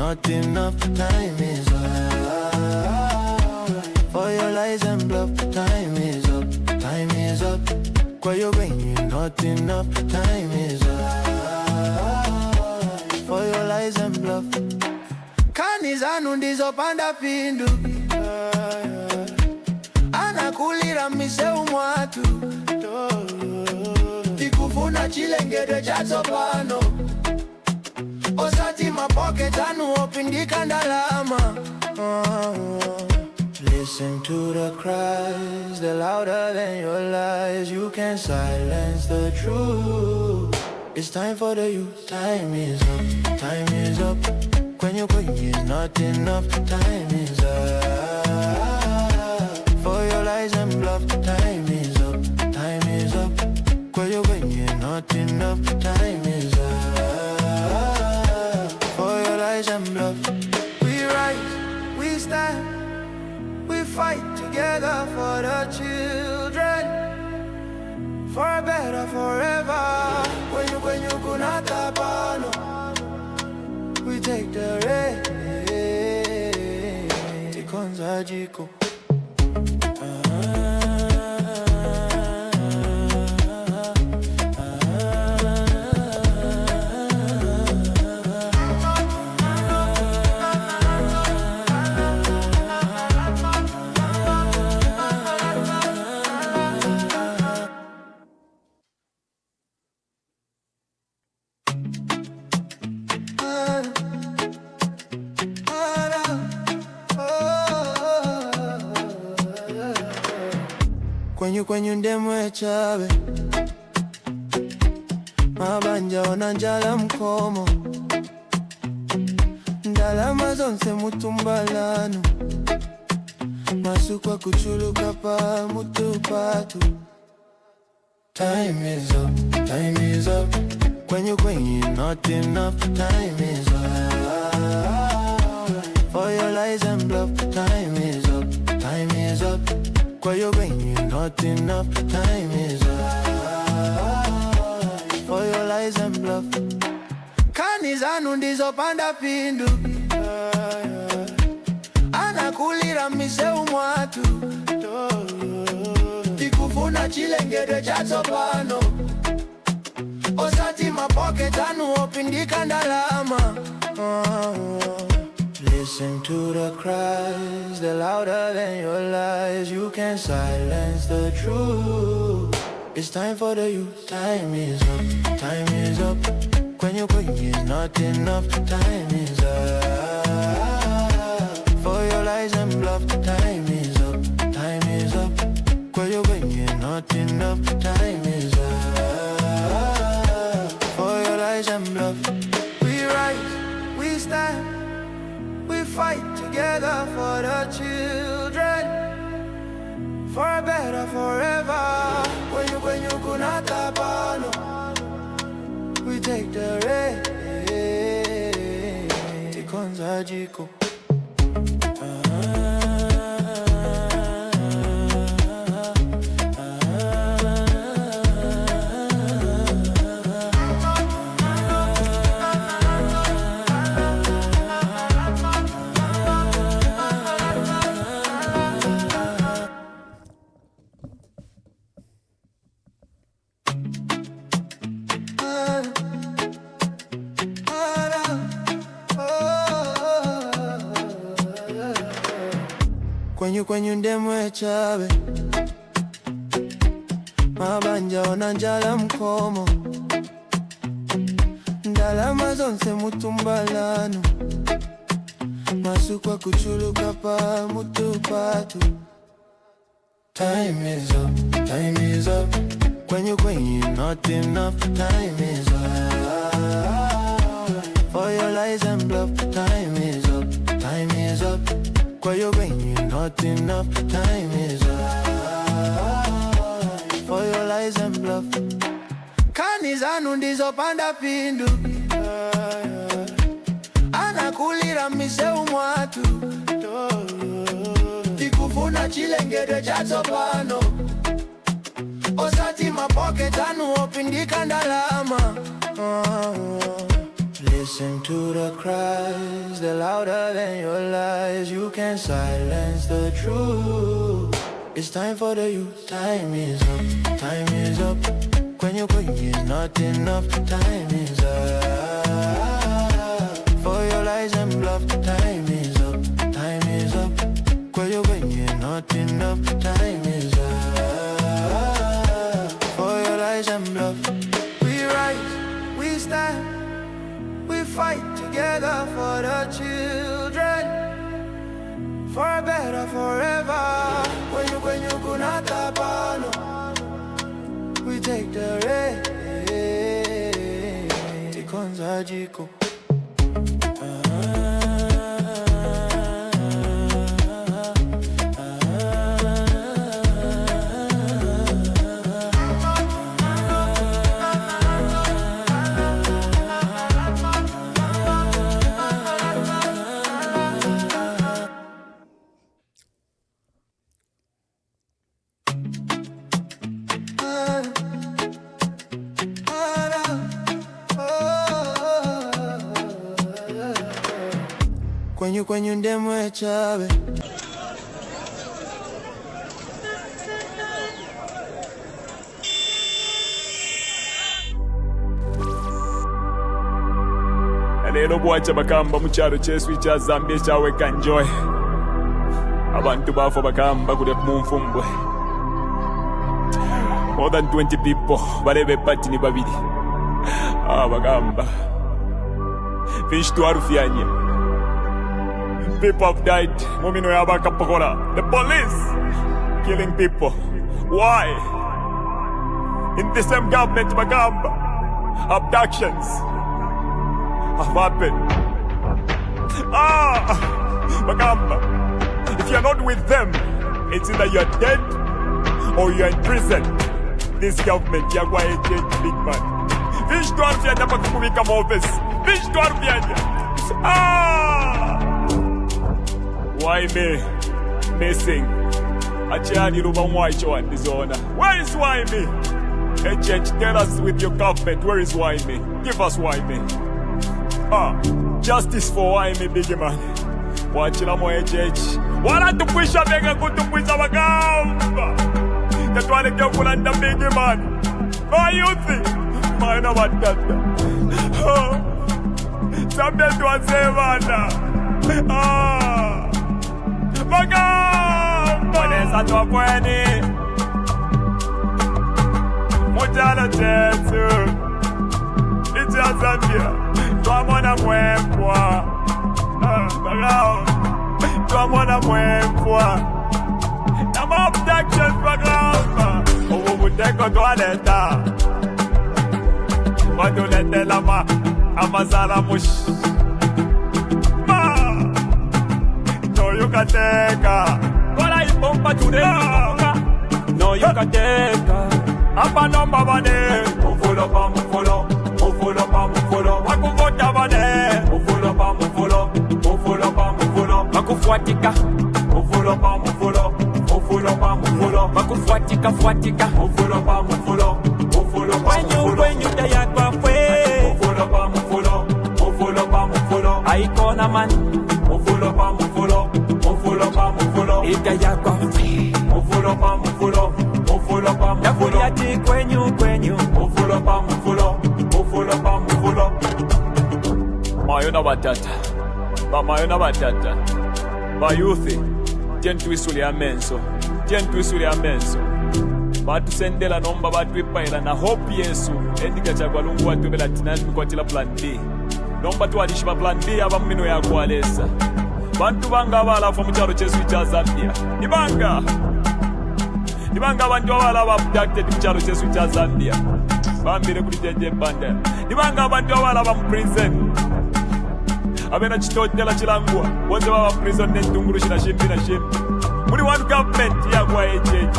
not enough, time is up. For your lies and bluff, time is up, time is up. Kwa your brain, not enough, time is up. For your lies and bluff. Kani zanu ndizo panda pindu, anakulira miseu mwatu, tikufuna chilengede chazo pano. Osati mapocket anu opindika ndalama. Listen to the cries, they're louder than your lies. You can't silence the truth. It's time for the youth, time is up, time is up. When you're going is not enough, time is up. For your lies and bluff, time is up, time is up. When you're going is not enough, time is up. For your lies and bluff. We rise, we stand, we fight together for the children, for a better forever. When you kunata pano, we take the rain. Tikonza jiko. Kwenye ndemwe chabe, mabanja onanjala mkomo, ndalama zonse mutumbalano, masukwa kuchuluka pa mutupatu. Time is up, time is up. Kwenye not enough, time is up. For your lies and bluff, time is up, time is up. Kwa your brain, not enough, time is up. For your lies and bluff. Kani zanu ndizo panda pindu, anakulira miseu mwatu, tikufuna chilengede chazo pano. Osati mapocket anu opindika ndalama. Listen to the cries, they're louder than your lies. You can't silence the truth. It's time for the youth, time is up, time is up. When you're going is not enough, time is up. For your lies and bluff, time is up, time is up. When you're going is not enough, time is up. For your lies and bluff. We rise, we stand, we fight together for the children, for a better forever. When you kunata pano, we take the rain. Tikonza jiko. Kwenye ndemwe chabe, mabanja onanjala mkomo, ndalama zonse mutumbalano, masukwa kuchuluka pa mutupatu. Time is up, time is up. Kwenye not enough, time is up. For your lies and bluff, time is up, time is up. Kwa your brain, not enough, time is up. For your lies and bluff. Kani zanu ndizo panda pindu, anakulira miseu mwatu, tikufuna chilengede chazo pano. Osati mapocket anu opindika ndalama. Listen to the cries, they're louder than your lies. You can't silence the truth. It's time for the youth. Time is up, time is up. When you're going is not enough. Time is up for your lies and bluff. Time is up, time is up. When you're going is not enough. Time is up for your lies and bluff. We rise, we stand, we fight together for the children, for a better forever. When you go not tapano, we take the rain. Tikonza jiko. Kwenye ndemwe chabe. Lero bwacha bakamba mu kyalo ky'esu kya Zambia ekyawe Kanjoy. Abantu baafo bakamba kule mu nfumbwe. More than 20 people balebe pati ni babiri. Bagamba. Fish to arufyanye. People have died. Mumino yabaka pokola. The police killing people. Why? In the same government, Bagamba, abductions have happened. Bagamba, if you're not with them, it's either you're dead or you're in prison. This government, you're going to change big man. Fish to arufyanye pakubika mu office. Fish to arufyanye. Why me? Missing. Achani ruba mwaicho and dishonor. Where is why me? HH, tell us with your government, where is why me? Give us why me. Justice for why me, big man. Wachila mo HH. Wala tupwisha bega kutupwisha bagamba. Tatwale kyo kulanda big man. My youth. Maina watata. Sabia tuwasevana. Vanessa Topweni Mujala Jetsu Icha Zambia Tuamona mwempwa Tuamona mwempwa Nama abductions bagamba Owo muteko toaleta Wadulete lama Amazala mush You can take her. Kola ipompa today. No, you can take her. Apa number bane. Mufulo pa mufulo. Mufulo pa mufulo. Makuvota bane. Mufulo pa mufulo. Mufulo pa mufulo. Makufuatika. Mufulo pa mufulo. Mufulo pa mufulo. Makufuatika fuatika. Mufulo pa mufulo. Mufulo pa mufulo. When you day akwa fwe. Mufulo pa mufulo. Mufulo pa mufulo. Aikona man. Mufulo pa mufulo. Mufulo pa mufulo. Ika yakwa mufulo pa mufulo. Mufulo pa mufulo. Yakuri ati kwenyu. Mufulo pa mufulo. Mufulo pa mufulo. Mayona batata. Mayona batata. Bayuthi. Tentwisuli amenso. Batu sendela nomba batu ipaila na hope Yesu. Endika chakwa lungu watu bela tinani kwa tila plan D. Nomba tu alishima plan D aba mmino ya kualesa. Bantu banga abalafu mu kyalo ky'esu kya Zambia. Nibanga abantu abala abducted mu kyalo ky'esu kya Zambia. Bambire kuli jeje banda. Nibanga abantu abala ba mu prison. Abena kitotela kilangwa. Bonze baba prison n'entunguru shina shimbi. Muri one government ya kwa HH.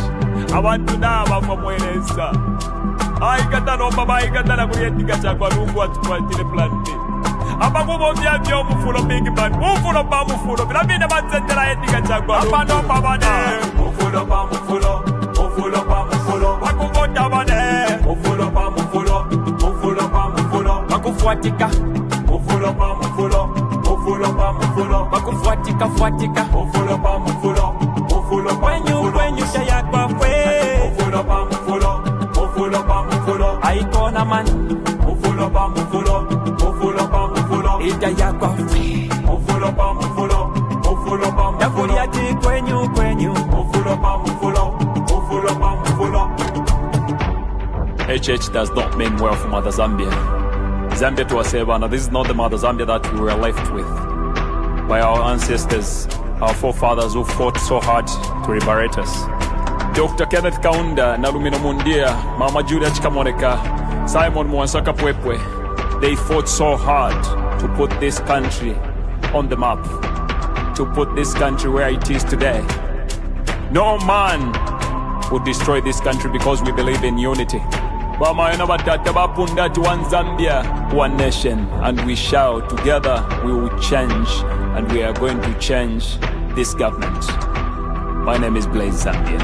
Abantu naba bamweleza. Aikata nomba baikata kuli endika kyakwa lungu atukwatire plan B. Abakubo byabyo mufulo big man. Mufulo pa mufulo. Bilabine batsendela endika chakwa. Abano babane. Mufulo pa mufulo. Mufulo pa mufulo. Bakuvota bane. Mufulo pa mufulo. Mufulo pa mufulo. Bakufuatika. Mufulo mufulo pa mufulo, mufulo pa mufulo, bakufuatika fuatika, mufulo pa mufulo, mufulo pa mufulo, kwenyu shaya kwa kwe, mufulo pa mufulo, mufulo pa mufulo, aikona man, mufulo pa mufulo, mufulo pa mufulo, ija ya kwa kwe, mufulo pa mufulo, mufulo pa mufulo, yakuliati kwenyu, mufulo pa mufulo, mufulo pa mufulo. HH does not mean well for Mother Zambia. Zambia to Asebana, this is not the Mother Zambia that we were left with by our ancestors, our forefathers who fought so hard to liberate us. Dr. Kenneth Kaunda, Nalumino Mundia, Mama Julia Chikamoneka, Simon Mwansaka Pwepwe, they fought so hard to put this country on the map, to put this country where it is today. No man would destroy this country because we believe in unity. One Zambia, one nation, and we shall together we will change, and we are going to change this government. My name is Blaze Zambia.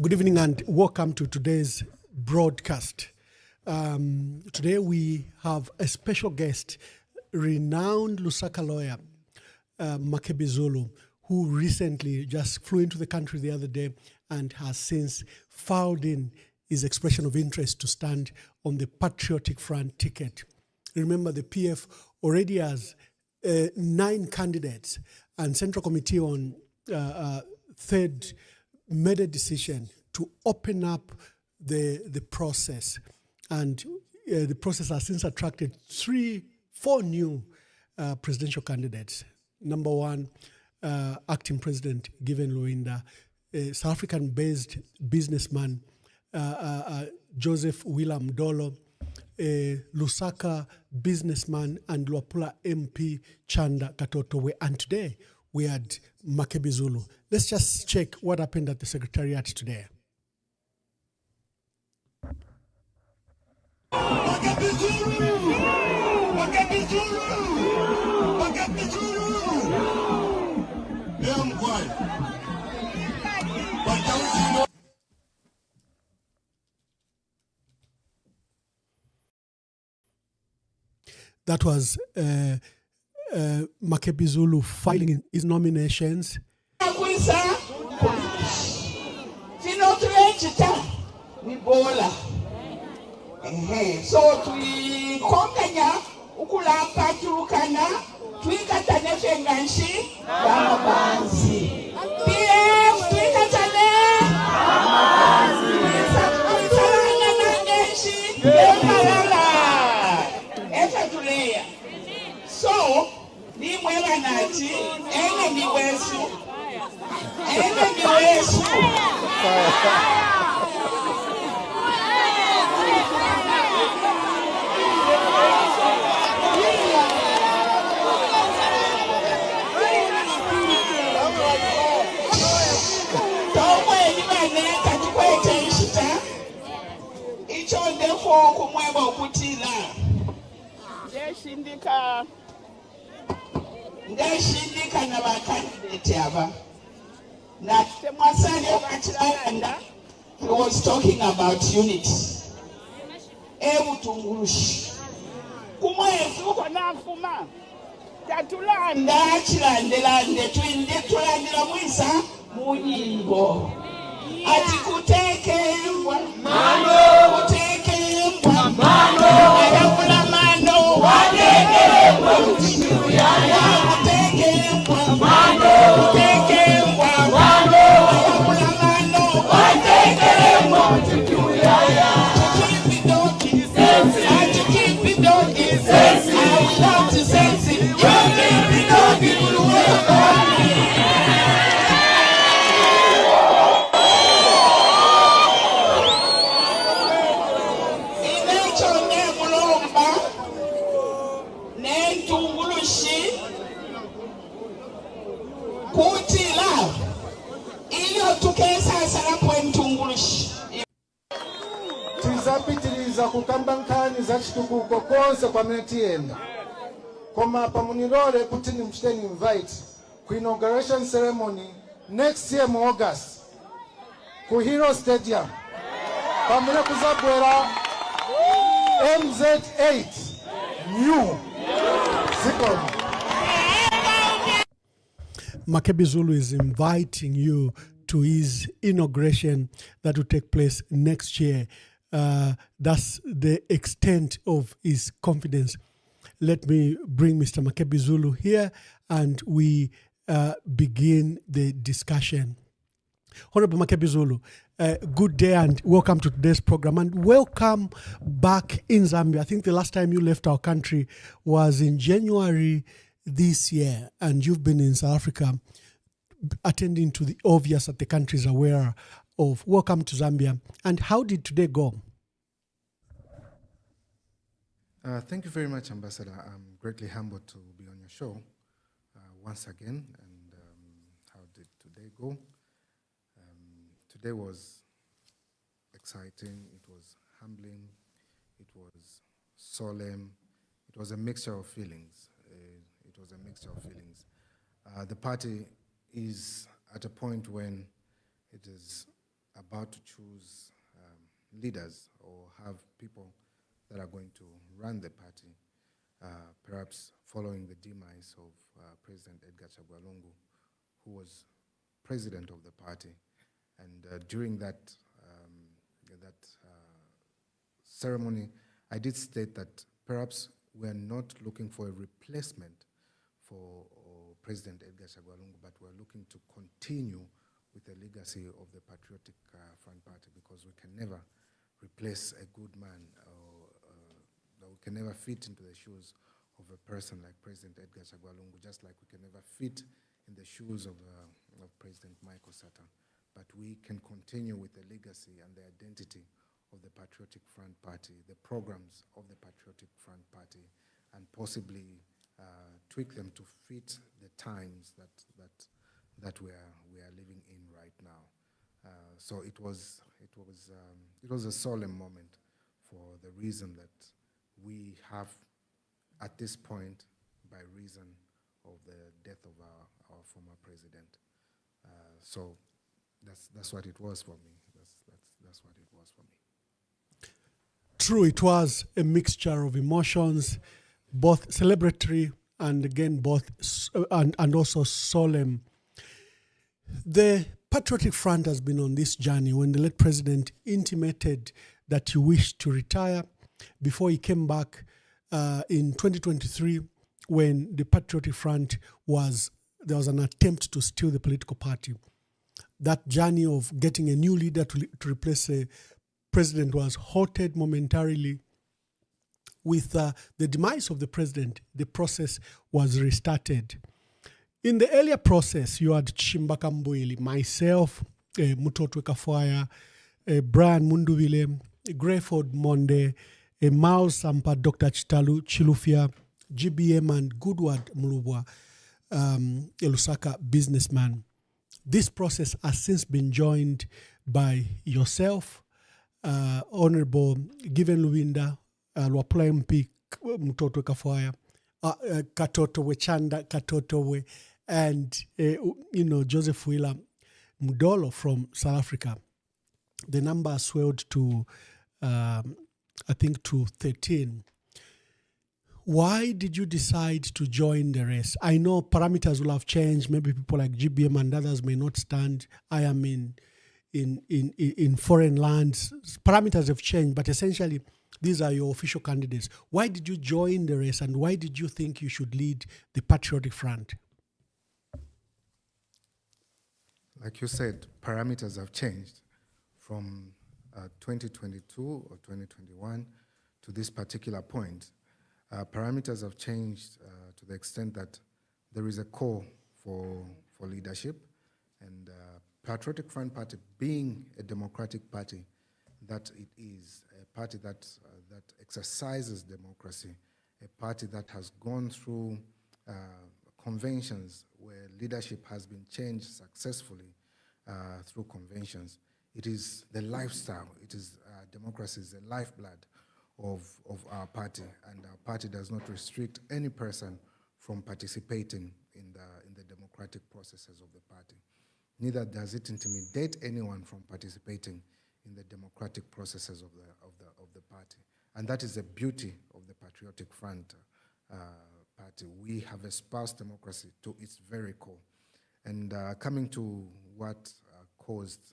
Good evening and welcome to today's broadcast. Today we have a special guest, renowned Lusaka lawyer, Makebi Zulu, who recently just flew into the country the other day and has since filed in his expression of interest to stand on the Patriotic Front ticket. Remember, the PF already has 9 candidates, and Central Committee on Third made a decision to open up the process, and the process has since attracted 4 new presidential candidates. Number 1, acting president Given Luinda, a South African-based businessman Joseph William Dolo, a Lusaka businessman and Luapula MP Chanda Katotowe, and today we had Makebi Zulu. Let's just check what happened at the Secretariat today. Makebi Zulu! Makebi Zulu! Makebi Zulu! Damn quiet. But don't you know? That was Makebi Zulu filing his nominations. So we konkanya ukulapa turukana twikatane fenganshi bamabanzi PF twikatane bamabanzi sakutalana nangenshi emalala efatuleya so ni mwela nati ene ni wesu kumweba okutila ndeshindika na bakandidate aba na temwasali okachilanda. He was talking about unity. Ebutungulushi kumwezi uko nafuma tatulanda chilandelande tulandila mwisa munyimbo ati kutekembwa mano kutekembwa mano ayakula mano watekembwa mutiyaya kutekembwa mano kutekembwa mano ayakula mano watekembwa mutiyaya keep it donkey sense and to keep it donkey sense I will love to sense it you keep it donkey will work on me. Tizapitiliza kukamba nkani za chitukuko konse kwa mineti yenu. Koma pamunilole kuti nimchiteni invite ku inauguration ceremony next year mu August. ku Hero Stadium pamene kuzabwera MZ8 new zikoni. Makebi Zulu is inviting you to his inauguration that will take place next year. That's the extent of his confidence. Let me bring Mr. Makebi Zulu here and we begin the discussion. Honorable Makebi Zulu, good day and welcome to today's program and welcome back in Zambia. I think the last time you left our country was in January this year and you've been in South Africa attending to the obvious that the country is aware of. Welcome to Zambia. And how did today go? Thank you very much, Ambassador. I'm greatly humbled to be on your show once again. And how did today go? Today was exciting. It was humbling. It was solemn. It was a mixture of feelings. The party is at a point when it is about to choose leaders or have people that are going to run the party, perhaps following the demise of President Edgar Chagwa Lungu, who was president of the party. And during that ceremony, I did state that perhaps we're not looking for a replacement for President Edgar Chagwa Lungu, but we're looking to continue with the legacy of the Patriotic Front Party, because we can never replace a good man, or we can never fit into the shoes of a person like President Edgar Chagwa Lungu, just like we can never fit in the shoes of President Michael Sata. But we can continue with the legacy and the identity of the Patriotic Front Party, the programs of the Patriotic Front Party, and possibly tweak them to fit the times that we are living in right now. So it was a solemn moment for the reason that we have at this point, by reason of the death of our former president. So that's what it was for me. That's what it was for me. True, it was a mixture of emotions, both celebratory and again and also solemn. The Patriotic Front has been on this journey. When the late president intimated that he wished to retire, before he came back in 2023, when the Patriotic Front there was an attempt to steal the political party. That journey of getting a new leader to replace a president was halted momentarily. With the demise of the president, the process was restarted. In the earlier process, you had Chimbaka Mbwili, myself, Mutotwe Kafwaya, Brian Munduvile, Greyford Monde, Miles Sampa, Dr. Chitalu Chilufia, GBM, and Goodward Mulubwa, a Lusaka businessman. This process has since been joined by yourself, Honorable Given Luwinda, Lwapula MP Mutotwe Kafwaya, Katotowe Chanda Katotowe, and Joseph Wheeler Mudolo from South Africa. The number swelled to I think to 13. Why did you decide to join the race? I know parameters will have changed. Maybe people like GBM and others may not stand. I am in foreign lands. Parameters have changed, but essentially these are your official candidates. Why did you join the race, and why did you think you should lead the Patriotic Front? Like you said, parameters have changed from 2022 or 2021 to this particular point. Parameters have changed to the extent that there is a call for leadership, and Patriotic Front Party, being a democratic party that it is, a party that exercises democracy, a party that has gone through conventions where leadership has been changed successfully through conventions. It is the lifestyle. It is democracy is the lifeblood of our party, and our party does not restrict any person from participating in the democratic processes of the party. neither does it intimidate anyone from participating in the democratic processes of the party. And that is the beauty of the Patriotic Front party. We have espoused democracy to its very core. And coming to what caused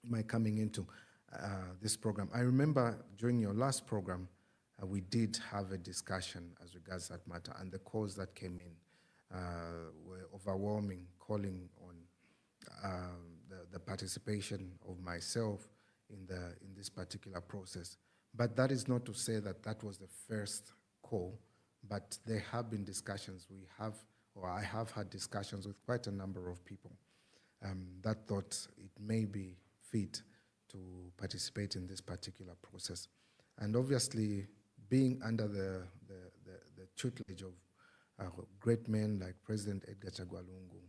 my coming into this program, I remember during your last program, we did have a discussion as regards that matter, and the calls that came in were overwhelming, calling on the participation of myself in this particular process. But that is not to say that that was the first call, but there have been discussions. I have had discussions with quite a number of people that thought it may be fit to participate in this particular process. And obviously, being under the tutelage of great men like President Edgar Chagwa Lungu,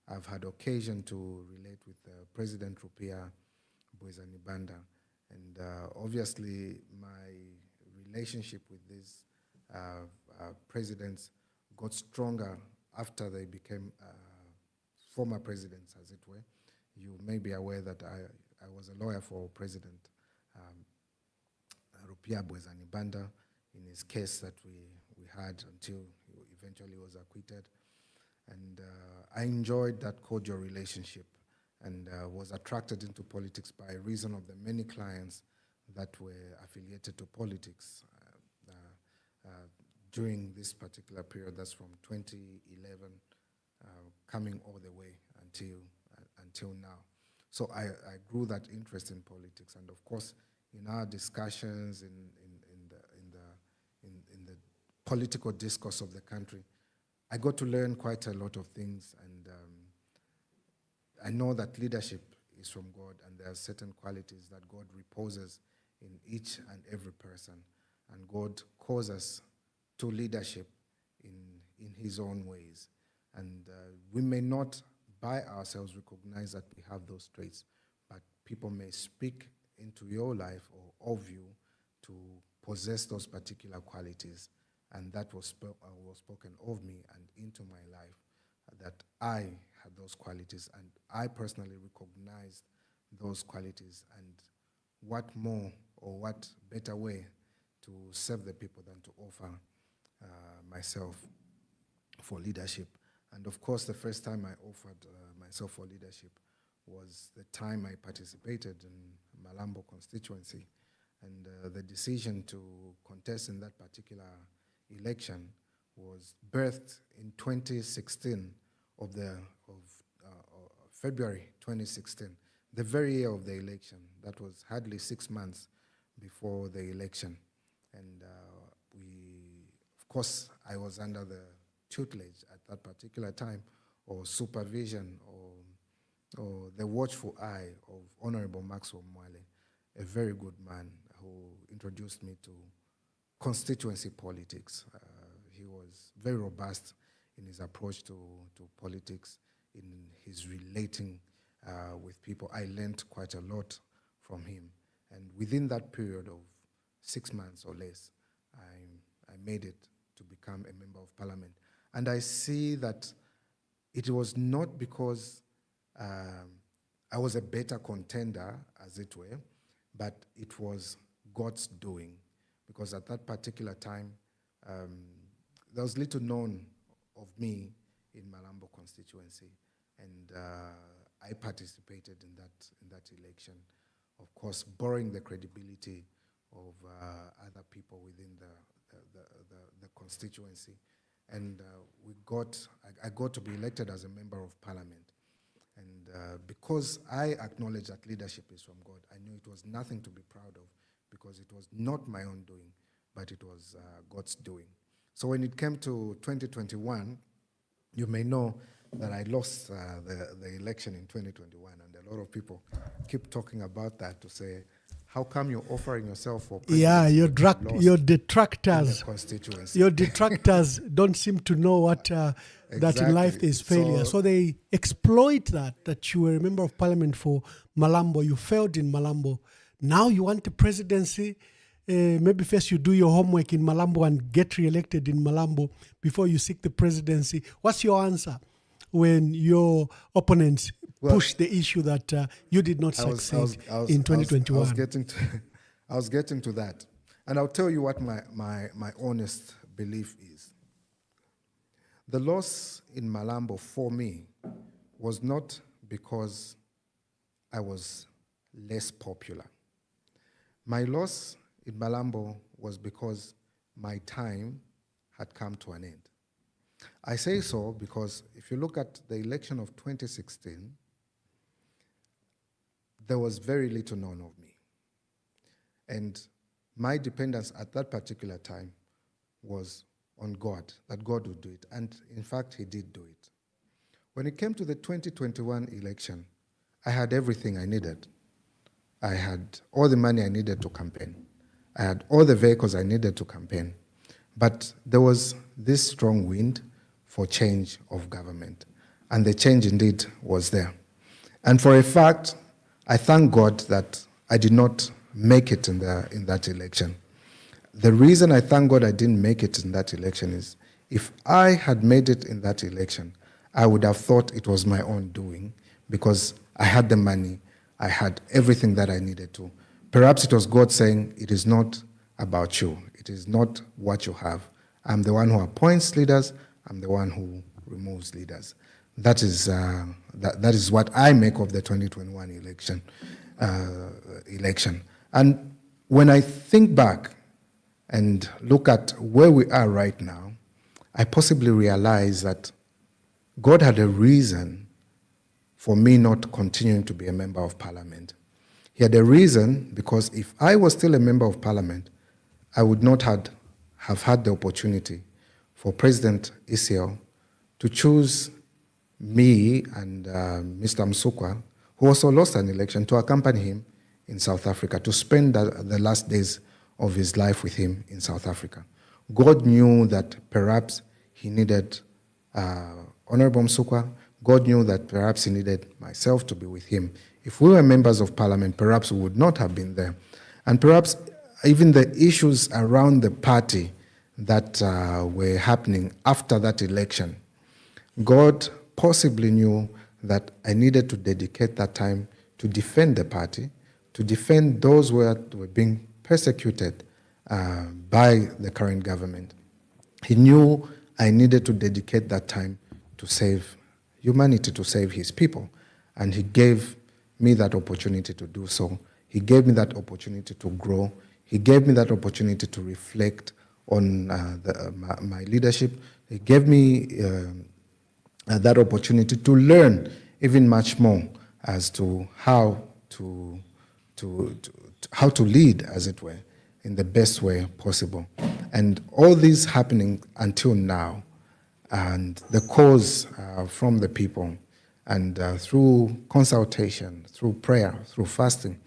I've had occasion to relate with President Rupia Bwezani-Banda, and obviously my relationship with these presidents got stronger after they became former presidents, as it were. You may be aware that I was a lawyer for President Rupia Bwezani-Banda in his case that we had until he eventually was acquitted. And I enjoyed that cordial relationship and was attracted into politics by reason of the many clients that were affiliated to politics during this particular period. That's from 2011 coming all the way until now. So I grew that interest in politics, and of course, in our discussions in the political discourse of the country, I got to learn quite a lot of things, and I know that leadership is from God, and there are certain qualities that God reposes in each and every person, and God calls us to leadership in His own ways. And we may not by ourselves recognize that we have those traits, but people may speak into your life or of you to possess those particular qualities, and that was spoken of me and into my life, that I had those qualities, and I personally recognized those qualities, and what more or what better way to serve the people than to offer myself for leadership. And of course, the first time I offered myself for leadership was the time I participated in Malambo constituency, and the decision to contest in that particular election was birthed in 2016 of February 2016, the very year of the election. That was hardly 6 months before the election. And of course, I was under the tutelage at that particular time, or supervision, or the watchful eye of Honorable Maxwell Mwale, a very good man who introduced me to constituency politics. He was very robust in his approach to politics, in his relating with people. I learned quite a lot from him. And within that period of 6 months or less, I made it to become a member of parliament. And I see that it was not because I was a better contender, as it were, but it was God's doing. Because at that particular time, there was little known of me in Malambo constituency, and I participated in that election. Of course, borrowing the credibility of other people within the constituency, and I got to be elected as a member of parliament. And because I acknowledge that leadership is from God, I knew it was nothing to be proud of, because it was not my own doing, but it was God's doing. So when it came to 2021, you may know that I lost the election in 2021, and a lot of people keep talking about that to say, how come you're offering yourself for president? Yeah, your detractors. Constituency. Your detractors don't seem to know what that in life is failure. So they exploit that you were a member of parliament for Malambo, you failed in Malambo. Now you want the presidency. Maybe first you do your homework in Malambo and get re-elected in Malambo before you seek the presidency. What's your answer when your opponents pushed the issue that you did not succeed in 2021? I was getting to that. And I'll tell you what my honest belief is. The loss in Malambo for me was not because I was less popular. My loss in Malambo was because my time had come to an end. I say so because if you look at the election of 2016, there was very little known of me. And my dependence at that particular time was on God, that God would do it. And in fact, he did do it. When it came to the 2021 election, I had everything I needed. I had all the money I needed to campaign. I had all the vehicles I needed to campaign. But there was this strong wind for change of government. And the change indeed was there. And for a fact, I thank God that I did not make it in that election. The reason I thank God I didn't make it in that election is if I had made it in that election, I would have thought it was my own doing because I had the money, I had everything that I needed to. Perhaps it was God saying, it is not about you. It is not what you have. I'm the one who appoints leaders. I'm the one who removes leaders. That is what I make of the 2021 election. And when I think back and look at where we are right now, I possibly realize that God had a reason for me not continuing to be a member of parliament. He had a reason because if I was still a member of parliament, I would not have had the opportunity for President Isiel to choose me and Mr. Msukwa, who also lost an election, to accompany him in South Africa, to spend the last days of his life with him in South Africa. God knew that perhaps he needed Honorable Msukwa. God knew that perhaps he needed myself to be with him. If we were members of parliament, perhaps we would not have been there. And perhaps even the issues around the party that were happening after that election, God possibly knew that I needed to dedicate that time to defend the party, to defend those who were being persecuted by the current government. He knew I needed to dedicate that time to save humanity, to save his people. And he gave me that opportunity to do so. He gave me that opportunity to grow. He gave me that opportunity to reflect on my leadership. He gave me that opportunity to learn even much more as to how to lead, as it were, in the best way possible. And all this happening until now, and the cause from the people, and through consultation, through prayer, through fasting,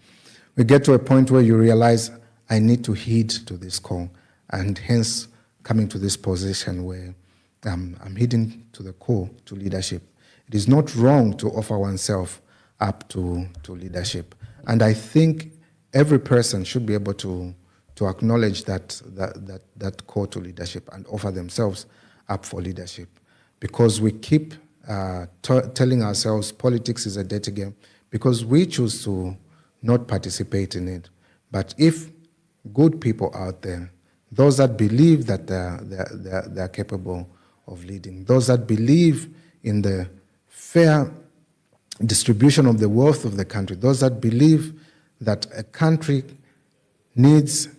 we get to a point where you realize I need to heed to this call, and hence coming to this position where I'm heeding to the call to leadership. It is not wrong to offer oneself up to leadership. And I think every person should be able to acknowledge that call to leadership and offer themselves up for leadership. Because we keep telling ourselves politics is a dirty game because we choose to not participate in it. But if good people out there, those that believe that they're capable of leading, those that believe in the fair distribution of the wealth of the country, those that believe that a country needs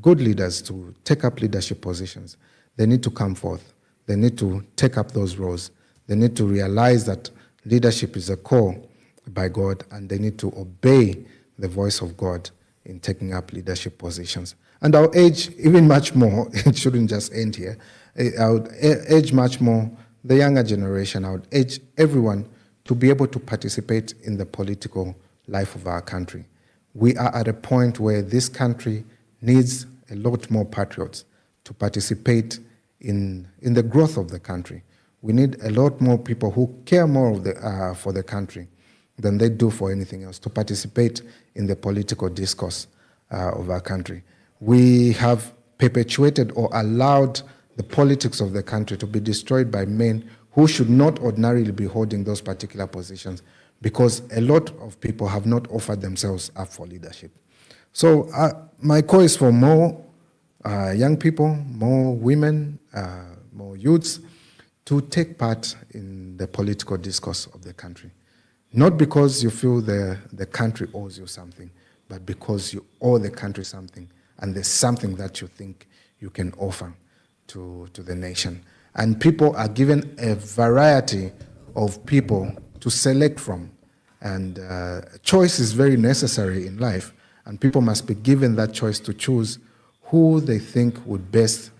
good leaders to take up leadership positions, they need to come forth. They need to take up those roles. They need to realize that leadership is a call by God, and they need to obey the voice of God in taking up leadership positions. And I would urge even much more, it shouldn't just end here, I would urge much more the younger generation, I would urge everyone to be able to participate in the political life of our country. We are at a point where this country needs a lot more patriots to participate in the growth of the country. We need a lot more people who care more for the country than they do for anything else to participate in the political discourse of our country. We have perpetuated or allowed the politics of the country to be destroyed by men who should not ordinarily be holding those particular positions, because a lot of people have not offered themselves up for leadership. So my call is for more young people, more women, more youths, to take part in the political discourse of the country. Not because you feel the country owes you something, but because you owe the country something, and there's something that you think you can offer to the nation. And people are given a variety of people to select from. And choice is very necessary in life, and people must be given that choice to choose who they think would best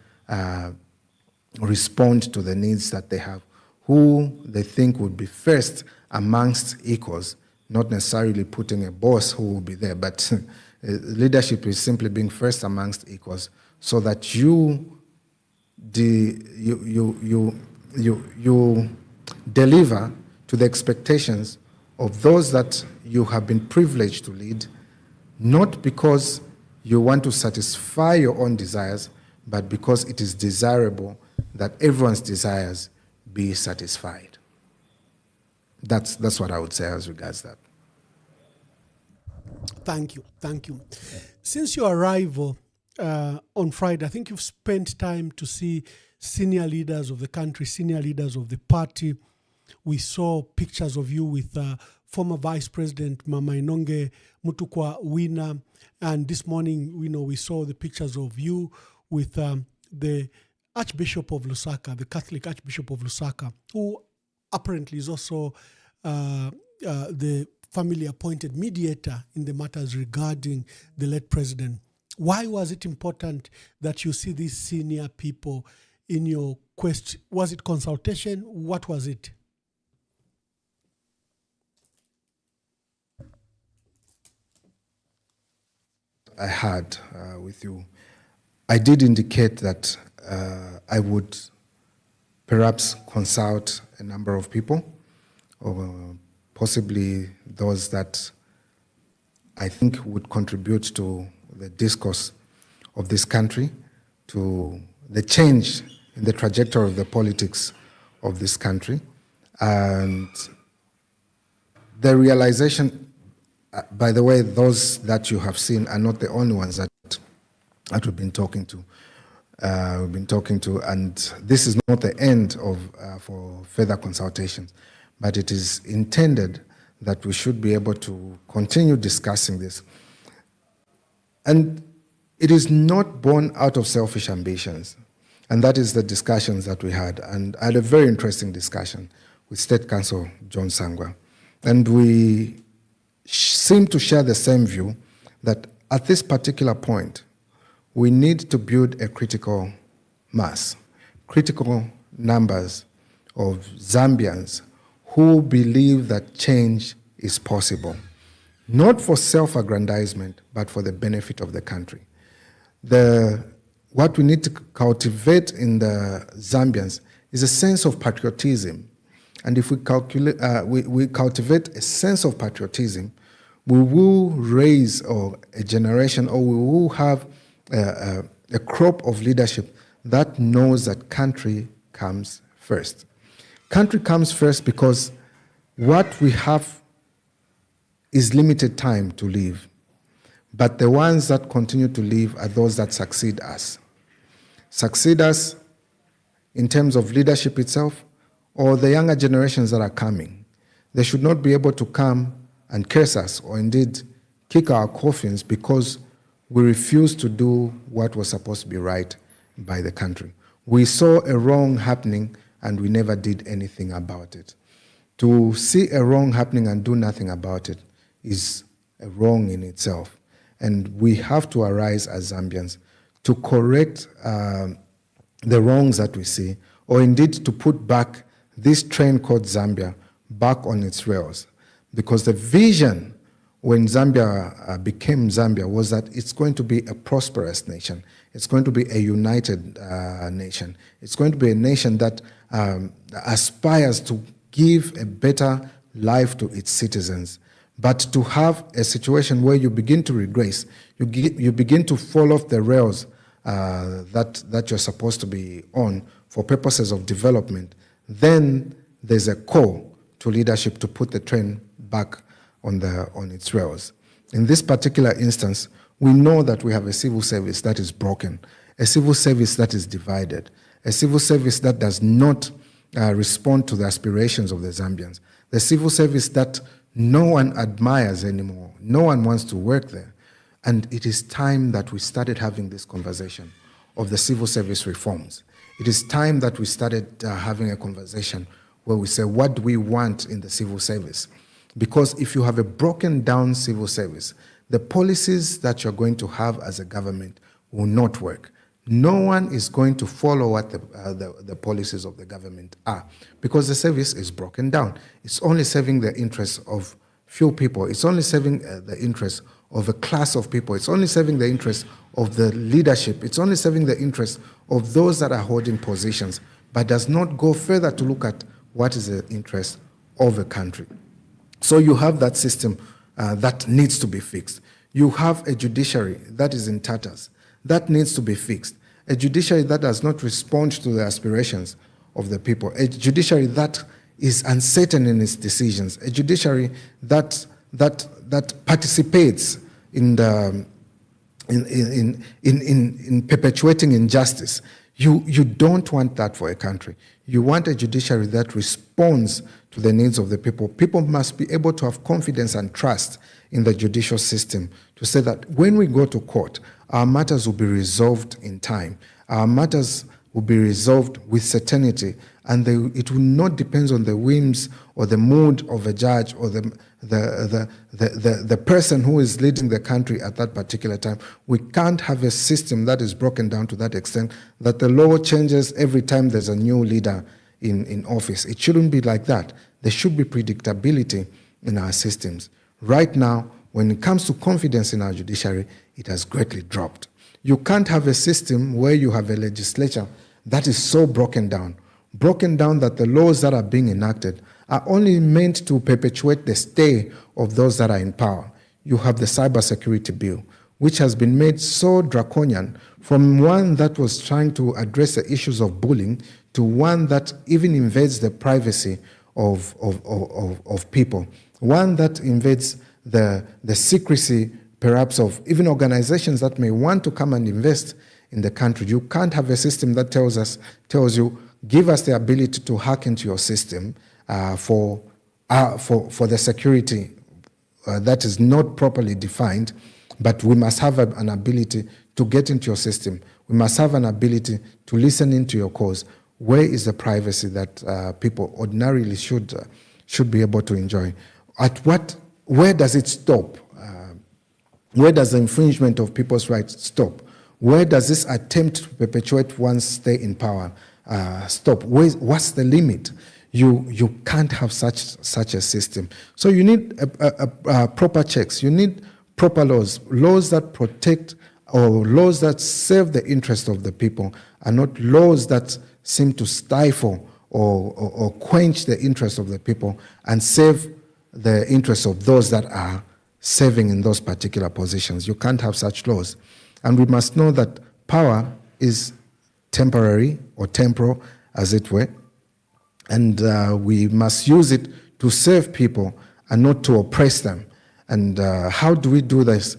respond to the needs that they have, who they think would be first amongst equals, not necessarily putting a boss who will be there, but leadership is simply being first amongst equals, so that you deliver to the expectations of those that you have been privileged to lead, not because you want to satisfy your own desires, but because it is desirable that everyone's desires be satisfied. That's what I would say as regards that. Thank you. Since your arrival on Friday, I think you've spent time to see senior leaders of the country, senior leaders of the party. We saw pictures of you with former Vice President Mama Inonge Mutukwa Wina, and this morning, we saw the pictures of you with the Archbishop of Lusaka, the Catholic Archbishop of Lusaka, who apparently is also the family-appointed mediator in the matters regarding the late president. Why was it important that you see these senior people in your quest? Was it consultation? What was it? I had with you, I did indicate that I would perhaps consult a number of people, or possibly those that I think would contribute to the discourse of this country, to the change in the trajectory of the politics of this country, and the realization. By the way, those that you have seen are not the only ones that we've been talking to. And this is not the end of for further consultations, but it is intended that we should be able to continue discussing this. And it is not born out of selfish ambitions, and that is the discussions that we had. And I had a very interesting discussion with State Counsel John Sangwa, and we seem to share the same view that at this particular point, we need to build a critical mass, critical numbers of Zambians who believe that change is possible, not for self-aggrandizement, but for the benefit of the country. What we need to cultivate in the Zambians is a sense of patriotism. And if we cultivate a sense of patriotism, we will raise a generation, or we will have a crop of leadership that knows that country comes first. Country comes first because what we have is limited time to live. But the ones that continue to live are those that succeed us. Succeed us in terms of leadership itself, or the younger generations that are coming. They should not be able to come and curse us, or indeed kick our coffins because we refuse to do what was supposed to be right by the country. We saw a wrong happening and we never did anything about it. To see a wrong happening and do nothing about it is a wrong in itself. And we have to arise as Zambians to correct the wrongs that we see, or indeed to put back this train called Zambia back on its rails. Because the vision when Zambia became Zambia was that it's going to be a prosperous nation. It's going to be a united nation. It's going to be a nation that aspires to give a better life to its citizens. But to have a situation where you begin to regress, you begin to fall off the rails that you're supposed to be on for purposes of development, then there's a call to leadership to put the train back on its rails. In this particular instance, we know that we have a civil service that is broken, a civil service that is divided, a civil service that does not respond to the aspirations of the Zambians, the civil service that no one admires anymore, no one wants to work there. And it is time that we started having this conversation of the civil service reforms. It is time that we started having a conversation where we say, what do we want in the civil service? Because if you have a broken down civil service, the policies that you're going to have as a government will not work. No one is going to follow what the policies of the government are, because the service is broken down. It's only serving the interests of few people. It's only serving the interests of a class of people. It's only serving the interests of the leadership. It's only serving the interests of those that are holding positions, but does not go further to look at what is the interest of a country. So you have that system that needs to be fixed. You have a judiciary that is in tatters. That needs to be fixed. A judiciary that does not respond to the aspirations of the people. A judiciary that is uncertain in its decisions. A judiciary that participates in perpetuating injustice. You don't want that for a country. You want a judiciary that responds to the needs of the people. People must be able to have confidence and trust in the judicial system to say that when we go to court, our matters will be resolved in time. Our matters will be resolved with certainty, and it will not depend on the whims or the mood of a judge or the person who is leading the country at that particular time. We can't have a system that is broken down to that extent that the law changes every time there's a new leader in office. It shouldn't be like that. There should be predictability in our systems. Right now, when it comes to confidence in our judiciary, it has greatly dropped. You can't have a system where you have a legislature that is so broken down that the laws that are being enacted are only meant to perpetuate the stay of those that are in power. You have the cybersecurity bill, which has been made so draconian, from one that was trying to address the issues of bullying to one that even invades the privacy of people, one that invades the secrecy perhaps of even organizations that may want to come and invest in the country. You can't have a system that tells you, give us the ability to hack into your system for the security that is not properly defined, but we must have an ability to get into your system. We must have an ability to listen into your cause. Where is the privacy that people ordinarily should be able to enjoy? Where does it stop? Where does the infringement of people's rights stop? Where does this attempt to perpetuate one's stay in power stop? What's the limit? You can't have such a system. So you need proper checks. You need proper laws that protect, or laws that serve the interest of the people, and not laws that seem to stifle or quench the interest of the people and save the interests of those that are serving in those particular positions. You can't have such laws. And we must know that power is temporary or temporal, as it were, and we must use it to serve people and not to oppress them. And how do we do this?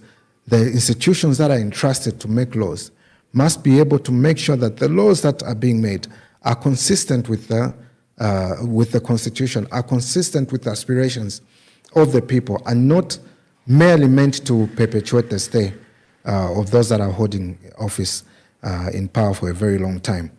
The institutions that are entrusted to make laws must be able to make sure that the laws that are being made are consistent with the Constitution, are consistent with the aspirations of the people, and not merely meant to perpetuate the stay of those that are holding office in power for a very long time.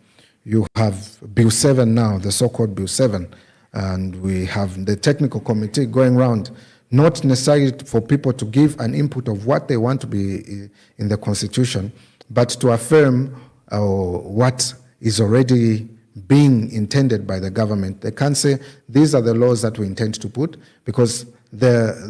You have Bill 7 now, the so-called Bill 7, and we have the technical committee going around, not necessarily for people to give an input of what they want to be in the Constitution, but to affirm what is already being intended by the government. They can't say, these are the laws that we intend to put, because the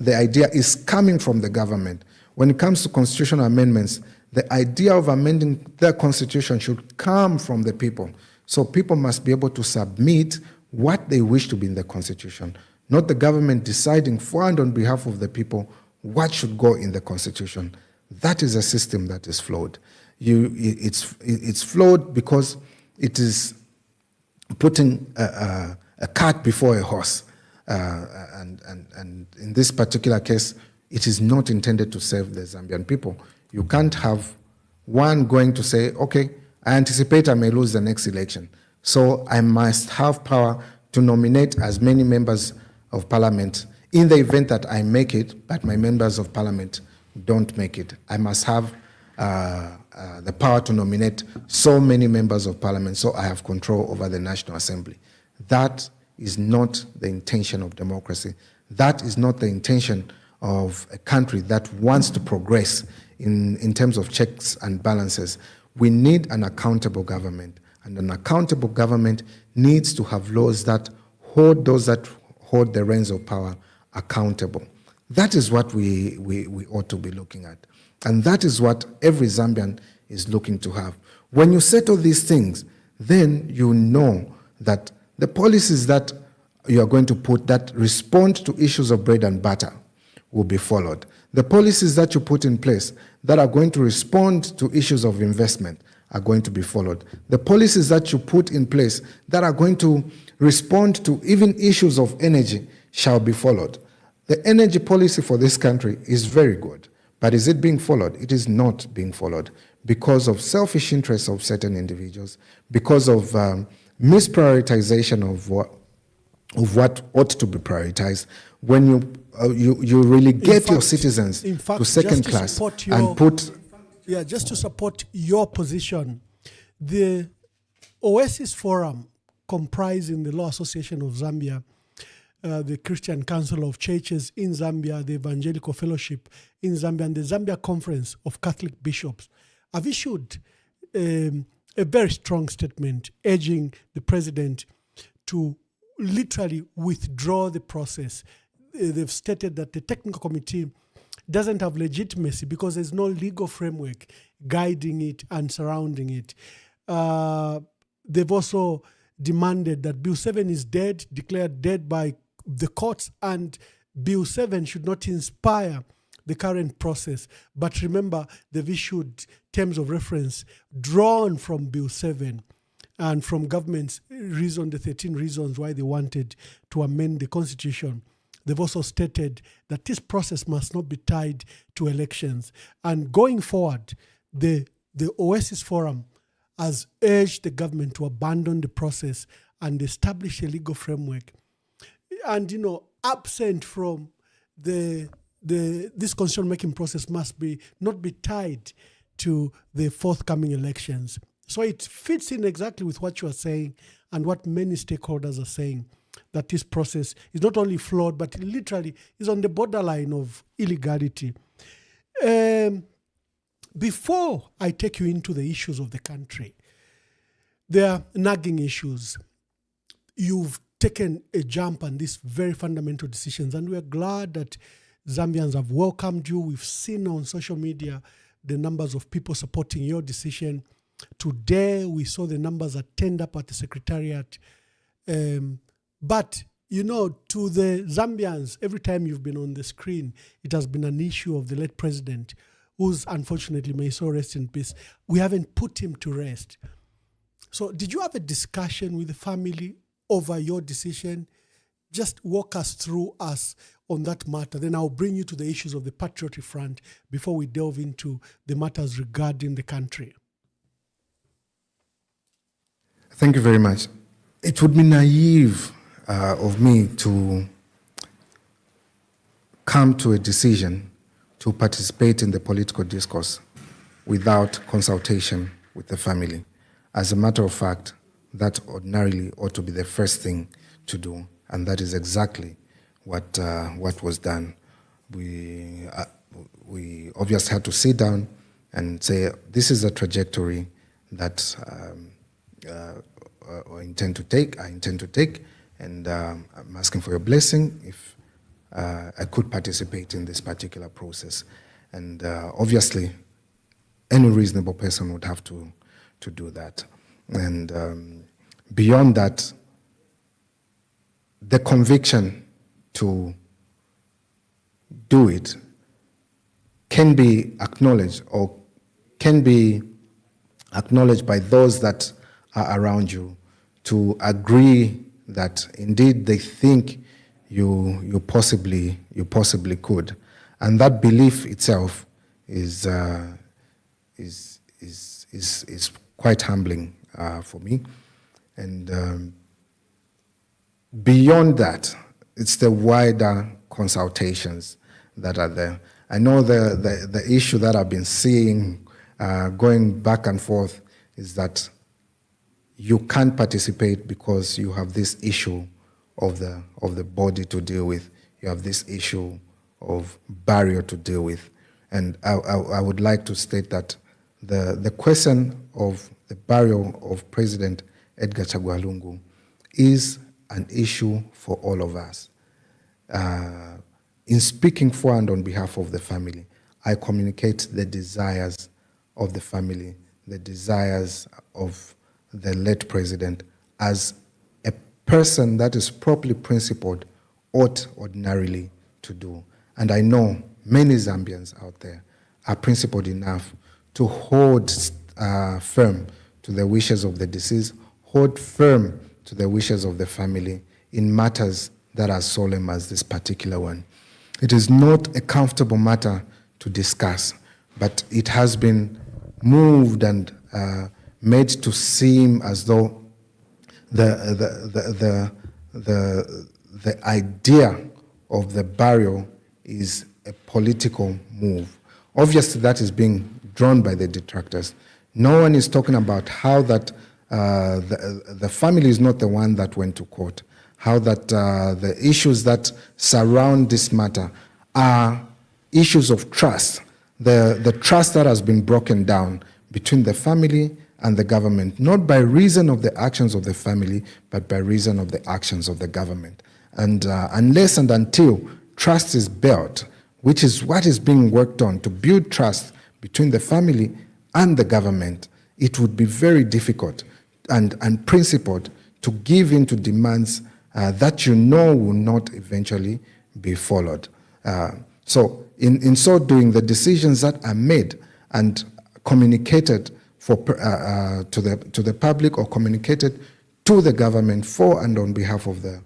idea is coming from the government. When it comes to constitutional amendments, the idea of amending the Constitution should come from the people. So people must be able to submit what they wish to be in the Constitution, not the government deciding for and on behalf of the people what should go in the Constitution. That is a system that is flawed. It's flawed because it is putting a cart before a horse. And in this particular case, it is not intended to serve the Zambian people. You can't have one going to say, okay, I anticipate I may lose the next election, so I must have power to nominate as many members of parliament in the event that I make it, but my members of parliament don't make it. I must have the power to nominate so many members of parliament so I have control over the National Assembly. That is not the intention of democracy. That is not the intention of a country that wants to progress in terms of checks and balances. We need an accountable government, and an accountable government needs to have laws that hold those that hold the reins of power accountable. That is what we ought to be looking at. And that is what every Zambian is looking to have. When you settle these things, then you know that the policies that you are going to put that respond to issues of bread and butter will be followed. The policies that you put in place that are going to respond to issues of investment are going to be followed. The policies that you put in place that are going to respond to even issues of energy shall be followed. The energy policy for this country is very good, but is it being followed? It is not being followed because of selfish interests of certain individuals, because of misprioritization of what ought to be prioritized. When you relegate your citizens to second class and put... Yeah, just to support your position, the Oasis Forum, comprising the Law Association of Zambia, the Christian Council of Churches in Zambia, the Evangelical Fellowship in Zambia, and the Zambia Conference of Catholic Bishops, have issued a very strong statement urging the president to literally withdraw the process. They've stated that the technical committee doesn't have legitimacy because there's no legal framework guiding it and surrounding it. They've also demanded that Bill 7 is dead, declared dead by the courts, and Bill 7 should not inspire the current process. But remember, they've issued terms of reference drawn from Bill 7 and from government's reason, the 13 reasons why they wanted to amend the constitution. They've also stated that this process must not be tied to elections. And going forward, the Oasis Forum has urged the government to abandon the process and establish a legal framework. And, absent from this constitution-making process must not be tied to the forthcoming elections. So it fits in exactly with what you are saying and what many stakeholders are saying, that this process is not only flawed, but literally is on the borderline of illegality. Before I take you into the issues of the country, there are nagging issues. You've taken a jump on these very fundamental decisions, and we're glad that Zambians have welcomed you. We've seen on social media the numbers of people supporting your decision. Today, we saw the numbers that turned up at the Secretariat. But, to the Zambians, every time you've been on the screen, it has been an issue of the late president, who's unfortunately, may so rest in peace. We haven't put him to rest. So did you have a discussion with the family over your decision? Just walk us through on that matter. Then I'll bring you to the issues of the Patriotic Front before we delve into the matters regarding the country. Thank you very much. It would be naive of me to come to a decision to participate in the political discourse without consultation with the family. As a matter of fact, that ordinarily ought to be the first thing to do, and that is exactly what was done. We obviously had to sit down and say, this is a trajectory that I intend to take, and I'm asking for your blessing if I could participate in this particular process. And obviously, any reasonable person would have to do that. And beyond that, the conviction to do it can be acknowledged, or can be acknowledged by those that are around you to agree that indeed they think you possibly could, and that belief itself is quite humbling for me. And beyond that, it's the wider consultations that are there. I know the issue that I've been seeing going back and forth is that you can't participate because you have this issue of the body to deal with. You have this issue of barrier to deal with. And I would like to state that the question of the burial of President Edgar Chagwa Lungu is an issue for all of us. In speaking for and on behalf of the family, I communicate the desires of the family, the desires of the late president as a person that is properly principled ought ordinarily to do. And I know many Zambians out there are principled enough to hold firm to the wishes of the deceased, hold firm to the wishes of the family in matters that are solemn as this particular one. It is not a comfortable matter to discuss, but it has been moved and made to seem as though the idea of the burial is a political move. Obviously, that is being drawn by the detractors. No one is talking about how that the family is not the one that went to court, how that the issues that surround this matter are issues of trust, the trust that has been broken down between the family and the government, not by reason of the actions of the family, but by reason of the actions of the government. And unless and until trust is built, which is what is being worked on to build trust between the family and the government, it would be very difficult and principled to give in to demands that you know will not eventually be followed. So in so doing, the decisions that are made and communicated to the public or communicated to the government for and on behalf of the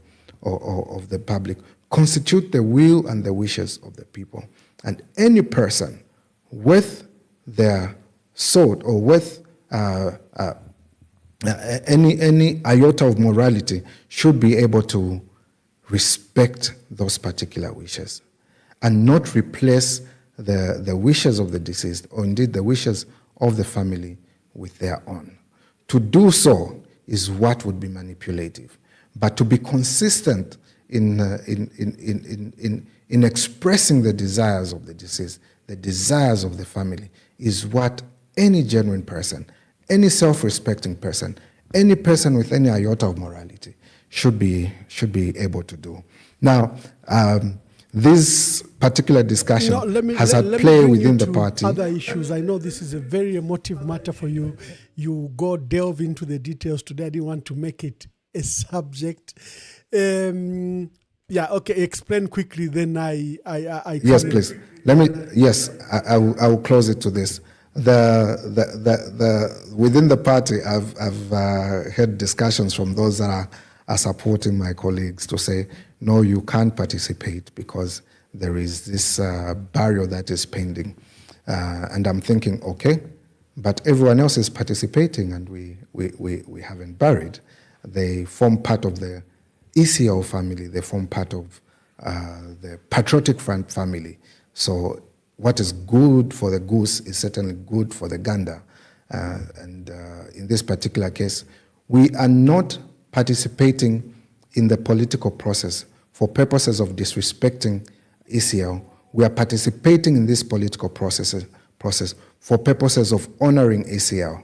public constitute the will and the wishes of the people. And any person with their sword or with any iota of morality should be able to respect those particular wishes and not replace the wishes of the deceased or indeed the wishes of the family with their own. To do so is what would be manipulative. But to be consistent in expressing the desires of the deceased, the desires of the family, is what any genuine person, any self-respecting person, any person with any iota of morality should be able to do. Now, this particular discussion has had play within the party. Other issues. I know this is a very emotive matter for you. You delve into the details today. I didn't want to make it a subject. Yeah, okay. Explain quickly. Then I yes, please. Let me. Yes, I will close it to this. Within the party, I've heard discussions from those that are supporting my colleagues to say, no, you can't participate because there is this barrier that is pending. And I'm thinking, okay, but everyone else is participating and we haven't buried. They form part of the ECL family. They form part of the Patriotic Front family. So what is good for the goose is certainly good for the gander. And in this particular case, we are not participating in the political process for purposes of disrespecting ECL. We are participating in this political process for purposes of honoring ECL,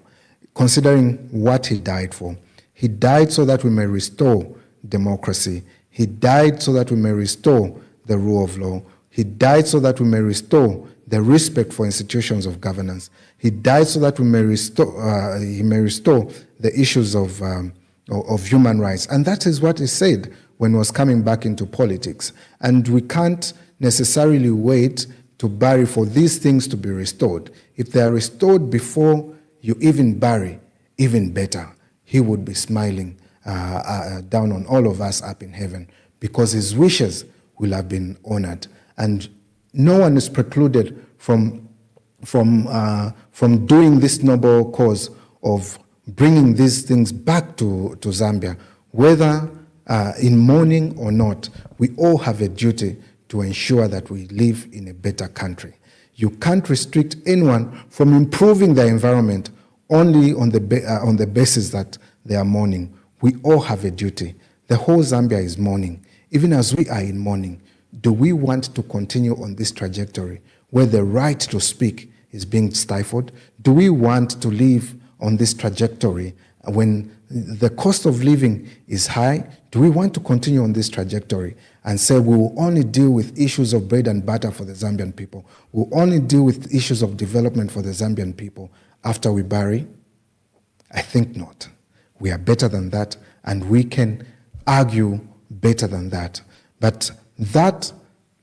considering what he died for. He died so that we may restore democracy. He died so that we may restore the rule of law. He died so that we may restore the respect for institutions of governance. He died so that we may restore the issues of human rights. And that is what he said when he was coming back into politics. And we can't necessarily wait to bury for these things to be restored. If they are restored before you even bury, even better. He would be smiling down on all of us up in heaven, because his wishes will have been honored. And no one is precluded from doing this noble cause of bringing these things back to Zambia, whether in mourning or not. We all have a duty to ensure that we live in a better country. You can't restrict anyone from improving their environment only on the basis that they are mourning. We all have a duty. The whole Zambia is mourning. Even as we are in mourning, do we want to continue on this trajectory where the right to speak is being stifled? Do we want to live on this trajectory when the cost of living is high? Do we want to continue on this trajectory and say we will only deal with issues of bread and butter for the Zambian people? We'll only deal with issues of development for the Zambian people after we bury? I think not. We are better than that, and we can argue better than that. But that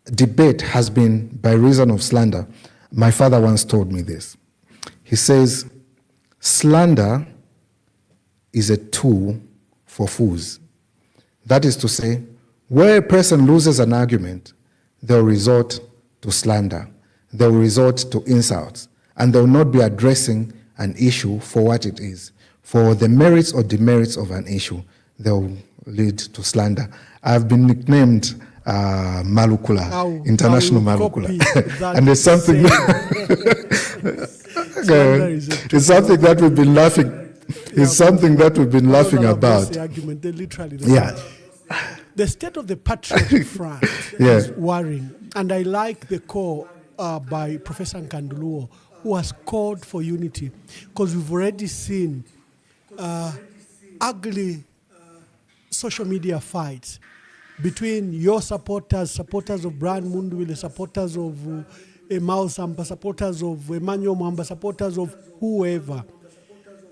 debate has been by reason of slander. My father once told me this. He says, slander is a tool for fools. That is to say, where a person loses an argument, they'll resort to slander. They'll resort to insults, and they'll not be addressing an issue for what it is. For the merits or demerits of an issue, they'll lead to slander. I've been nicknamed Malukula, International Malukula. And there's something it's something that we've been laughing. It's something that we've been laughing about. Yeah. The state of the Patriotic Front is worrying, and I like the call by Professor Nkanduluo, who has called for unity, because we've already seen ugly social media fights between your supporters of Brian Mundwile, supporters of Emmanuel Sampa, supporters of Emmanuel Mwamba, supporters of whoever.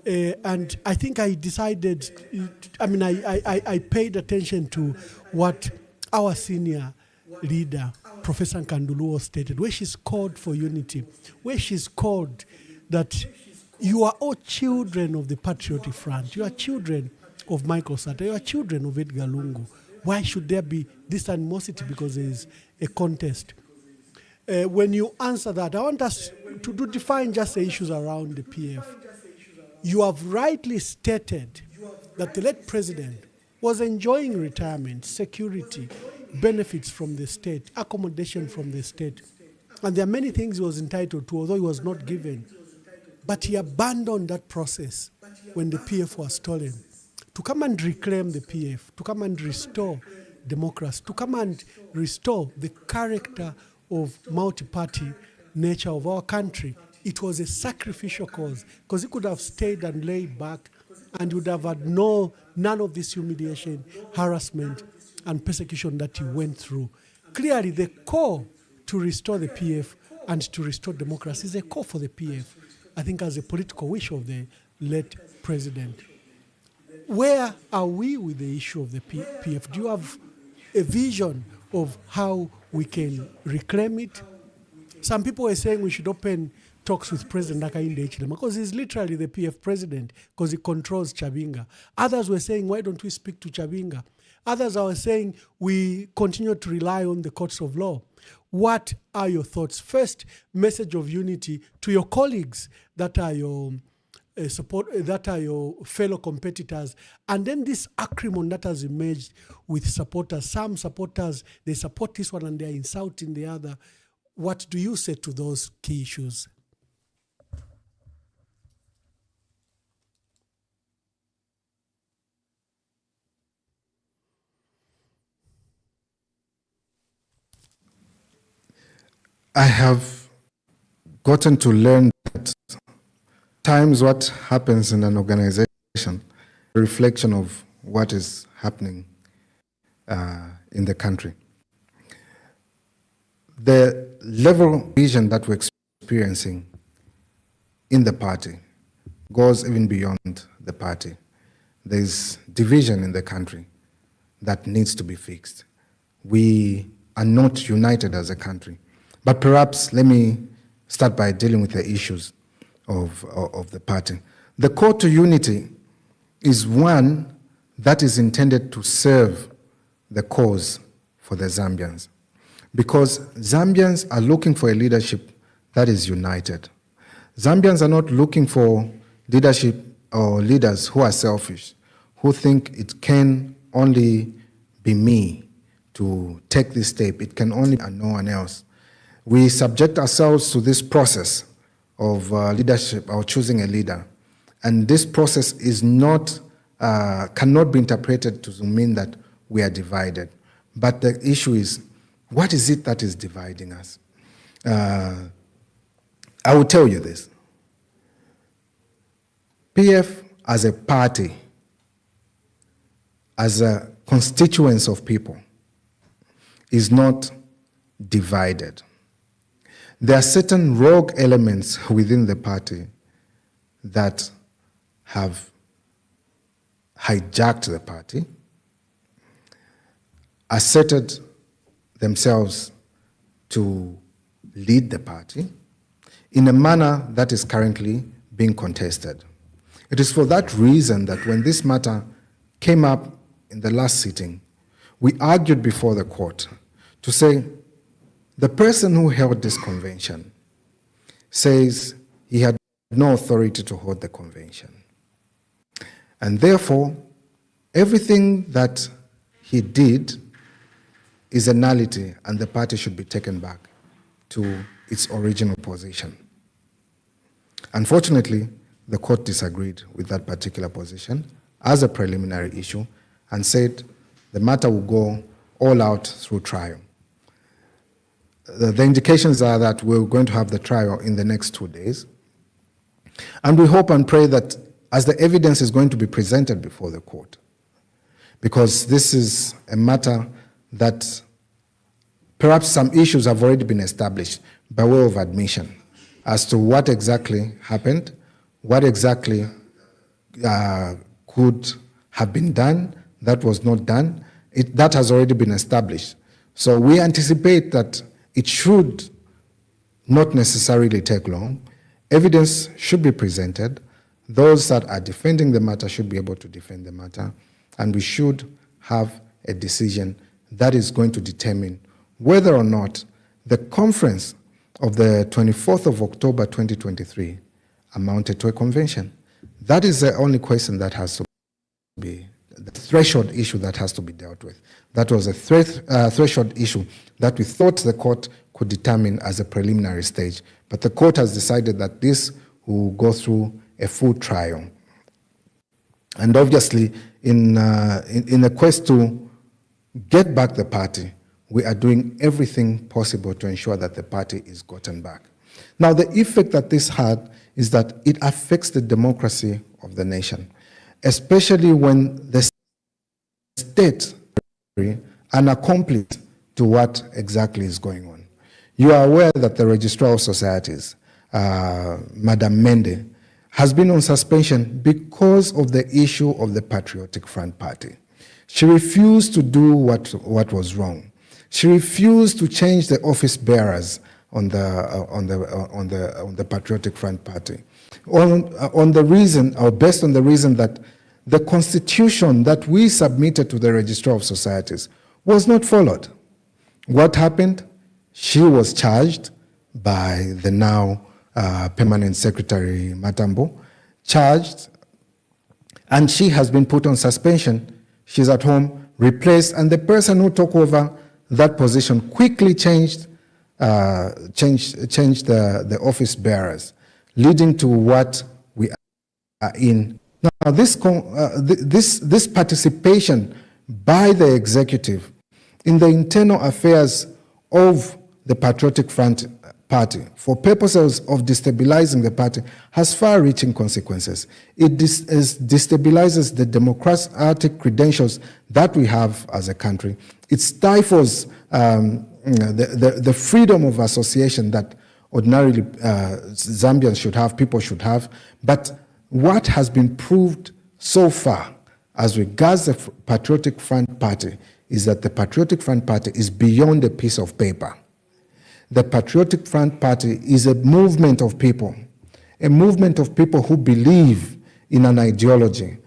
And I think I decided, I paid attention to what our senior leader, Professor Nkanduluo, stated, where she's called for unity, where she's called that you are all children of the Patriotic Front. You are children of Michael Sata. You are children of Edgar Lungu. Why should there be this animosity because there is a contest? When you answer that, I want us to define just the issues around the PF. You have rightly stated that the late president was enjoying retirement, security, benefits from the state, accommodation from the state. And there are many things he was entitled to, although he was not given. But he abandoned that process when the PF was stolen to come and reclaim the PF, to come and restore democracy, to come and restore the character of multi-party nature of our country. It was a sacrificial cause, because he could have stayed and laid back and would have had none of this humiliation, harassment, and persecution that he went through. Clearly, the call to restore the PF and to restore democracy is a call for the PF, I think, as a political wish of the late president. Where are we with the issue of the PF? Do you have a vision of how we can reclaim it? Some people were saying we should open talks with President Hakainde Hichilema because he's literally the PF president, because he controls Chabinga. Others were saying, why don't we speak to Chabinga? Others are saying we continue to rely on the courts of law. What are your thoughts? First, message of unity to your colleagues that are your that are your fellow competitors, and then this acrimony that has emerged with supporters. Some supporters, they support this one and they're insulting the other. What do you say to those key issues? I have gotten to learn that times what happens in an organization, a reflection of what is happening in the country. The level of vision that we're experiencing in the party goes even beyond the party. There's division in the country that needs to be fixed. We are not united as a country. But perhaps let me start by dealing with the issues of the party. The call to unity is one that is intended to serve the cause for the Zambians. Because Zambians are looking for a leadership that is united. Zambians are not looking for leadership or leaders who are selfish, who think it can only be me to take this step, it can only be no one else. We subject ourselves to this process of leadership or choosing a leader. And this process is not, cannot be interpreted to mean that we are divided. But the issue is, what is it that is dividing us? I will tell you this. PF as a party, as a constituents of people, is not divided. There are certain rogue elements within the party that have hijacked the party, asserted themselves to lead the party in a manner that is currently being contested. It is for that reason that when this matter came up in the last sitting, we argued before the court to say the person who held this convention says he had no authority to hold the convention. And therefore, everything that he did is a nullity and the party should be taken back to its original position. Unfortunately, the court disagreed with that particular position as a preliminary issue and said the matter will go all out through trial. The indications are that we're going to have the trial in the next 2 days. And we hope and pray that as the evidence is going to be presented before the court, because this is a matter that perhaps some issues have already been established by way of admission as to what exactly happened, what exactly could have been done, that was not done. That has already been established. So we anticipate that it should not necessarily take long. Evidence should be presented. Those that are defending the matter should be able to defend the matter. And we should have a decision that is going to determine whether or not the conference of the 24th of October 2023 amounted to a convention. That is the only question that has to be, the threshold issue that has to be dealt with. That was a threshold issue that we thought the court could determine as a preliminary stage. But the court has decided that this will go through a full trial. And obviously, in a quest to get back the party, we are doing everything possible to ensure that the party is gotten back. Now, the effect that this had is that it affects the democracy of the nation, especially when the state are accomplice to what exactly is going on. You are aware that the Registrar of Societies, Madam Mende, has been on suspension because of the issue of the Patriotic Front Party. She refused to do what was wrong. She refused to change the office bearers on the Patriotic Front Party, on the reason, or based on the reason that the constitution that we submitted to the Registrar of Societies was not followed. What happened? She was charged by the now Permanent Secretary Matambo, charged, and she has been put on suspension. She's at home, replaced, and the person who took over that position quickly changed the office bearers, leading to what we are in. Now, this participation by the executive in the internal affairs of the Patriotic Front Party for purposes of destabilizing the party has far-reaching consequences. It destabilizes the democratic credentials that we have as a country. It stifles the freedom of association that ordinarily Zambians should have, people should have. But what has been proved so far as regards the Patriotic Front Party is that the Patriotic Front Party is beyond a piece of paper. The Patriotic Front Party is a movement of people who believe in an ideology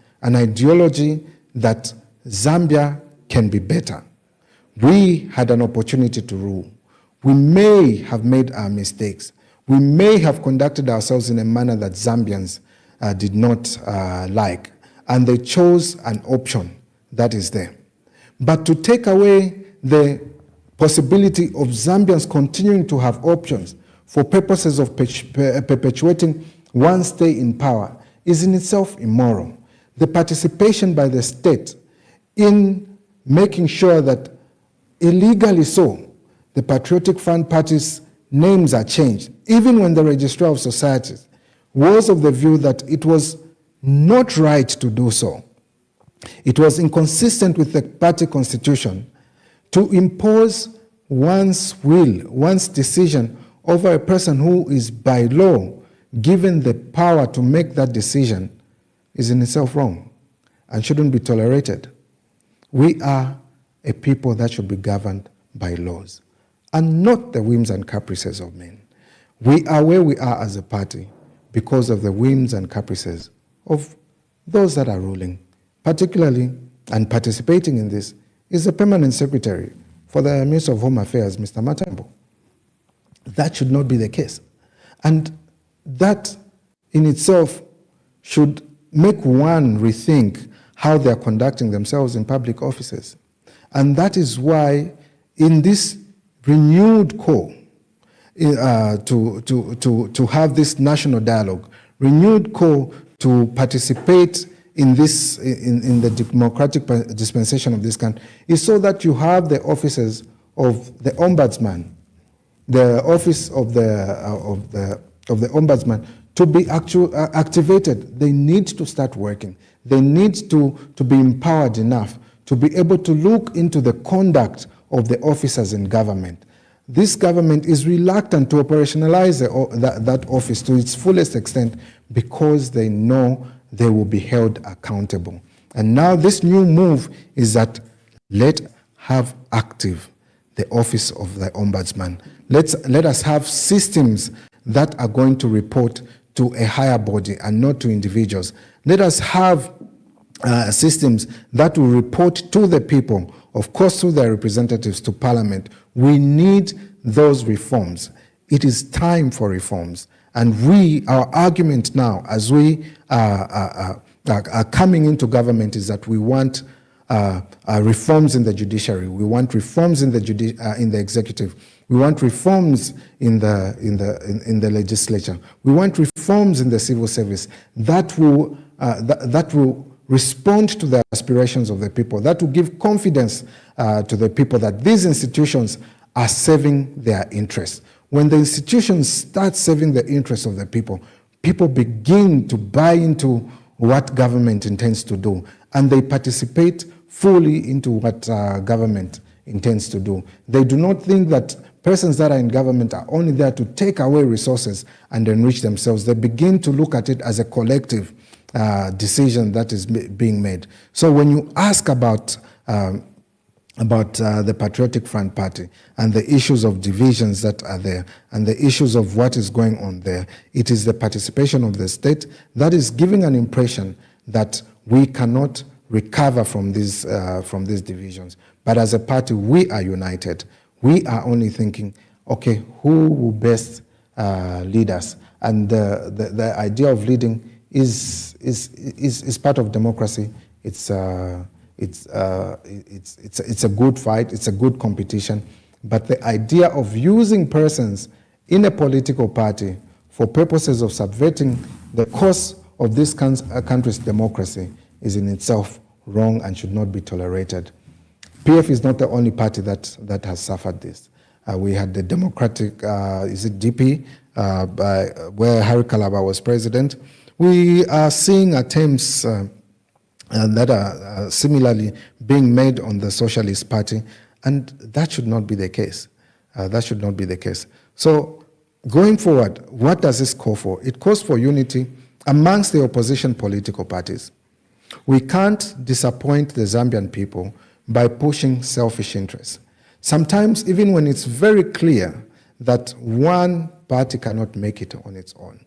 that Zambia can be better. We had an opportunity to rule. We may have made our mistakes. We may have conducted ourselves in a manner that Zambians did not like, and they chose an option that is there. But to take away the possibility of Zambians continuing to have options for purposes of perpetuating one stay in power is in itself immoral. The participation by the state in making sure that illegally so, the Patriotic Front parties' names are changed, even when the Registrar of Societies was of the view that it was not right to do so. It was inconsistent with the party constitution to impose one's will, one's decision over a person who is by law given the power to make that decision is in itself wrong and shouldn't be tolerated. We are a people that should be governed by laws and not the whims and caprices of men. We are where we are as a party because of the whims and caprices of those that are ruling. Particularly, and participating in this, is the Permanent Secretary for the Minister of Home Affairs, Mr. Matambo. That should not be the case. And that in itself should make one rethink how they are conducting themselves in public offices. And that is why in this renewed call to have this national dialogue, renewed call to participate in this, in the democratic dispensation of this country, is so that you have the offices of the ombudsman, the office of the ombudsman to be activated. They need to start working. They need to be empowered enough to be able to look into the conduct of the officers in government. This government is reluctant to operationalize that office to its fullest extent because they know they will be held accountable. And now this new move is that let have active the office of the ombudsman. Let us have systems that are going to report to a higher body and not to individuals. Let us have systems that will report to the people, of course through their representatives to Parliament. We need those reforms. It is time for reforms. And our argument now, as we are coming into government, is that we want reforms in the judiciary. We want reforms in the executive. We want reforms in the legislature. We want reforms in the civil service that will respond to the aspirations of the people. That will give confidence to the people that these institutions are serving their interests. When the institutions start serving the interests of the people, people begin to buy into what government intends to do, and they participate fully into what government intends to do. They do not think that persons that are in government are only there to take away resources and enrich themselves. They begin to look at it as a collective decision that is being made. So when you ask about the Patriotic Front Party and the issues of divisions that are there and the issues of what is going on there, it is the participation of the state that is giving an impression that we cannot recover from these divisions. But as a party, we are united. We are only thinking, okay, who will best lead us? And the idea of leading is part of democracy. It's a good fight. It's a good competition. But the idea of using persons in a political party for purposes of subverting the course of this country's democracy is in itself wrong and should not be tolerated. PF is not the only party that has suffered this. We had the Democratic, DP, where Harry Kalaba was president. We are seeing attempts that are similarly being made on the Socialist Party, and that should not be the case. That should not be the case. So going forward, what does this call for? It calls for unity amongst the opposition political parties. We can't disappoint the Zambian people by pushing selfish interests. Sometimes, even when it's very clear that one party cannot make it on its own.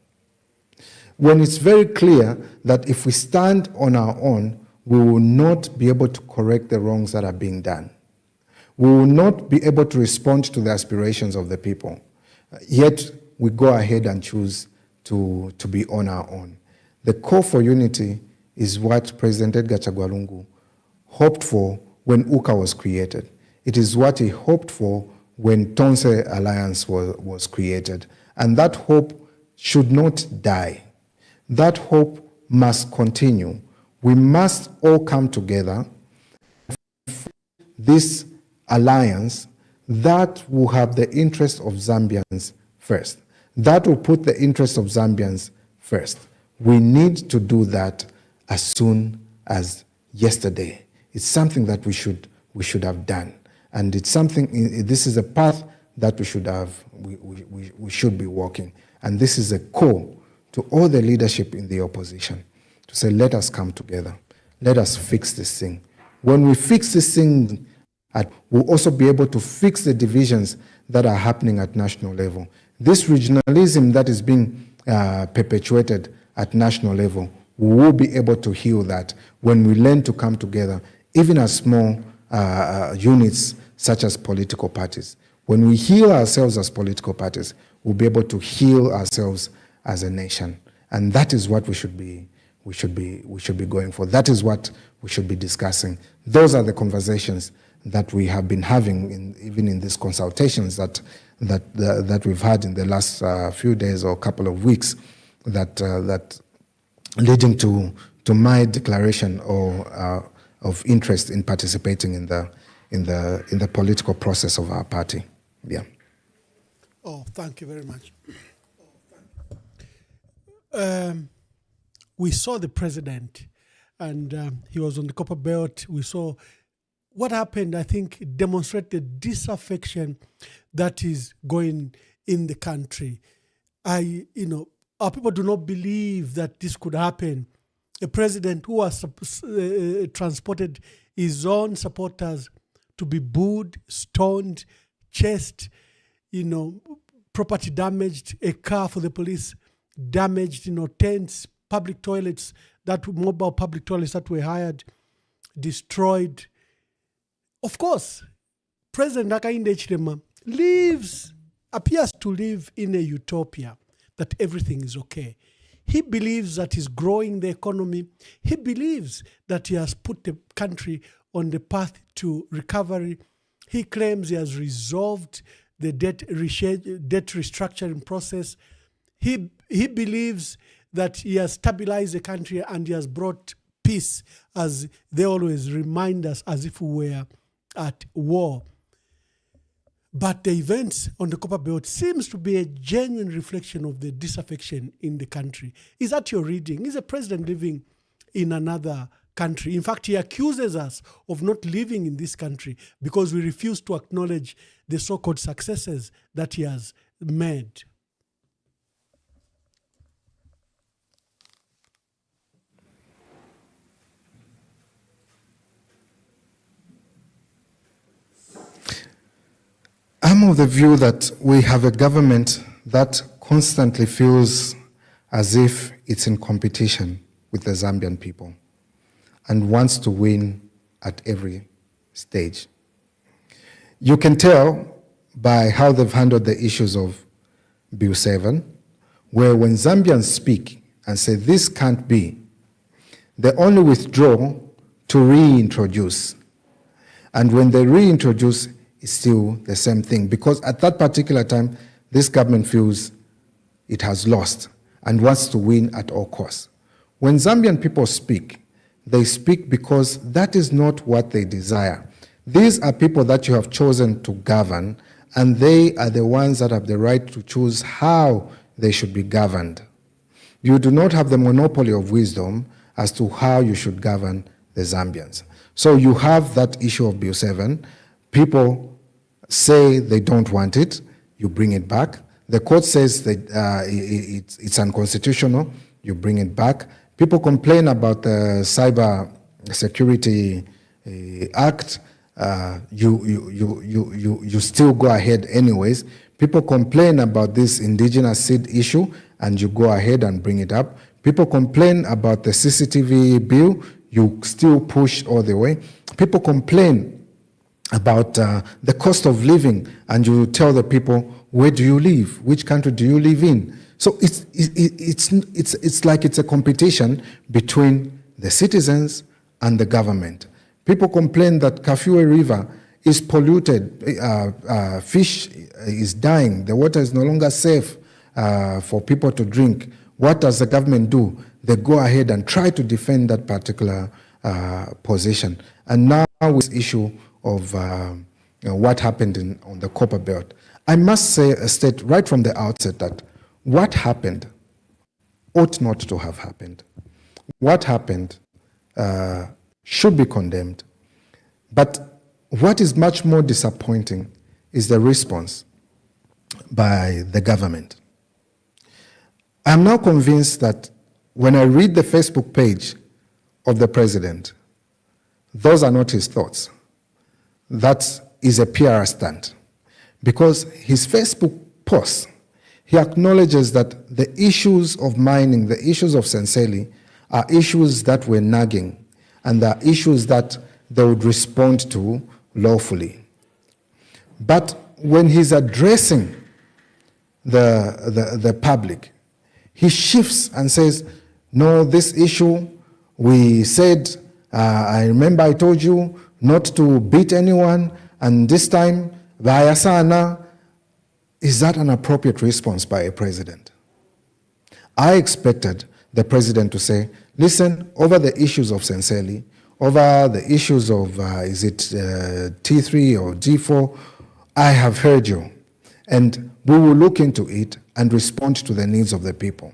When it's very clear that if we stand on our own, we will not be able to correct the wrongs that are being done. We will not be able to respond to the aspirations of the people. Yet we go ahead and choose to be on our own. The call for unity is what President Edgar Chagwa Lungu hoped for when UKA was created. It is what he hoped for when Tonse Alliance was created. And that hope should not die. That hope must continue. We must all come together. This alliance that will have the interest of Zambians first. That will put the interest of Zambians first. We need to do that as soon as yesterday. It's something that we should have done. And it's something, this is a path that we should be walking. And this is a call to all the leadership in the opposition to say, let us come together. Let us fix this thing. When we fix this thing, we'll also be able to fix the divisions that are happening at national level. This regionalism that is being perpetuated at national level, we will be able to heal that when we learn to come together, even as small units such as political parties. When we heal ourselves as political parties, we'll be able to heal ourselves as a nation. And that is what we should be going for. That is what we should be discussing. Those are the conversations that we have been having even in these consultations that we've had in the last few days or couple of weeks, that leading to my declaration of interest in participating in the political process of our party. Yeah. Oh, thank you very much. We saw the president, and he was on the Copper Belt. We saw what happened. I think it demonstrated disaffection that is going in the country. Our people do not believe that this could happen. A president who has transported his own supporters to be booed, stoned, chased, property damaged, a car for the police damaged, tents, public toilets, mobile public toilets that were hired, destroyed. Of course, President Hakainde Hichilema appears to live in a utopia that everything is okay. He believes that he's growing the economy. He believes that he has put the country on the path to recovery. He claims he has resolved the debt restructuring process. He believes that he has stabilized the country and he has brought peace, as they always remind us, as if we were at war. But the events on the Copper Belt seems to be a genuine reflection of the disaffection in the country. Is that your reading? Is a president living in another country? In fact, he accuses us of not living in this country because we refuse to acknowledge the so-called successes that he has made. I'm of the view that we have a government that constantly feels as if it's in competition with the Zambian people and wants to win at every stage. You can tell by how they've handled the issues of Bill 7, where when Zambians speak and say this can't be, they only withdraw to reintroduce. And when they reintroduce, it's still the same thing, because at that particular time, this government feels it has lost and wants to win at all costs. When Zambian people speak, they speak because that is not what they desire. These are people that you have chosen to govern, and they are the ones that have the right to choose how they should be governed. You do not have the monopoly of wisdom as to how you should govern the Zambians. So you have that issue of Bill 7. People say they don't want it, you bring it back. The court says that it's unconstitutional, you bring it back. People complain about the Cyber Security Act, you still go ahead anyways. People complain about this indigenous seed issue, and you go ahead and bring it up. People complain about the CCTV bill, you still push all the way. People complain about the cost of living, and you tell the people, where do you live? Which country do you live in? So it's like it's a competition between the citizens and the government. People complain that Kafue River is polluted, fish is dying, the water is no longer safe for people to drink. What does the government do? They go ahead and try to defend that particular position. And now with the issue of what happened on the Copper Belt, I must state right from the outset that what happened ought not to have happened. What happened should be condemned. But what is much more disappointing is the response by the government. I'm now convinced that when I read the Facebook page of the president, those are not his thoughts. That is a PR stunt. Because his Facebook post, he acknowledges that the issues of mining, the issues of Senseli, are issues that were nagging, and are issues that they would respond to lawfully. But when he's addressing the public, he shifts and says, no, this issue, we said, I remember I told you not to beat anyone, and this time, vaya sana. Is that an appropriate response by a president? I expected the president to say, listen, over the issues of Senseli, over the issues of, is it T3 or G4, I have heard you, and we will look into it and respond to the needs of the people.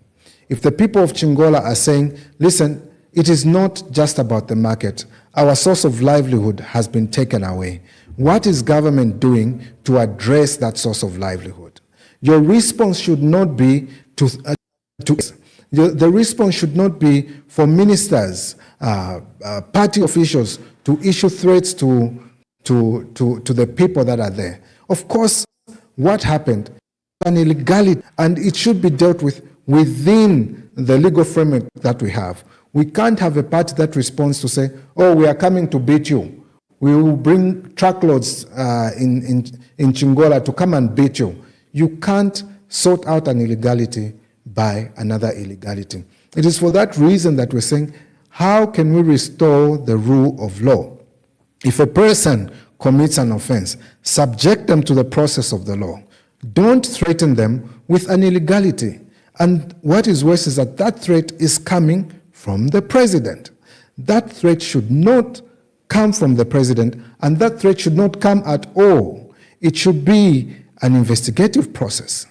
If the people of Chingola are saying, listen, it is not just about the market, our source of livelihood has been taken away. What is government doing to address that source of livelihood? Your response should not be the response should not be for ministers, party officials to issue threats to the people that are there. Of course, what happened is an illegality, and it should be dealt with within the legal framework that we have. We can't have a party that responds to say, oh, we are coming to beat you. We will bring truckloads in Chingola to come and beat you. You can't sort out an illegality by another illegality. It is for that reason that we're saying, how can we restore the rule of law? If a person commits an offense, subject them to the process of the law. Don't threaten them with an illegality. And what is worse is that that threat is coming from the president. That threat should not come from the president, and that threat should not come at all. It should be an investigative process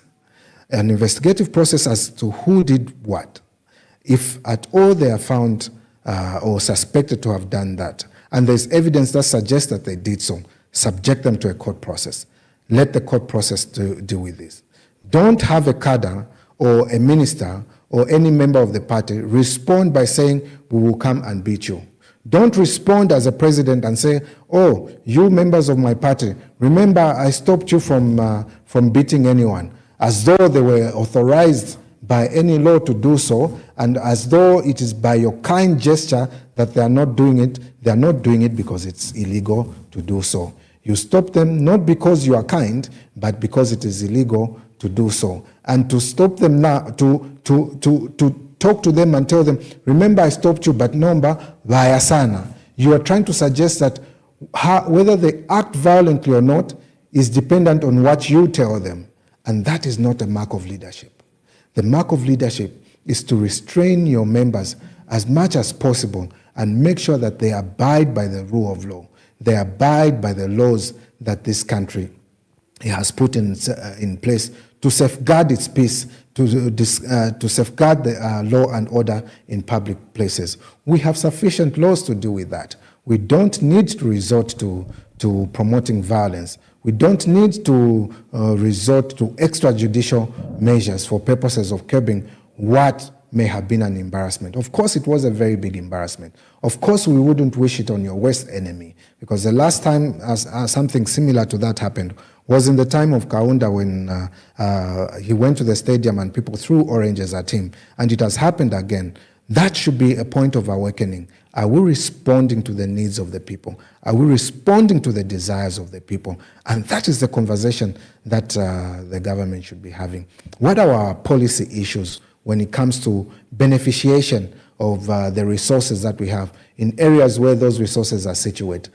as to who did what. If at all they are found or suspected to have done that, and there's evidence that suggests that they did so, subject them to a court process. Let the court process deal with this. Don't have a cadre or a minister or any member of the party respond by saying, we will come and beat you. Don't respond as a president and say, oh, you members of my party, remember I stopped you from beating anyone, as though they were authorized by any law to do so, and as though it is by your kind gesture that they are not doing it. They are not doing it because it's illegal to do so. You stop them not because you are kind, but because it is illegal to do so. And to stop them now, to talk to them and tell them, remember I stopped you, but nomba vaya sana. You are trying to suggest that whether they act violently or not is dependent on what you tell them. And that is not a mark of leadership. The mark of leadership is to restrain your members as much as possible and make sure that they abide by the rule of law. They abide by the laws that this country has put in place to safeguard its peace, to safeguard the law and order in public places. We have sufficient laws to deal with that. We don't need to resort to promoting violence. We don't need to resort to extrajudicial measures for purposes of curbing what may have been an embarrassment. Of course, it was a very big embarrassment. Of course, we wouldn't wish it on your worst enemy, because the last time something similar to that happened was in the time of Kaunda, when he went to the stadium and people threw oranges at him. And it has happened again. That should be a point of awakening. Are we responding to the needs of the people? Are we responding to the desires of the people? And that is the conversation that the government should be having. What are our policy issues when it comes to beneficiation of the resources that we have in areas where those resources are situated?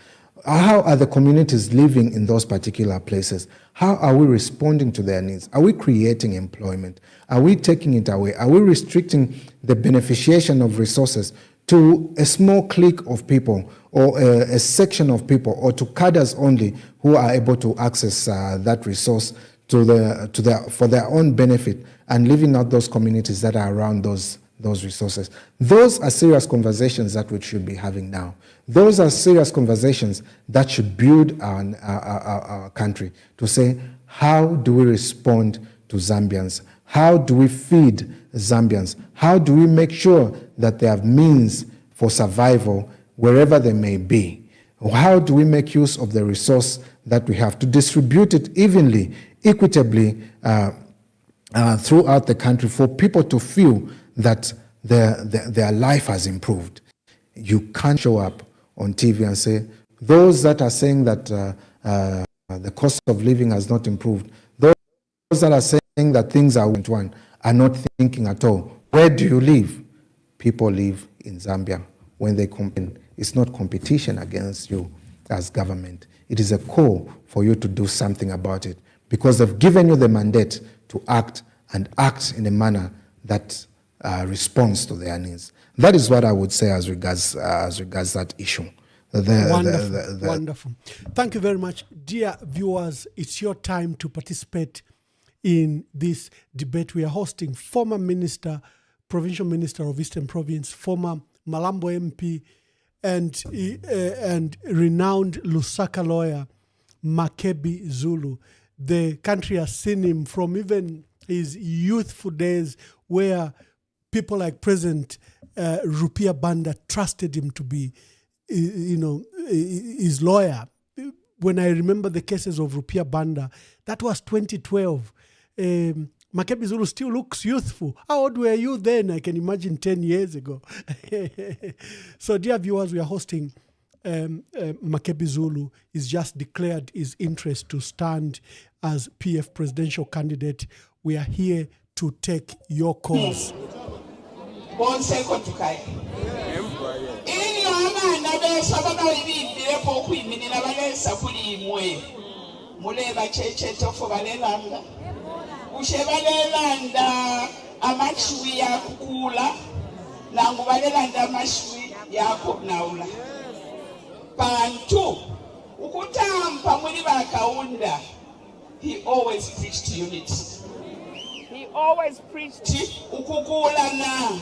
How are the communities living in those particular places? How are we responding to their needs? Are we creating employment? Are we taking it away? Are we restricting the beneficiation of resources to a small clique of people or a section of people, or to cadres only who are able to access that resource for their own benefit, and leaving out those communities that are around those resources? Those are serious conversations that we should be having now. Those are serious conversations that should build our country, to say, how do we respond to Zambians? How do we feed Zambians? How do we make sure that they have means for survival wherever they may be? How do we make use of the resource that we have to distribute it evenly, equitably throughout the country, for people to feel that their life has improved? You can't show up on TV and say, those that are saying that the cost of living has not improved, those that are saying that things are one, are not thinking at all. Where do you live? People live in Zambia. When they compete, it's not competition against you as government. It is a call for you to do something about it, because they've given you the mandate to act, and act in a manner that responds to their needs. That is what I would say as regards that issue. Wonderful. Thank you very much. Dear viewers, it's your time to participate in this debate. We are hosting former minister, provincial minister of Eastern Province, former Malambo MP, and renowned Lusaka lawyer, Makebi Zulu. The country has seen him from even his youthful days, where people like President Rupia Banda trusted him to be, his lawyer. When I remember the cases of Rupia Banda, that was 2012. Makebi Zulu still looks youthful. How old were you then? I can imagine 10 years ago. So, dear viewers, we are hosting Makebi Zulu. He's just declared his interest to stand as PF presidential candidate. We are here to take your calls. One second to Kai. In your mind, I bet Sabana will be there for Queen, meaning I bet Sapuli Mwe. Muleva Cheche for Valelanda. Ushevalelanda, Amashui Yakula, Languvalelanda Mashui Yakub Naula. Pantu, Ukutam Pamuliva Kaunda, he always preached unity. He always preached Ukukula na.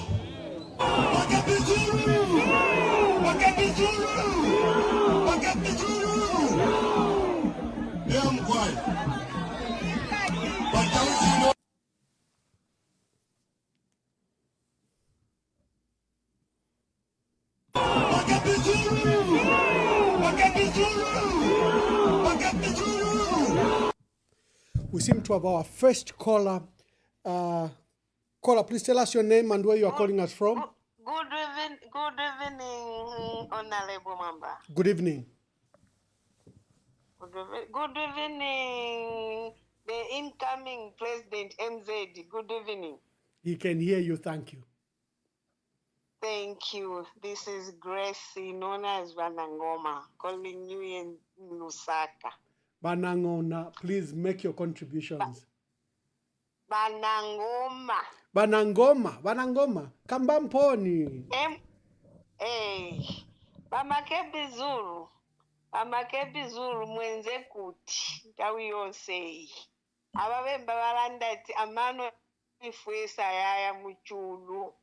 We seem to have our first caller. Caller, please tell us your name and where you are calling us from. Good evening, Honorable Mwamba. Good evening. Good evening, the incoming President MZ. Good evening. He can hear you. Thank you. Thank you. This is Grace, known as Banangoma, calling you in Lusaka. Banangona, please make your contributions. Banangoma. Banangoma. Kambamponi. Bamakebi Zulu mwenze kuti tawi yonse. Ababemba balandati amano ifwesa yaya muchulu.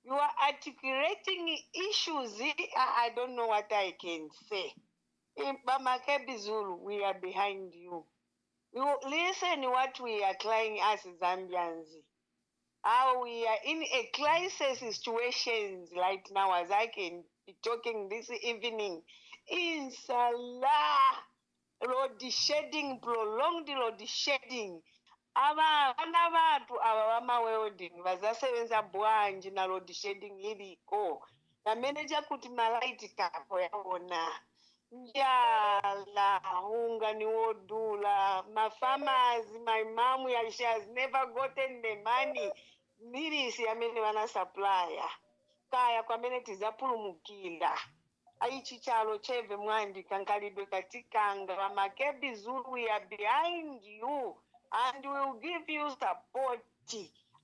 You are articulating issues. I don't know what I can say. Bamakebi Zulu, we are behind you. You listen what we are crying as Zambians. How we are in a crisis situation right now, as I can be talking this evening. In Salah, load shedding, prolonged load shedding. vana vatu ava vamawelding vazasevenza bwanji na load shedding iliko nameneja kuti malaiti kapo yaona njala unga ni wodula mafamazi my mom she has never gotten the money milisi amene vana supplier kaya kwamene tizapulumukira aichi chalo cheve mwandi kankalidwe katikanga vamakebi zulu we are behind you and we will give you support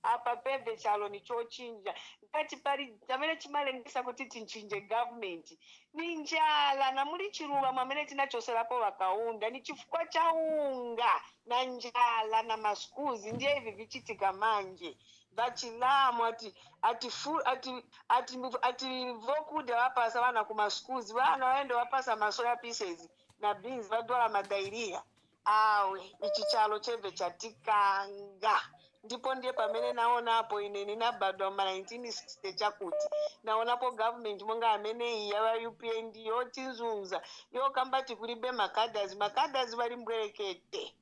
apa peve chalo ni chochinja ngati pali chamene chimalengesa kuti tinchinje government ni njala na muli chiluva mwamene tinachoserapo vakaunda ni chifukwa cha unga na njala na maskuzi ndiye hivi vichitika manje vachilamu ati vokuda vapasa vana kumaskuzi vana vaende vapasa masoya pieces na beans vadwala madairia awe ichi chalo cheve chatikanga ndipo ndiye pamene naonapo ineni nabadwa ma 1960 chakuti naonapo government monga amene iyi yava UPND yotinzunza yokambati kulibe makadazi vari mbwerekete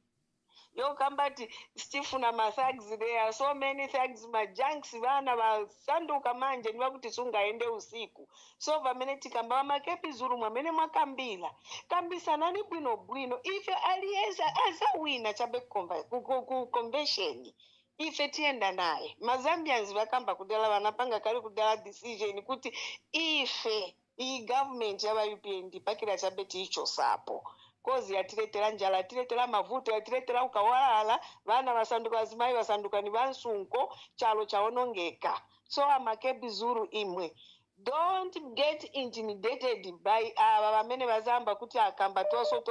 yokambati stifuna mathags there are so many thugs majunks vana vasanduka manje niva kuti sungaende usiku so vamene tikamba vamakepi zulu mwamene mwakambila kambisanani bwino ife aliyeza azawina chabe ku convention ife tienda naye mazambians vakamba kudala vanapanga kari kudala decision kuti ife iyi government yava UPND pakira chabe tiicho sapo kozi yatiletera njala yatiletera mavuto yatiletera ukawalala vana vasanduka vazimai vasanduka ni vansunko chalo chaonongeka so amakebi zulu imwe don't get intimidated by ava vamene vazamba kuti akamba twaso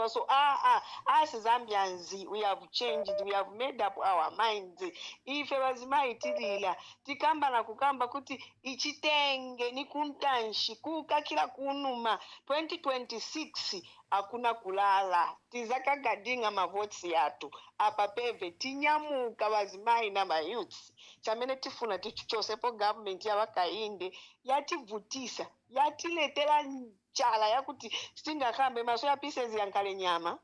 us Zambians we have changed, we have made up our minds ife vazimai tilila tikamba na kukamba kuti ichitenge ni kuntanshi kukakila kunuma 2026 hakuna kulala tizakagadinga mavotsi yatu apa peve tinyamuka vazimai na mayouths chamene tifuna tichosepo government yavakainde yativhutisa yatiletera njala yakuti tingakambe masoya pieces yankale nyama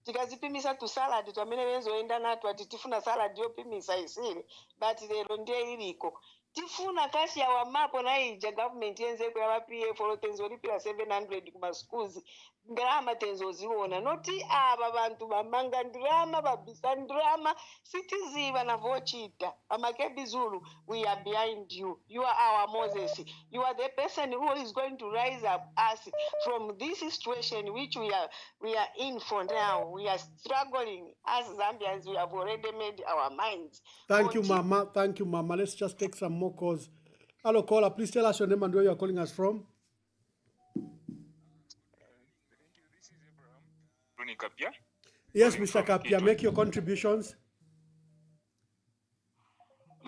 tikazipimisa tusaladi twamene venzoenda nato ati tifuna saladi yopimisa isire but lero ndiye iliko tifuna kasi ya wamapo na ija government yenzeko ya PF olo tenzolipira 700 kumaskuzi ndirama tenzoziona noti ava vantu vamanga ndirama vabisa ndirama sitiziva navochita amakebi zulu we are behind you, you are our Moses, you are the person who is going to rise up us from this situation which we are in for now. We are struggling as Zambians. We have already made our minds. Thank you, Mama. Thank you, Mama. Let's just take some more calls. Hello, caller. Please tell us your name and where you are calling us from. Kapia? Yes, Mr. Kapia, make your contributions.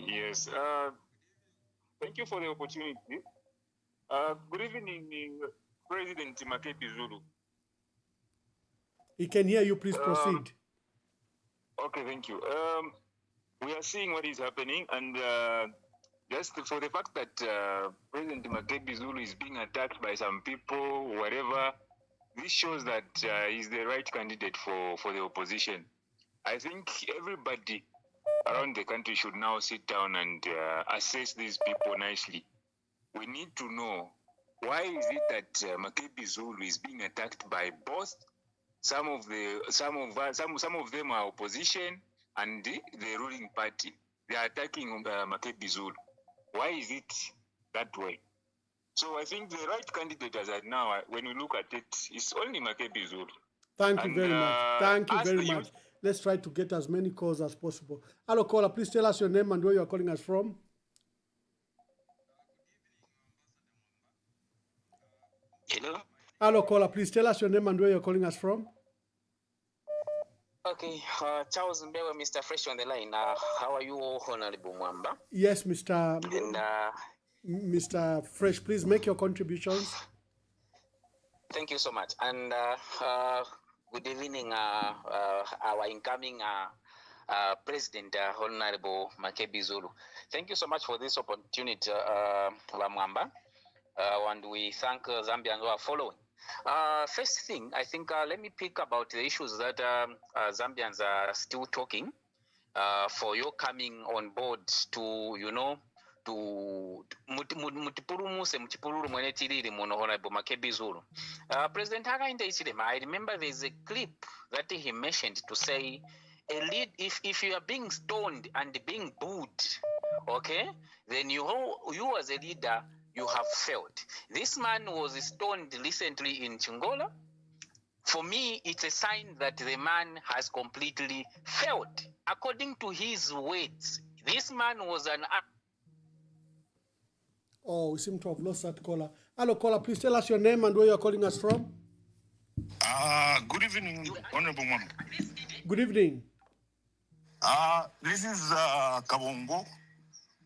Yes, thank you for the opportunity. Good evening, President Makepi Zulu. He can hear you, please proceed. Okay, thank you. We are seeing what is happening, and just for the fact that President Makepi Zulu is being attacked by some people, whatever, this shows that he's the right candidate for the opposition. I think everybody around the country should now sit down and assess these people nicely. We need to know, why is it that Makepi Zulu is being attacked by both? Some of them are opposition and the ruling party. They are attacking Makepi Zulu. Why is it that way? So I think the right candidate as of now, when we look at it, is only Makepi Zulu. Thank you very much. Thank you very much. Let's try to get as many calls as possible. Hello, caller. Please tell us your name and where you are calling us from. Hello. Hello, caller. Please tell us your name and where you are calling us from. Okay, Charles Mbewe, Mr. Fresh on the line. How are you, Honorable Mwamba? Yes, Mr. And Mr. Fresh, please make your contributions. Thank you so much. And good evening, our incoming President, Honorable Makepi Zulu. Thank you so much for this opportunity, Mwamba. And we thank Zambians who are following. First thing, I think, let me pick about the issues that Zambians are still talking. for your coming on board to, you know, to mutipurumuse mchipululu mwene tiriri muno Honorable Makebi Zulu. President Hakainde Ichilema, I remember there's a clip that he mentioned to say, a lead, if you are being stoned and being booed, okay, then you as a leader, you have failed. This man was stoned recently in Chingola. For me, it's a sign that the man has completely failed. According to his words, this man was an... Oh, we seem to have lost that caller. Hello, caller, please tell us your name and where you're calling us from. Good evening, Honorable Mwamba. Good evening. This is Kabongo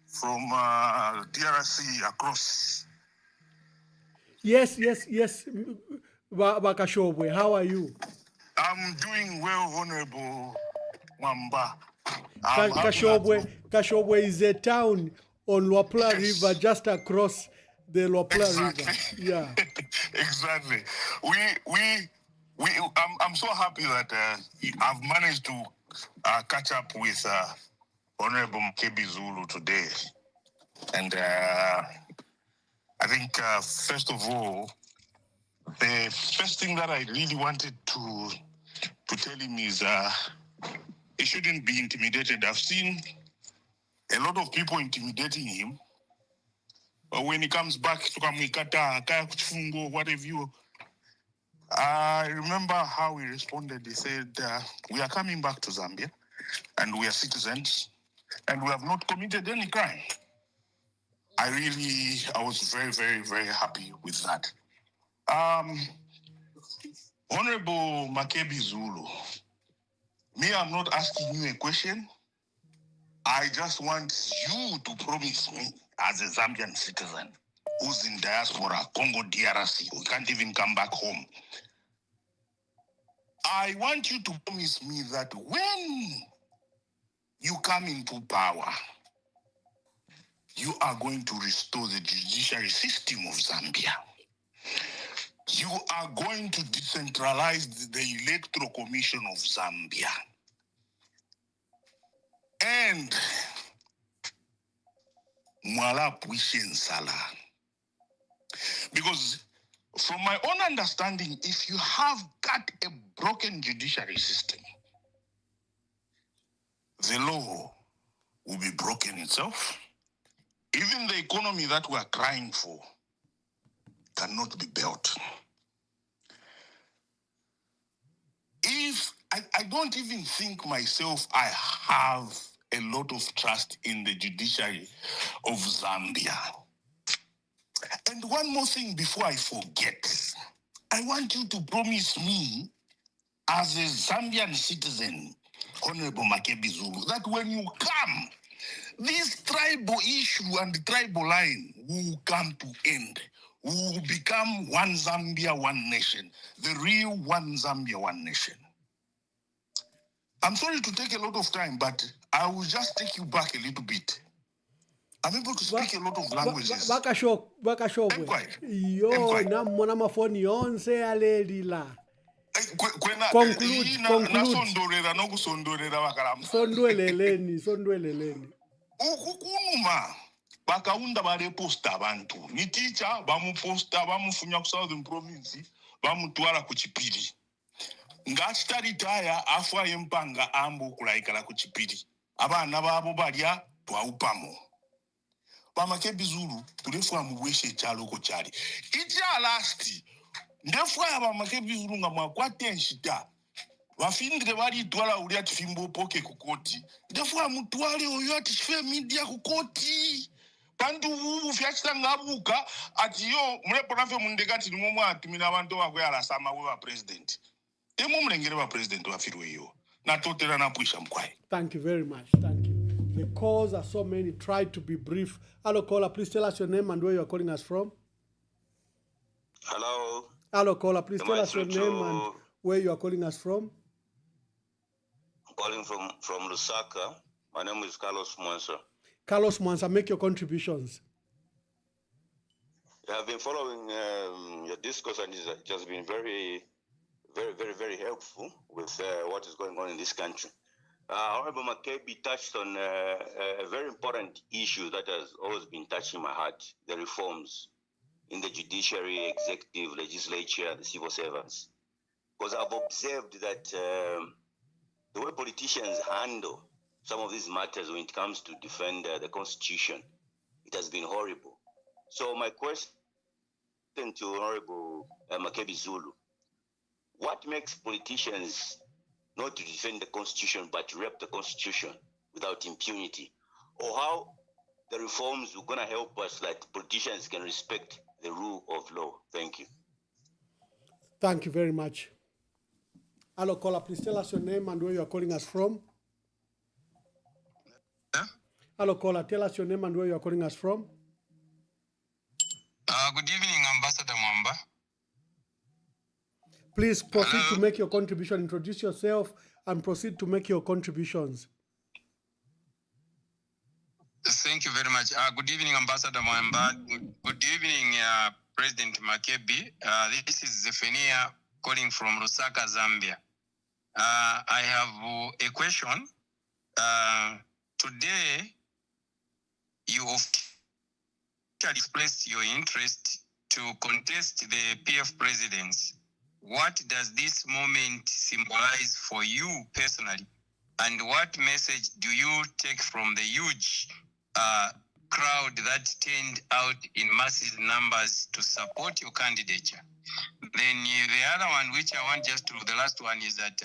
from DRC across. Yes. Bakashobwe, how are you? I'm doing well, Honorable Mwamba. Kashobwe is a town on Luapula River, just across the Luapula River. Yeah. Exactly. I'm so happy that I've managed to catch up with Honorable Makebi Zulu today. And I think, first of all, the first thing that I really wanted to tell him is he shouldn't be intimidated. I've seen a lot of people intimidating him. But when he comes back to Kamikata, Kayakufungo, what have you, I remember how he responded. He said, we are coming back to Zambia and we are citizens and we have not committed any crime. I was very, very, very happy with that. Honorable Makebi Zulu, me, I'm not asking you a question. I just want you to promise me as a Zambian citizen who's in diaspora, Congo DRC, who can't even come back home. I want you to promise me that when you come into power, you are going to restore the judiciary system of Zambia. You are going to decentralize the Electoral Commission of Zambia. And Mwala Puishen Sala. Because from my own understanding, if you have got a broken judiciary system, the law will be broken itself. Even the economy that we are crying for cannot be built. I don't even think myself I have a lot of trust in the judiciary of Zambia. And one more thing before I forget. I want you to promise me, as a Zambian citizen, Honorable Makebi Zulu, that when you come, this tribal issue and tribal line will come to end. We will become one Zambia, one nation. The real one Zambia, one nation. I'm sorry to take a lot of time, but I will just take you back a little bit. I'm able to speak a lot of languages. Bakashobwe. Yo, na mwana mafoni yonse alelila. Conclude. Sondweleleni. Ukukunuma bakaunda bareposta abantu. Ni teacher bamuposta bamufunya ku Southern Province bamutwala ku Chipiri. Ngachitaritaya afa yempanga ambu kulaikala ku Chipiri. Abana babo balya twaupamo. Bamakebi Zulu tulefwa muweshe chalo ko chali. Icha lasti. Ndefwa Bamakebi Zulu ngamwakwate nshita. Wafindire bali twala uli ati fimbo poke kukoti. Ndefwa mutwale oyo ati chife media kukoti. Bantu ubu fyachita ngabuka ati yo mulepo nafe mundekati nimomwa atumina abantu wakwe alasama wa president. Emu mlengere wa president wa firwe yo. Na totera na puisha mkwai. Thank you very much. Thank you. The calls are so many. Try to be brief. Hello, caller. Please tell us your name and where you are calling us from. Hello. Hello, caller. Please tell us your name and where you are calling us from. I'm calling from Lusaka. My name is Carlos Mwansa. Carlos Mwansa, make your contributions. I have been following your discourse, and it has been very, very, very, very helpful with what is going on in this country. Honorable Makebi touched on a very important issue that has always been touching my heart, the reforms in the judiciary, executive, legislature, the civil servants. Because I've observed that the way politicians handle some of these matters when it comes to defend the Constitution, it has been horrible. So my question to Honorable Makebi Zulu, what makes politicians not to defend the Constitution but to rep the Constitution without impunity? Or how the reforms are going to help us that politicians can respect the rule of law? Thank you. Thank you very much. Hello, caller, please tell us your name and where you are calling us from. Huh? Hello, caller, tell us your name and where you are calling us from. Good evening, Ambassador Mwamba. Please proceed to make your contribution. Introduce yourself and proceed to make your contributions. Thank you very much. Good evening, Ambassador Mwamba. Good evening, President Makebi. This is Zephania calling from Lusaka, Zambia. I have a question. Today, you expressed your interest to contest the PF presidency. What does this moment symbolize for you personally? And what message do you take from the huge crowd that turned out in massive numbers to support your candidature? Then the other one, which I want just to, the last one is that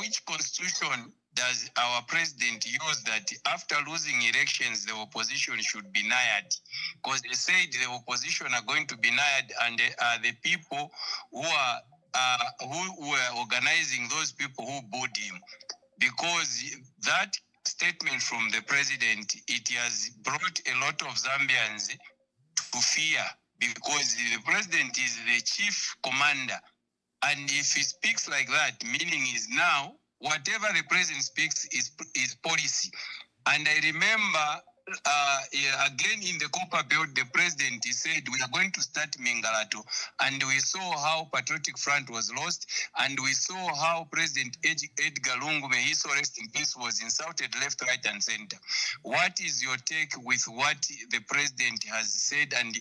which constitution does our president use that after losing elections, the opposition should be nayed? Because they said the opposition are going to be nayed, and the people who were organizing those people who booed him. Because that statement from the president, it has brought a lot of Zambians to fear, because the president is the chief commander. And if he speaks like that, meaning is now, whatever the president speaks is policy. And I remember again in the Copper Belt, the president, he said, we are going to start Mingalato. And we saw how Patriotic Front was lost. And we saw how President Edgar Lungu, may he so rest in peace, was insulted left, right, and center. What is your take with what the president has said? And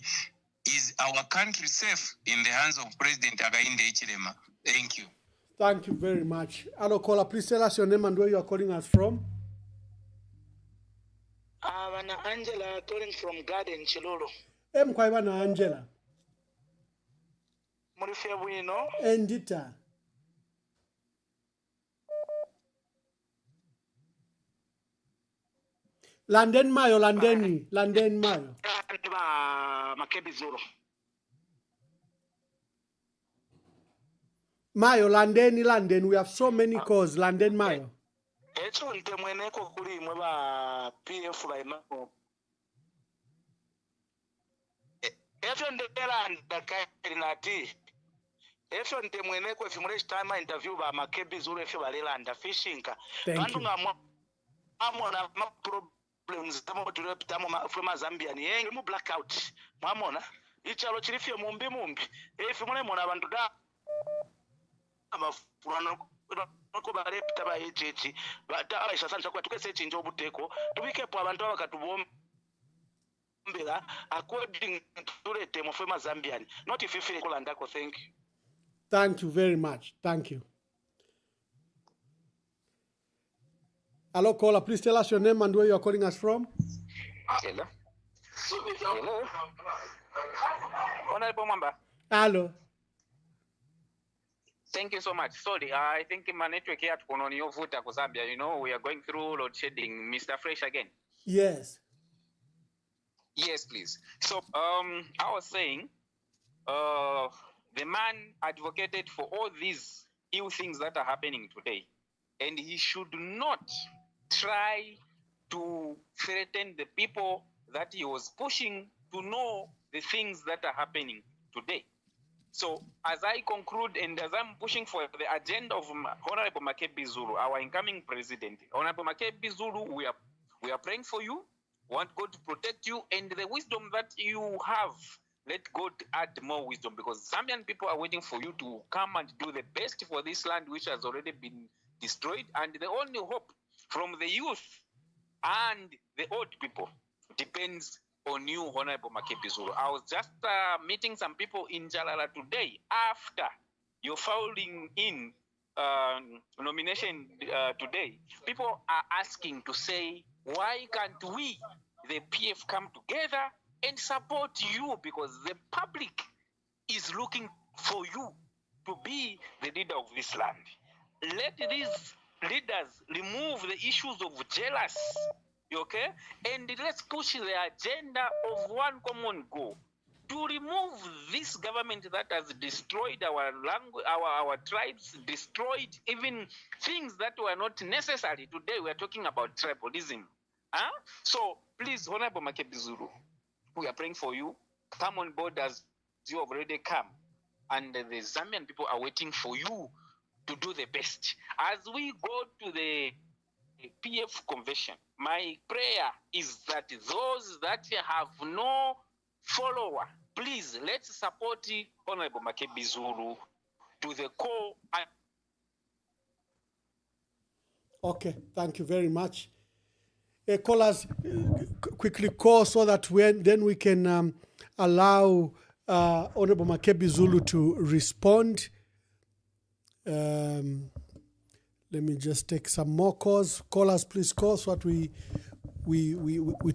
is our country safe in the hands of President Hakainde Hichilema? Thank you. Thank you very much. Hello, caller, please tell us your name and where you are calling us from. Angela calling from Garden, Chilolo. Mkwaiwana Angela. Murifia Wino. Endita. Landen Mayo. Makebi Zulu. Mayo, Landen. We have so many calls. Landen Mayo. Echo ntemweneko kuli mweba PF baimako. Efyo ndela ndakainati. Efyo ntemweneko if you time interview ba Makebi Zulu efyo balela nda fishinka. Bantu ngamwa amona ma problems tamo tamo from Zambia ni yenge mu blackout. Mwamona ichalo chirifyo mumbi. Efyo mwana mona abantu da amafurano ko barepta ba echechi bata abaishasanza kwa tukese chinjo obuteko tubikepo abantu abakatubombera according to the term of Zambian, not if you feel Kolandako. Thank you. Thank you very much. Thank you. Hello, caller, please tell us your name and where you are calling us from. Hello. Honorable Mwamba. Hello. Thank you so much. Sorry, I think my network here at Kononio Futa Zambia, we are going through load shedding. Mr. Fresh again. Yes. Yes, please. So, I was saying, the man advocated for all these ill things that are happening today, and he should not try to threaten the people that he was pushing to know the things that are happening today. So, as I conclude and as I'm pushing for the agenda of Honorable Makebi Zulu, our incoming president, Honorable Makebi Zulu, we are praying for you. Want God to protect you, and the wisdom that you have, let God add more wisdom, because Zambian people are waiting for you to come and do the best for this land, which has already been destroyed, and the only hope from the youth and the old people depends on you, Honorable Makebi Zulu. I was just meeting some people in Jalala today after your filing in nomination today. People are asking to say, why can't we, the PF, come together and support you, because the public is looking for you to be the leader of this land. Let these leaders remove the issues of jealousy, okay? And let's push the agenda of one common goal, to remove this government that has destroyed our language, our tribes, destroyed even things that were not necessary. Today we are talking about tribalism. Huh? So please, Honorable Makebi Zulu, we are praying for you. Come on board as you have already come. And the Zambian people are waiting for you to do the best. As we go to the PF convention, my prayer is that those that have no follower, please, let's support Honorable Makebi Zulu to the core. Okay, thank you very much. Callers, quickly call so that then we can allow Honorable Makebi Zulu to respond. Let me just take some more calls. Callers, please call so that we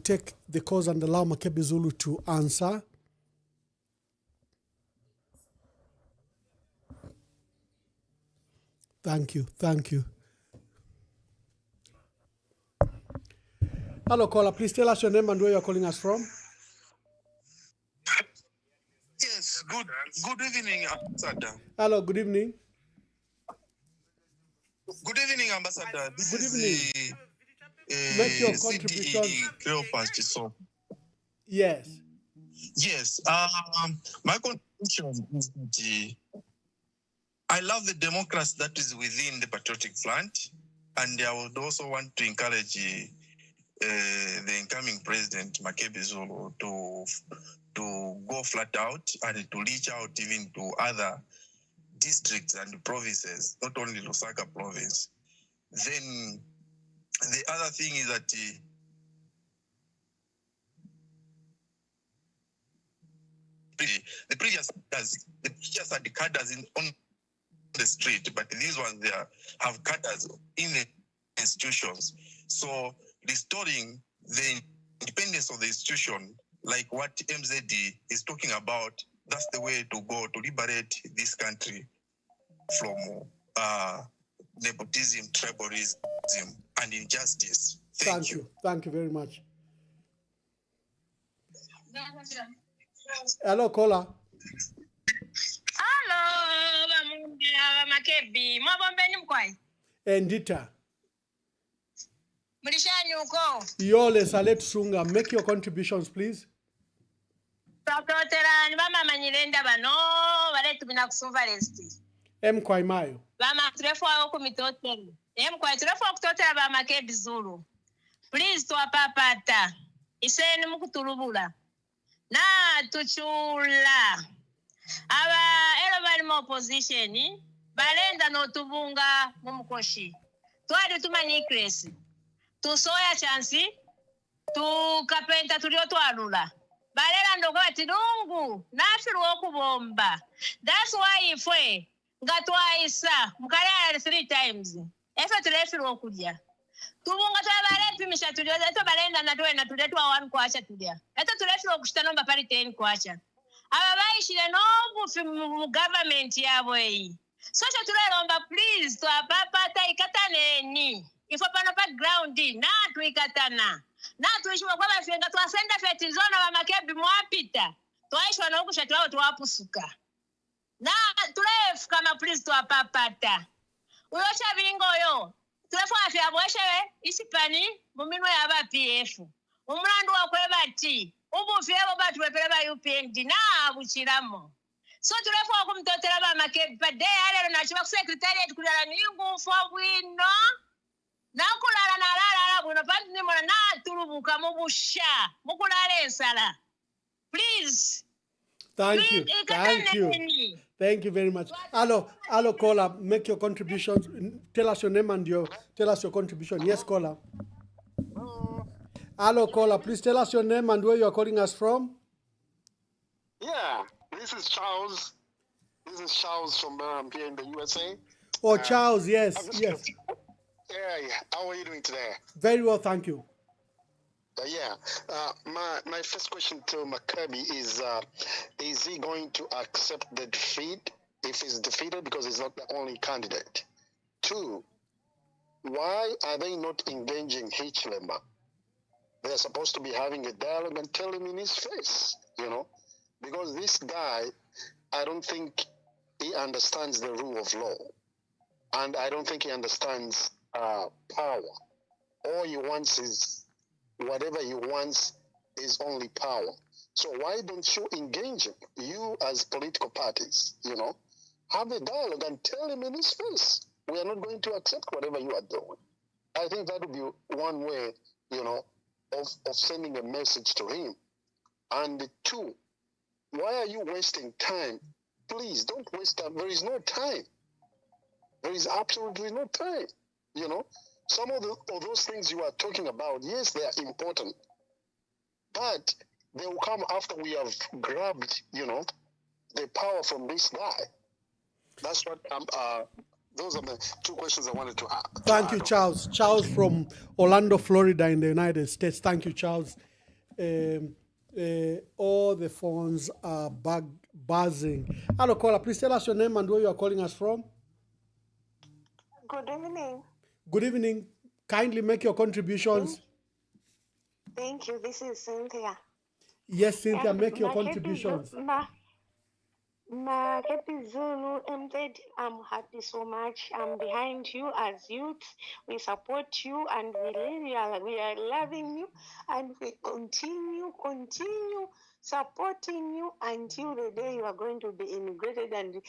take the calls and allow Makebi Zulu to answer. Thank you. Hello, caller. Please tell us your name and where you're calling us from. Yes, good evening, Ambassador. Hello, good evening. Good evening, Ambassador. This good is evening. Make your contribution. So. Yes. Yes. My contribution is that I love the democracy that is within the Patriotic Front, and I would also want to encourage the incoming president, Makebi Zulu, to go flat out and to reach out even to other districts and provinces, not only Lusaka province. Then the other thing is that the previous had the cadres on the street, but these ones there have cadres in the institutions. So restoring the independence of the institution, like what MZD is talking about, that's the way to go to liberate this country from nepotism, tribalism, and injustice. Thank you. Thank you very much. Hello, caller. Hello, Makebi. Mwabombeni mkwai. Endita. Mlishanyuko. Yole Salet Sunga, make your contributions, please. Takoterani bama manyirenda bano baletu bina kusuva resti. Kwai mayo. Bama turefu wako mitoteri. Kwai turefu wako kutotera bama Makebi Zulu. Please tuwapapata. Iseni mukutulubula. Na tuchula. Aba elo bali mu opposition balenda no tubunga mumukoshi. Twali tumanikresi. Tusoya chansi. Tukapenta tulio twalula. Balela ndoko batilungu nafiru okubomba. That's why ifwe ngatwaisa mukale 3 times. Efe tulefiru okudya. Tubunga twabale pimisha tulio eto balenda na twena tuletwa 1 kwacha tulya. Eto tulefiru okushitanomba pali 10 kwacha. Aba bayishire n'obufi mu government yabwe. So tulelomba please twapapata ikataneni. Ifo pano pa ground na tuikatana. Na tuishwa kwa bafenga twasenda fetizona wa Makebi mwapita. Twaishwa na okusha twao twapusuka. Na tulefu kama please twapapata. Uyocha bingoyo. Tulefu afya abweshewe isipani muminwe yaba PF. Umulandu wa kwebati. Ubu fiebo batu wepele ba UPND na buchiramo. So tulefu wa kumtotela ba Makebi pa de ale na chiba secretariat kulala ningu fobwino. Na kulala na lala buno pandi ni mwana na tulubuka mubusha. Mukulala ensala. Please. Thank you. Thank you. Thank you very much. Hello, caller. Make your contributions. Tell us your name and tell us your contribution. Yes, caller. Hello, caller. Please tell us your name and where you are calling us from. Yeah, this is Charles. This is Charles from here in the USA. Oh, Charles. Yes. Yes. Yeah. How are you doing today? Very well, thank you. My first question to Maccabi is he going to accept the defeat if he's defeated, because he's not the only candidate? 2, why are they not engaging Hichilema? They're supposed to be having a dialogue and tell him in his face, because this guy, I don't think he understands the rule of law, and I don't think he understands power. All he wants is whatever he wants is only power. So why don't you engage him? You as political parties, have a dialogue and tell him in his face, we are not going to accept whatever you are doing. I think that would be one way, of sending a message to him. And 2, why are you wasting time? Please don't waste time. There is no time. There is absolutely no time. Some of those things you are talking about, yes, they are important, but they will come after we have grabbed, the power from this guy. That's what those are the 2 questions I wanted to ask. Thank you, Charles. Charles from Orlando, Florida, in the United States. Thank you, Charles. All the phones are buzzing. Hello, caller. Please tell us your name and where you are calling us from. Good evening. Good evening. Kindly make your contributions. Thank you. This is Cynthia. Yes, Cynthia, make your contributions. Happy Zulu, I'm happy so much. I'm behind you as youth. We support you, and we are loving you, and we continue supporting you until the day you are going to be integrated and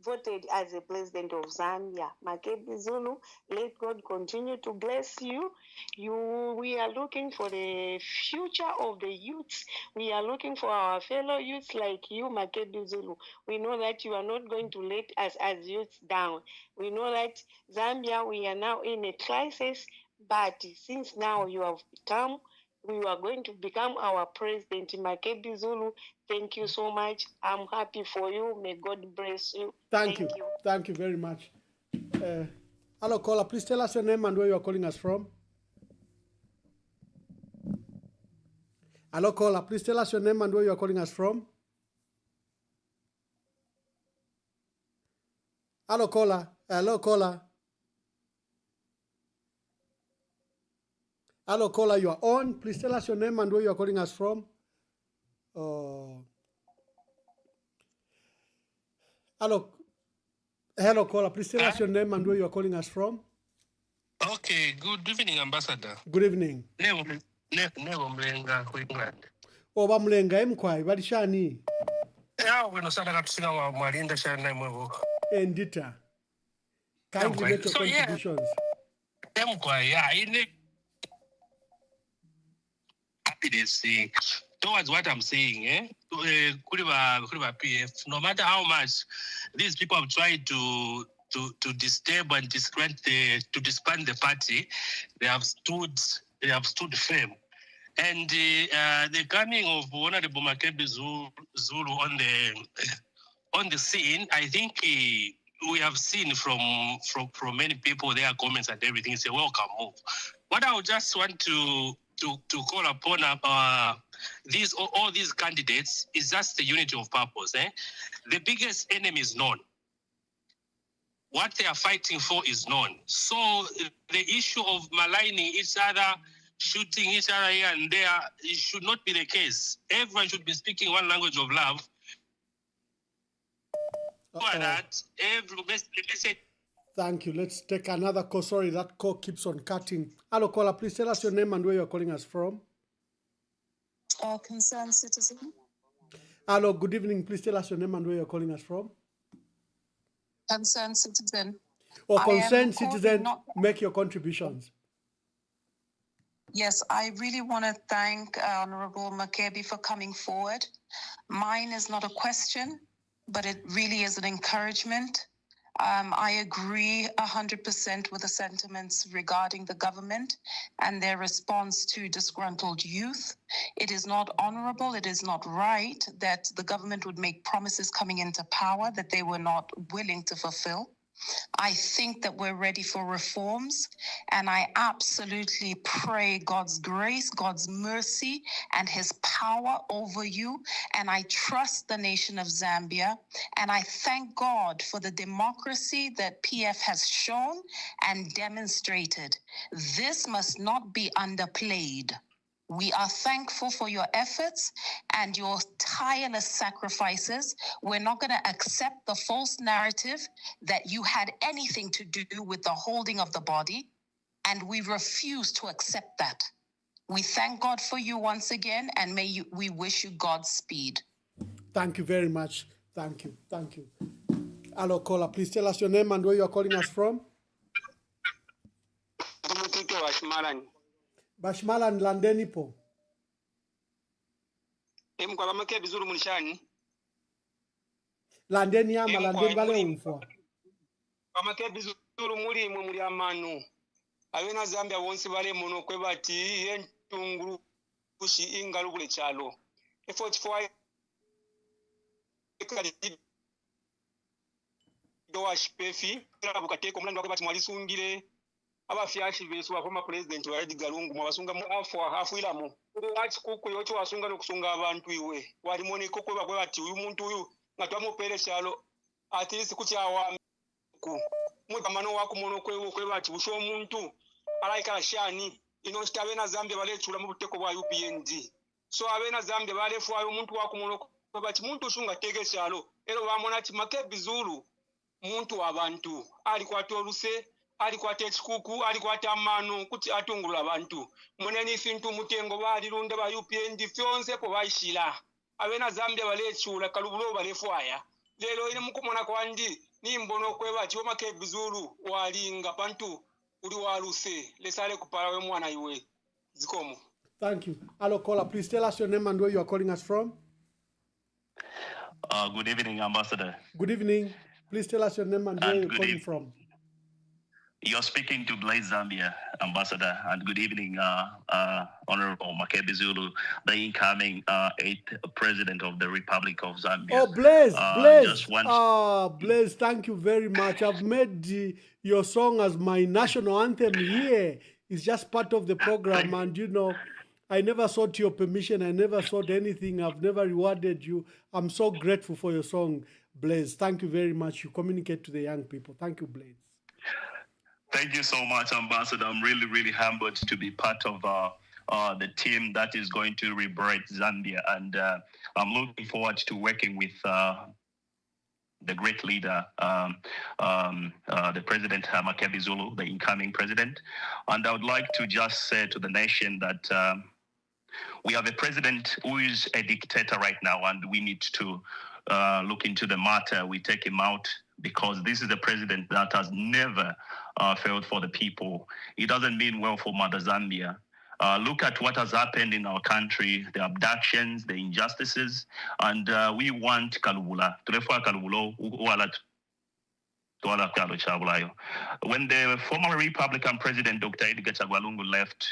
voted as the president of Zambia. Makebi Zulu, let God continue to bless you. We are looking for the future of the youths. We are looking for our fellow youths like you, Makebi Zulu. We know that you are not going to let us as youths down. We know that Zambia, we are now in a crisis, but since now you have come, we are going to become our president, Makebi Zulu. Thank you so much. I'm happy for you. May God bless you. Thank you. Thank you very much. Hello, caller. Please tell us your name and where you are calling us from. Hello, caller. Please tell us your name and where you are calling us from. Hello, caller. Hello, caller. Hello, caller. You are on. Please tell us your name and where you are calling us from. Hello, caller. Please tell us your name and where you are calling us from. Okay. Good evening, Ambassador. Good evening. Nego mlenga ku England. Oba mlenga emkwai balishani. Weno sana katusinga wa mwalinda shana mwevo. Endita. Kindly make your contributions. Happiness towards what I'm saying, Kuriba PF, no matter how much these people have tried to disturb and disband the party, they have stood firm. And the coming of Honorable Makebi Zulu on the scene, I think we have seen from many people their comments and everything. It's a welcome move. What I would just want to call upon all these candidates is just the unity of purpose. The biggest enemy is known. What they are fighting for is known. So the issue of maligning each other, shooting each other here and there, it should not be the case. Everyone should be speaking one language of love. Thank you. Let's take another call. Sorry, that call keeps on cutting. Hello, caller. Please tell us your name and where you're calling us from. Concerned citizen. Hello, good evening. Please tell us your name and where you're calling us from. Concerned citizen. Concerned citizen, make your contributions. Yes, I really want to thank Honorable Makebi for coming forward. Mine is not a question, but it really is an encouragement. I agree 100% with the sentiments regarding the government and their response to disgruntled youth. It is not honorable, it is not right that the government would make promises coming into power that they were not willing to fulfill. I think that we're ready for reforms, and I absolutely pray God's grace, God's mercy, and his power over you. And I trust the nation of Zambia, and I thank God for the democracy that PF has shown and demonstrated. This must not be underplayed. We are thankful for your efforts and your tireless sacrifices. We're not going to accept the false narrative that you had anything to do with the holding of the body, and we refuse to accept that. We thank God for you once again, and we wish you Godspeed. Thank you very much. Thank you. Thank you. Hello, caller. Please tell us your name and where you are calling us from. Bashmalan Landeni po. Landeni ama Landeni bale umfwa. Bizuru muri muri amanu. Abena Zambia wonsi bale mono kwebati yentunguru kushi ingalubule chalo. E44 doa shpefi abukateko mlando kwebati mwalisungire abafyashi besu wa former president wa Edgar Lungu mwabasunga mu afu ilamo. Wati kuku yocho wasunga nokusunga abantu iwe. Wali mone kokwe bakwebati uyu muntu uyu ngatwa pele chalo at least kuchawa mutamano wako mono kwebati busho omuntu alaika shani ino stabena Zambia balechula mu buteko bwa UPND. So abena Zambia balefu ayo muntu wako mono kwebati muntu shunga tege chalo ero bamona ati Makebi Zulu muntu wabantu ali kwatoluse ali kwatechikuku ali kwatamano kuti atungula abantu muneni fintu mutengo bali lunde ba UPND fyonse po baishila abena Zambia balechula kalubulo balefu aya lelo ine mukumona kwandi ni mbono kwebati Makebi Zulu walinga bantu uli waluse lesale kupala we mwana iwe zikomo. Thank you. Hello, caller. Please tell us your name and where you are calling us from. Good evening, Ambassador. Good evening. Please tell us your name and where you're calling from. You're speaking to Blaze Zambia, Ambassador, and good evening, Honorable Makebi Zulu, the incoming 8th President of the Republic of Zambia. Oh, Blaze, Blaze, thank you very much. I've made your song as my national anthem here. It's just part of the program, and you know, I never sought your permission. I never sought anything. I've never rewarded you. I'm so grateful for your song, Blaze. Thank you very much. You communicate to the young people. Thank you, Blaze. Thank you so much, Ambassador. I'm really, really humbled to be part of the team that is going to liberate Zambia. And I'm looking forward to working with the great leader, the President Makebi Zulu, the incoming president. And I would like to just say to the nation that we have a president who is a dictator right now, and we need to look into the matter. We take him out because this is a president that has never failed for the people. It doesn't mean well for Mother Zambia. Look at what has happened in our country, the abductions, the injustices, and we want Kalubula. When the former Republican President Dr. Edgar Chagwalungu left,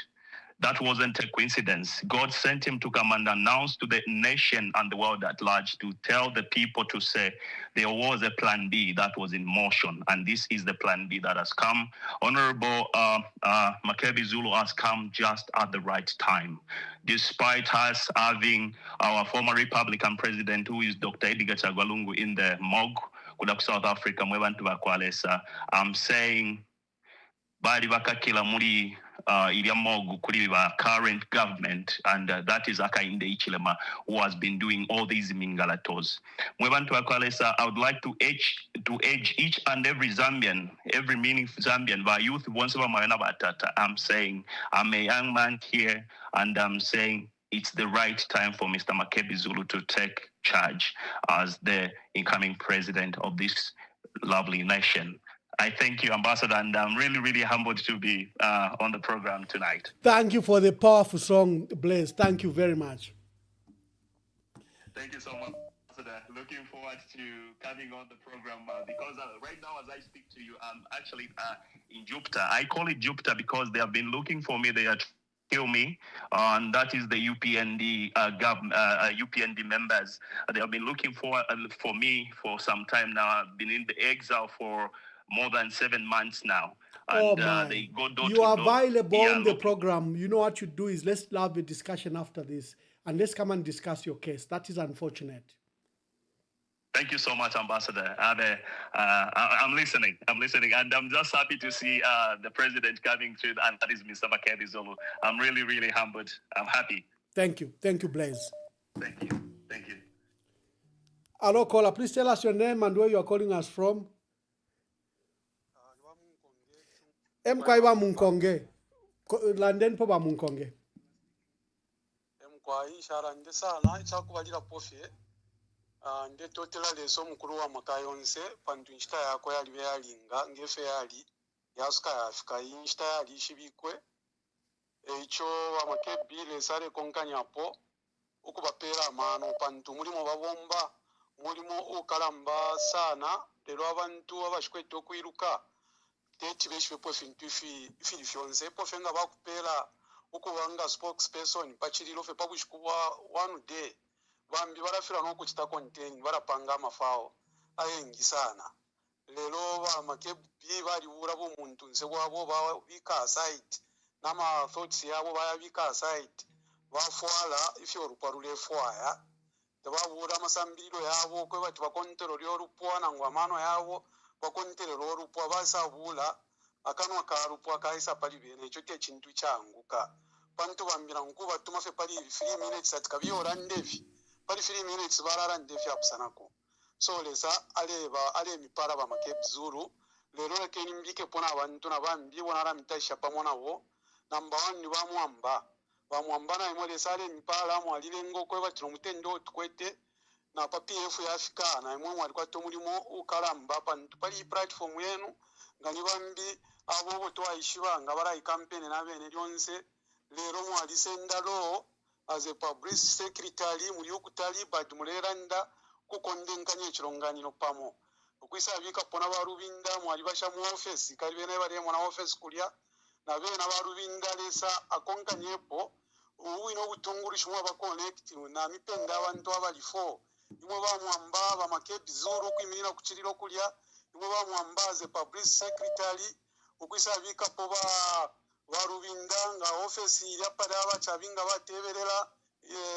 that wasn't a coincidence. God sent him to come and announce to the nation and the world at large, to tell the people, to say there was a plan B that was in motion, and this is the plan B that has come. Honorable Makebi Zulu has come just at the right time. Despite us having our former Republican president, who is Dr. Edgar Chagwalungu, in the morgue, South Africa, I'm saying, bali bakakila muri iliamogu kuri ba current government, and that is Akainde Ichilema, who has been doing all these mingalatos. I would like to urge each and every Zambian, every meaningful Zambian, by youth, I'm saying, I'm a young man here, and I'm saying it's the right time for Mr. Makebi Zulu to take charge as the incoming president of this lovely nation. I thank you, Ambassador, and I'm really, really humbled to be on the program tonight. Thank you for the powerful song, Blaze. Thank you very much. Thank you so much, Ambassador. Looking forward to coming on the program because right now, as I speak to you, I'm actually in Jupiter. I call it Jupiter because they have been looking for me. They are kill me, and that is the UPND UPND members. They have been looking for me for some time now. I've been in the exile for more than 7 months now. And they go door you to are door. available Yeah, on the program. You know what you do is let's have a discussion after this, and let's come and discuss your case. That is unfortunate. Thank you so much, Ambassador. I'm listening. And I'm just happy to see the president coming through, and that is Mr. Makebi Zulu. I'm really, really humbled. I'm happy. Thank you. Thank you, Blaze. Thank you. Thank you. Hello, caller. Please tell us your name and where you are calling us from. Mkwaiwa Munkonge. London poba Munkonge. Mkwai sharande sana chakubalira pofie. Nde totela leso mukuru wa makayonse pantu nchita yako yali yalinga ngefe yali yasuka yafika inchita yali shibikwe echo Makebi lesare konkanyapo ukubapera amano pantu mulimo babomba mulimo ukalamba sana lero abantu abashikweto kwiruka teti beshwepo fintu filifyonse pofenga bakupera ukubanga spokesperson pachirilo fe pabushikuwa one day bambi barafira no kuchita contain barapanga amafao ayengi sana lero ba Makebi bari burabo muntu nse wabo ba bika site nama thoughts yabo baya bika site bafwala ifyo ruparule fwaya tababura masambiro yabo kwe bati bakontrol yo rupwa na ngwamano yabo bakontrol yo rupwa basabula akanwa ka rupwa kaisa pali bene cyo te chintu changuka pantu bambira nkuba tumafe pali 3 minutes atkabiyora ndevi pali 3 minutes barara ndevi akusanako so lesa ale mipara ba Makebi Zulu lero lekeni mbike pona abantu na bambi bonara mitasha pamona wo number 1 ni bamwamba na imole sale mipara mwalile ngokwe batiro mutendo tukwete na PF ya Afrika na imwe mwalikuwa to mulimo ukalamba pantu pali platform yenu ngani bambi abo to aishiba ngabara I campaign na bene lyonse lero mwali sendalo as a public secretary muri okutali but muleranda kukondenkanye chironganiro pamo okwisa bika pona barubinda mwali basha mu office kali bene bari mu na office kulya na bene barubinda lesa akonkanyepo uwino butunguru shimwa ba connect na mipenda abantu abalifo imwe bamwamba ba Makebi Zulu kwimirira kuchiriro kulya imwe bamwamba as a public secretary okwisa bika po barubinda nga office ya pada abachabinga bateberera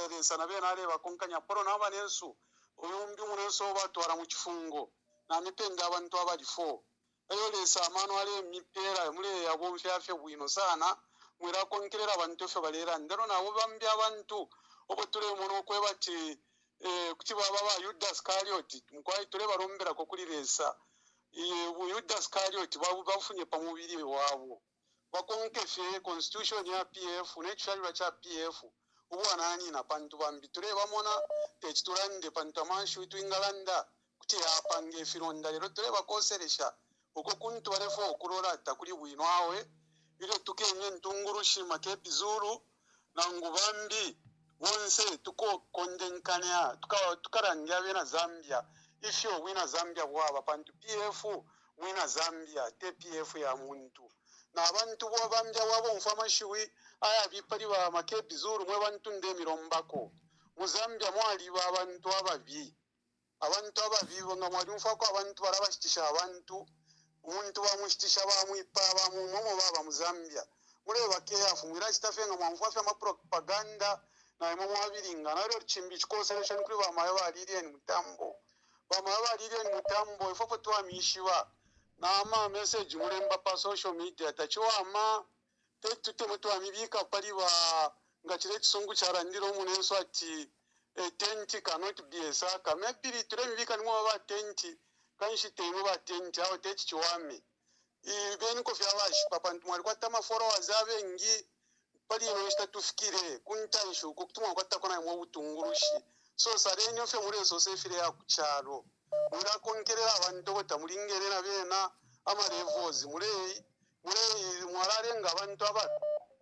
lesa na bene ale bakonkanya poro na abanensu uyumbi muneso batwara mu kifungo na mipenda abantu abalifo ayo lesa amano ale mipera mule yabo mfyafe bwino sana mwira konkerera abantu fe balera ndero nabo bambi abantu obotule muno kwebati kuti baba ba Judas Iscariot mkwai tule barombera ko kuri lesa Judas Iscariot bafunye pa mubiri wabo bakonke fe constitution ya PF n'ekishali cha PF ubwana nani na pantu bambi tule bamona techiturande pantu amashu twingalanda kuti apange fironda lero tule bakoseresha uko kuntu barefo okurora takuri bwino awe ile tukenye ntungurushi Makebi Zulu na ngubambi wonse tuko kondenkanya tukarangia bena Zambia ifyo wina Zambia bwaba pantu PF wina Zambia te PF ya muntu na abantu bo bambya wabo mfama shiwi aya bipali ba Makebi Zulu mwe bantu ndemirombako mu Zambia mwali ba abantu ababi bonga mwali mfako abantu barabashitisha abantu umuntu bamushitisha bamwipa bamumomo baba mu Zambia mule bakeyafu mwira chitafenga mwamfafe ma propaganda na imwe mwabiringa na lero chimbi chikoselation kuri ba mayo baliriye ni mutambo ifofo twamishiwa na ama message mulemba pa social media tachiwama tetute mutu amibika pali ba ngachire kisungu charandiro munenso ati tenti cannot be a saka maybe turembika ni mwa ba tenti kanshi temu ba tenti aho techi chiwame ibeni ko fyawashi papa ntumwali kwata ma followers abengi pali no statufikire kuntanshu kukutumwa kwata kona mu butungurushi so sareni ofe muri so sefire ya kuchalo mura konkerera abantu bota mulingerera bena amarevozi mulei mwalalenga abantu aba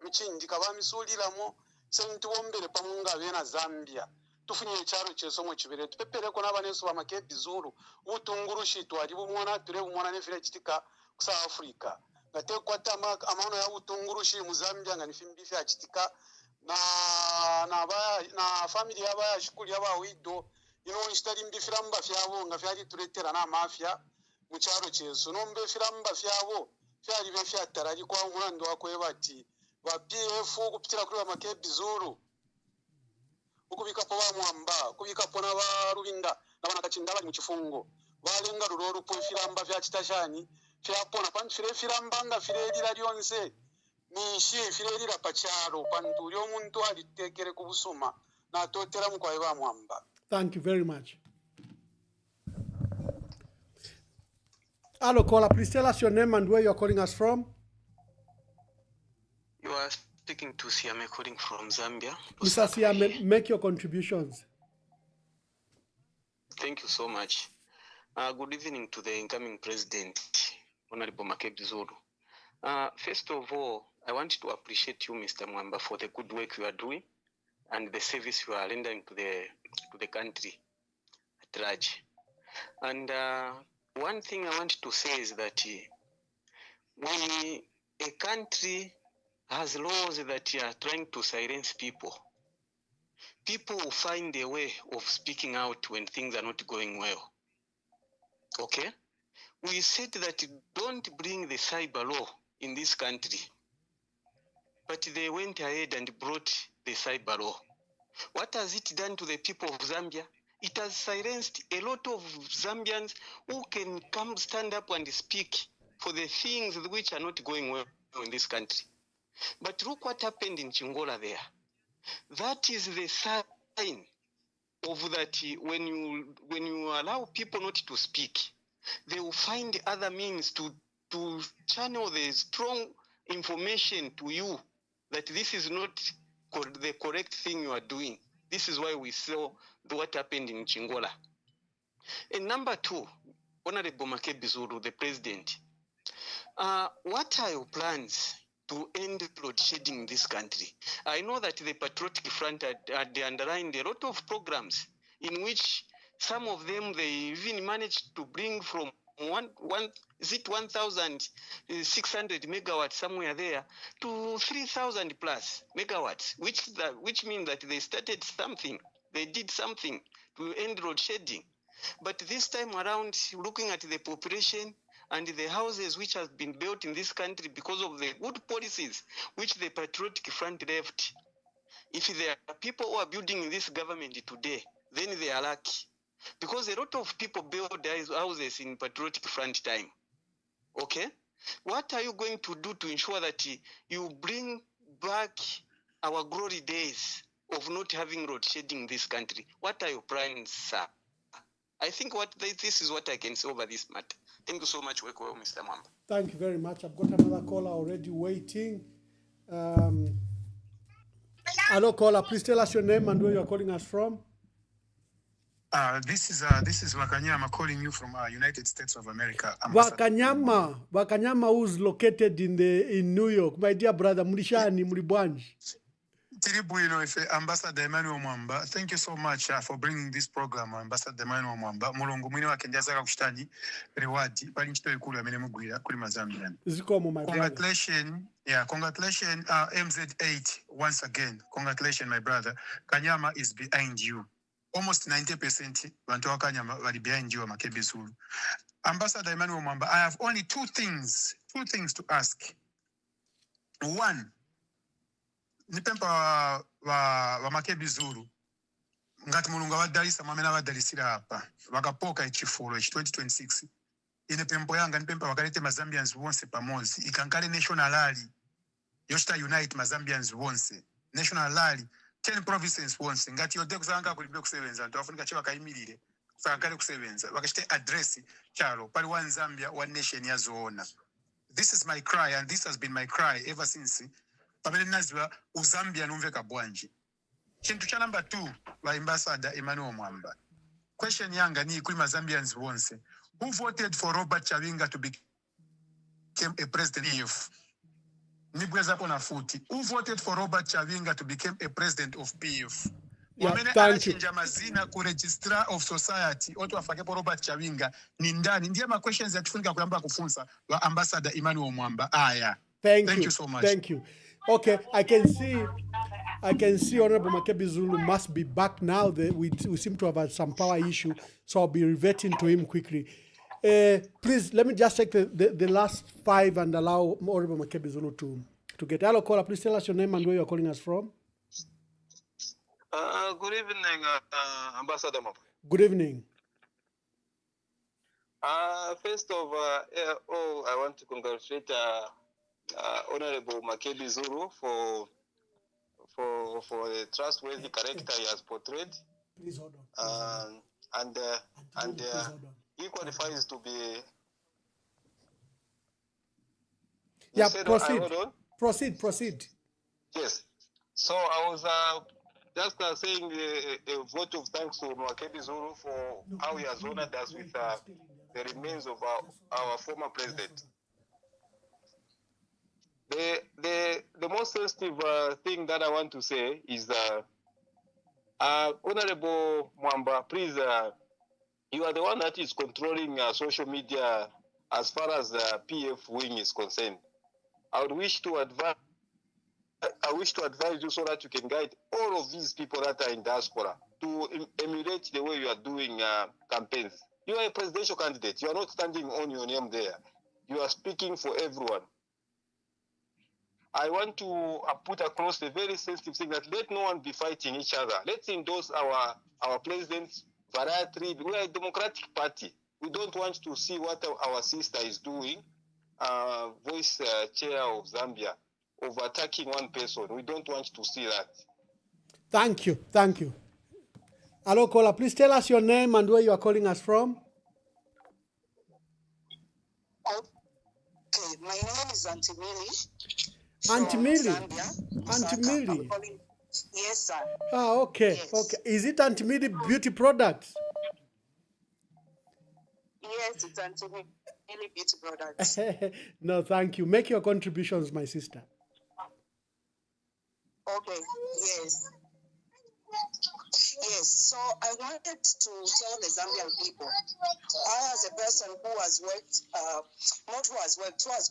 mchinjika bamisuliramo sentu wombere pamunga bena Zambia tufunye ekyalo kyesomwe kibere tupepereko n'abaneso bamakebi zulu ubutunguru shitu ali bumwana ture bumwana nefire kitika ku South Africa ngatekwata amaano ya butunguru shi mu Zambia nga nifimbi fya kitika na family yaba yashikuli yaba wido ino istari mbi firamba fyabo nga fyali turetera na mafia mu kyalo kyeso nombe firamba fyabo fyali be fyatarali kwa umulando wakwebati ba PF kupitira kuri bamakebi zulu ukubikapo ba Mwamba kubikapo na barubinga nabana kachinda bali mu kifungo balenga ruroro po firamba vya kitashani fyapona pantu fire firamba nga firelira lyonse nishi firelira pacharo pantu lyo muntu alitekere kubusuma na totera mu kwa ba Mwamba. Thank you very much. Hello caller, please tell us your name and where you are calling us from. You are speaking to Siame, calling from Zambia. Mr. Siame, make your contributions. Thank you so much. Good evening to the incoming president, Honorable Makebi Zulu. First of all, I want to appreciate you, Mr. Mwamba, for the good work you are doing and the service you are rendering to the country at large. And one thing I want to say is that when a country has laws that are trying to silence people, people will find a way of speaking out when things are not going well. Okay? We said that don't bring the cyber law in this country, but they went ahead and brought the cyber law. What has it done to the people of Zambia? It has silenced a lot of Zambians who can come stand up and speak for the things which are not going well in this country. But look what happened in Chingola there. That is the sign of that when you allow people not to speak, they will find other means to channel the strong information to you that this is not the correct thing you are doing. This is why we saw what happened in Chingola. And number two, Honorable Makebi Zulu, the president, what are your plans to end load shedding in this country? I know that the Patriotic Front had underlined a lot of programs in which some of them they even managed to bring from 1,600 megawatts somewhere there to 3,000 plus megawatts, which means that they started something, they did something to end load shedding. But this time around, looking at the population and the houses which have been built in this country because of the good policies which the Patriotic Front left, if there are people who are building in this government today, then they are lucky. Because a lot of people build houses in Patriotic Front time. Okay? What are you going to do to ensure that you bring back our glory days of not having road shedding in this country? What are your plans, sir? I think this is what I can say over this matter. Thank you so much, Mr. Mwamba. Thank you very much. I've got another caller already waiting. Hello, caller. Please tell us your name and where you are calling us from. This is Wakanyama calling you from United States of America. Wakanyama, who's located in New York. My dear brother, Mulishani, Mulibwanji. Ambassador Emmanuel Mwamba, thank you so much for bringing this program, Ambassador Emmanuel Mwamba. Mulungu mwini wakenjaza kushitani reward pali nchito ikulu amene mugwira kuli Mazambian. Congratulations, MZ8 once again. Congratulations, my brother. Kanyama is behind you. Almost 90% bantu wa Kanyama wali behind you, Makebi Zulu. Ambassador Emmanuel Mwamba, I have only two things to ask. One, nipempa wa Makebi Zulu ngati mulungu wadalisa mwamene wadalisira hapa wakapoka ichifulo 2026 ine pempo yanga nipempa wakalete Mazambians wonse pamozi ikankale national rally yoshita unite Mazambians wonse national rally 10 provinces wonse ngati yode kusanga kulibe kusebenza antu afunika chiwa kaimirire kusanga kusebenza wakashite address chalo pali one Zambia one nation yazoona. This is my cry and this has been my cry ever since pamene naziwa uZambia numveka bwanji. Chintu cha number 2 wa Ambassador Emmanuel Mwamba. Question yanga ni kuli Mazambians wonse. Who voted for Robert Chavinga to be became a president of PF. Who voted for Robert Chavinga to become a president of PF? Yeah, Wamene thank you. anachinja mazina ku registrar of society otu wafakepo Robert Chavinga ni ndani? Ndiye ma questions yatifunika kuyamba kufunza wa ambassador Emmanuel Mwamba. Thank you so much. Thank you. Okay, I can see Honorable Makebi Zulu must be back now. We seem to have had some power issue, so I'll be reverting to him quickly. Please, let me just take the last 5 and allow Honorable Makebi Zulu to get. Hello, caller. Please tell us your name and where you're calling us from. Good evening, Ambassador Mwamba. Good evening. First of all, I want to congratulate Honorable Makebi Zulu for the trustworthy character he has portrayed. Please hold on. And he qualifies to be. Yeah, proceed. Proceed. Yes. So I was just saying a vote of thanks to Makebi Zulu for how he has honored us with the remains of our former president. The most sensitive thing that I want to say is Honorable Mwamba, please, you are the one that is controlling social media as far as the PF wing is concerned. I wish to advise you so that you can guide all of these people that are in diaspora to emulate the way you are doing campaigns. You are a presidential candidate. You are not standing on your name there. You are speaking for everyone. I want to put across a very sensitive thing that let no one be fighting each other. Let's endorse our president's variety. We are a democratic party. We don't want to see what our sister is doing, vice chair of Zambia, of attacking one person. We don't want to see that. Thank you. Hello, caller. Please tell us your name and where you are calling us from. Okay, my name is Auntie Millie. Auntie Millie. Auntie Millie. Yes, sir. Okay. Yes. Okay. Is it Auntie Millie Beauty Products? Yes, it's Auntie Millie Beauty Products. No, thank you. Make your contributions, my sister. Okay, yes. Yes, so I wanted to tell the Zambian people, I as a person who has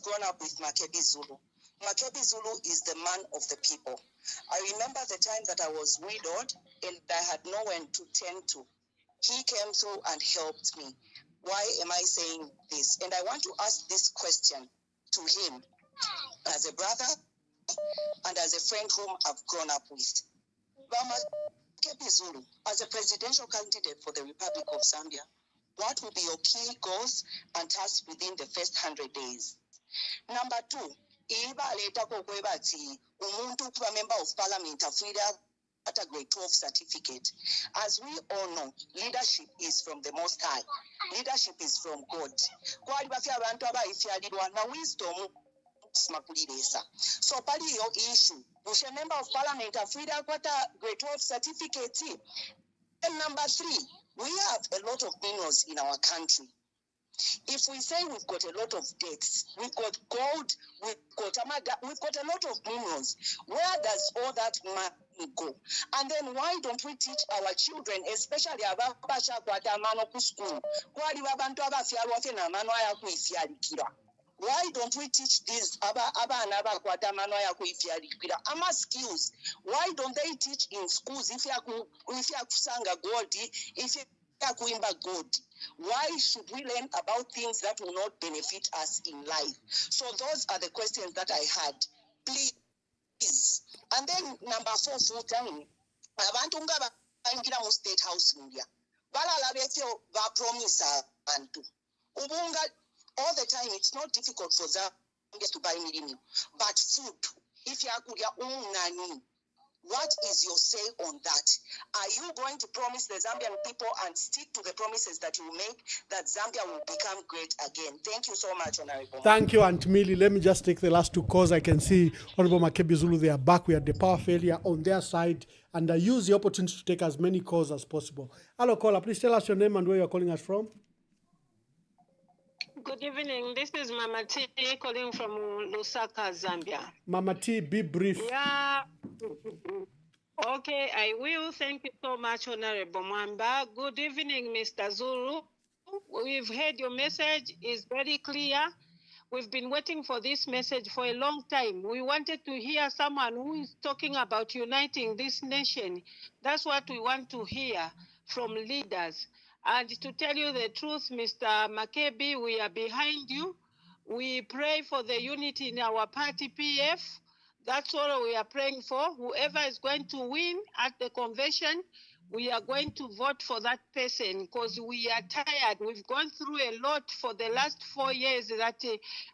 grown up with Makebi Zulu. Makebi Zulu is the man of the people. I remember the time that I was widowed and I had no one to tend to. He came through and helped me. Why am I saying this? And I want to ask this question to him as a brother and as a friend whom I've grown up with. Makebi Zulu, as a presidential candidate for the Republic of Zambia, what will be your key goals and tasks within the first 100 days? Number 2, umuntu kuba member of parliament afuira at a grade 12 certificate. As we all know, leadership is from the Most High. Leadership is from God. Na wisdom so pali your issue. Bushe member of parliament afuira at a grade 12 certificate. And number 3, we have a lot of minerals in our country. If we say we've got a lot of debts, we've got gold, we've got a lot of minerals, where does all that money go? And then why don't we teach our children, especially ababasha kwatamano ku school, kwali babantu abafyalwa fe namano ayakuifyalikira? Why don't we teach these abana bakwatamano ayakuifyalikira? Ama skills, why don't they teach in schools if yakusanga gold, if yakuimba gold? Why should we learn about things that will not benefit us in life? So those are the questions that I had. Please. And then number 4, full time. Abantu nga baingira mu state house media. Balala betyo ba promise abantu. Ubunga all the time it's not difficult for them to buy milimi. But food, if you are unani, what is your say on that? Are you going to promise the Zambian people and stick to the promises that you make that Zambia will become great again? Thank you so much, Honorable. Thank you, Aunt Millie. Let me just take the last 2 calls. I can see Honorable Makebi Zulu, they are back. We had the power failure on their side, and I use the opportunity to take as many calls as possible. Hello, caller. Please tell us your name and where you're calling us from. Good evening. This is Mama T calling from Lusaka, Zambia. Mama T, be brief. Yeah. Okay, I will. Thank you so much, Honorable Mwamba. Good evening, Mr. Zulu. We've heard your message is very clear. We've been waiting for this message for a long time. We wanted to hear someone who is talking about uniting this nation. That's what we want to hear from leaders. And to tell you the truth, Mr. Makebi, we are behind you. We pray for the unity in our party, PF. That's all we are praying for. Whoever is going to win at the convention, we are going to vote for that person because we are tired. We've gone through a lot for the last 4 years that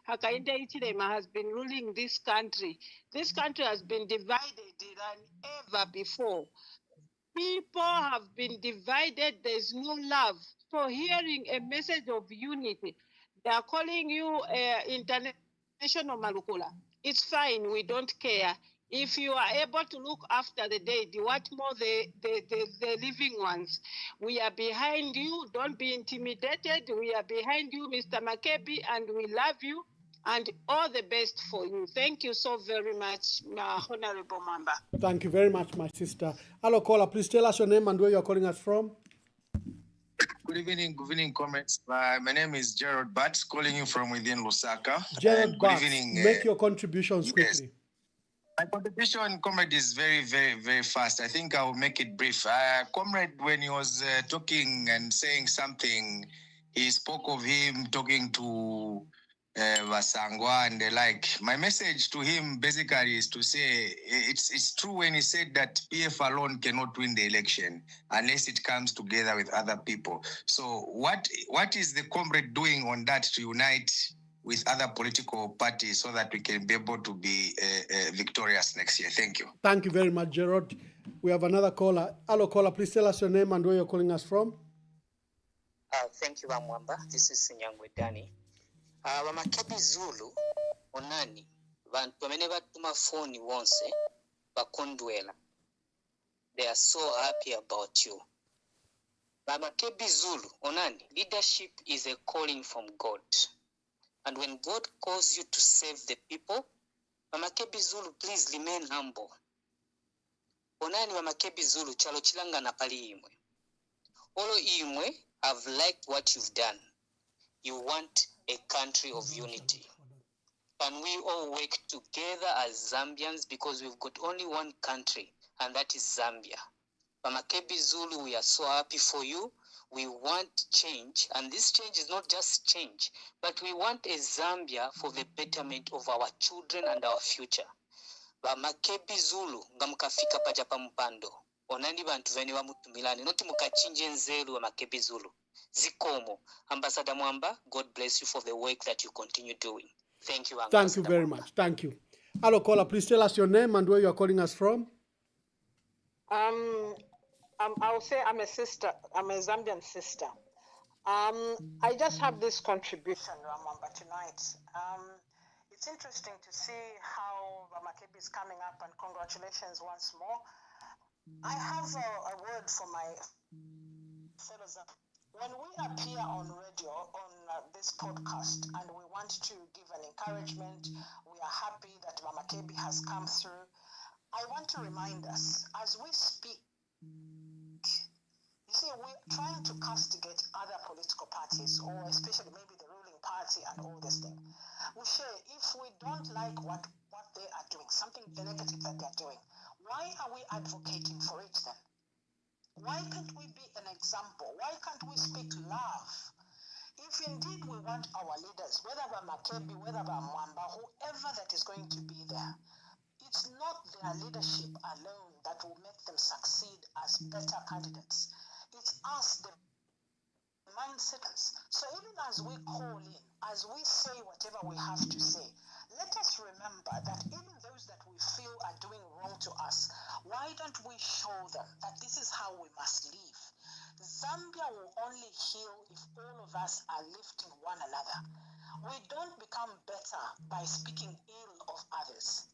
Hakainde Hichilema has been ruling this country. This country has been divided than ever before. People have been divided. There's no love. So hearing a message of unity, they are calling you international Malukula. It's fine. We don't care. If you are able to look after the dead, what more the living ones? We are behind you. Don't be intimidated. We are behind you, Mr. Makebi, and we love you. And all the best for you. Thank you so very much, Honorable Mamba. Thank you very much, my sister. Hello, caller. Please tell us your name and where you're calling us from. Good evening, comrades. My name is Gerald Batts, calling you from within Lusaka. Gerald Batts, good evening. make your contributions quickly. My contribution, comrade, is very, very, very fast. I think I will make it brief. Comrade, when he was talking and saying something, he spoke of him talking to Vasangwa and the like. My message to him basically is to say it's true when he said that PF alone cannot win the election unless it comes together with other people. So what is the comrade doing on that to unite with other political parties so that we can be able to be victorious next year? Thank you. Thank you very much, Gerald. We have another caller. Hello, caller. Please tell us your name and where you're calling us from. Thank you, Mwamba. This is Nyangwe Dani. Bamakebi Zulu onani bantu bamene batuma phone wonse bakondwela. They are so happy about you. Bamakebi Zulu onani, leadership is a calling from God. And when God calls you to save the people, Bamakebi Zulu, please remain humble. Onani Bamakebi Zulu chalo chilanga na pali imwe. Olo imwe have liked what you've done. You want a country of unity. Can we all work together as Zambians because we've got only one country and that is Zambia. Bamakebi Zulu, we are so happy for you. We want change, and this change is not just change, but we want a Zambia for the betterment of our children and our future. Bamakebi Zulu ngamukafika paja pampando. Onani bantu veni wa mutumilani, noti mukachinje nzelu Bamakebi Zulu. Zikomo. Ambassador Mwamba, God bless you for the work that you continue doing. Thank you, Ambassador. Thank you very much. Thank you. Hello, caller. Please tell us your name and where you are calling us from. I'll say I'm a sister. I'm a Zambian sister. I just have this contribution, Ramamba, tonight. It's interesting to see how Bamakebi is coming up, and congratulations once more. I have a word for my fellows. When we appear on radio, on this podcast, and we want to give an encouragement, we are happy that Bamakebi has come through. I want to remind us, as we speak, you see, we're trying to castigate other political parties, or especially maybe the ruling party and all this thing. We say, if we don't like what they are doing, something negative that they're doing, why are we advocating for it then? Why can't we be an example? Why can't we speak love? If indeed we want our leaders, whether by Makebi, whether by Mwamba, whoever that is going to be there, it's not their leadership alone that will make them succeed as better candidates. It's us, the mindsetters. So even as we call in, as we say whatever we have to say, let us remember that even those that we feel are doing wrong to us, why don't we show them that this is how we must live? Zambia will only heal if all of us are lifting one another. We don't become better by speaking ill of others.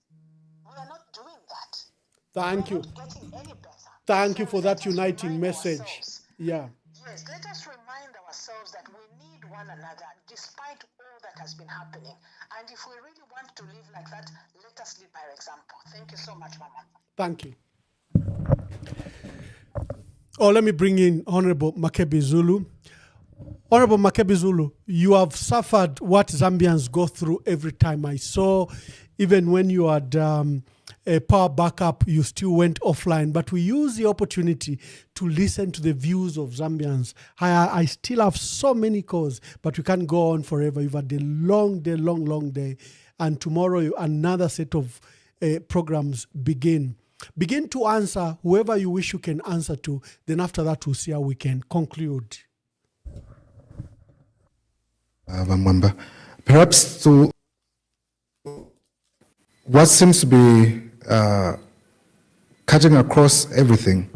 We are not doing that. Thank you. Not getting any better. Thank you for that uniting message. Yeah. Yes, let us remind ourselves that we need one another, despite all that has been happening. And if we really want to live like that, let us lead by example. Thank you so much, Mama. Thank you. Oh, let me bring in Honorable Makebi Zulu. Honorable Makebi Zulu, you have suffered what Zambians go through every time. I saw, even when you had a power backup, you still went offline. But we use the opportunity to listen to the views of Zambians. I still have so many calls, but we can't go on forever. You've had a long day, long day. And tomorrow, another set of programs begin. Begin to answer whoever you wish you can answer to. Then after that, we'll see how we can conclude. Mwamba, perhaps to what seems to be cutting across everything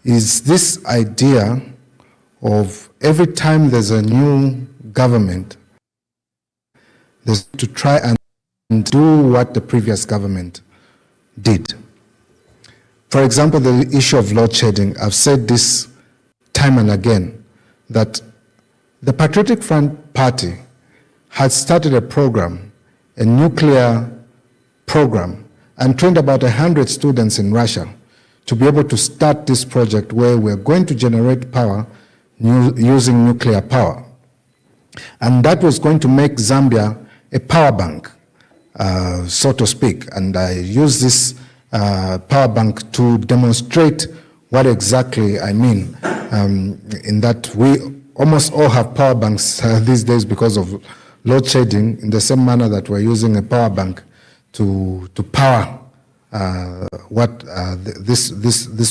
is this idea of every time there's a new government, there's to try and do what the previous government did. For example, the issue of load shedding, I've said this time and again, that the Patriotic Front Party had started a program, a nuclear program, and trained about 100 students in Russia to be able to start this project where we're going to generate power using nuclear power. And that was going to make Zambia a power bank, so to speak. And I use this power bank to demonstrate what exactly I mean, in that we almost all have power banks these days because of load shedding, in the same manner that we're using a power bank to power this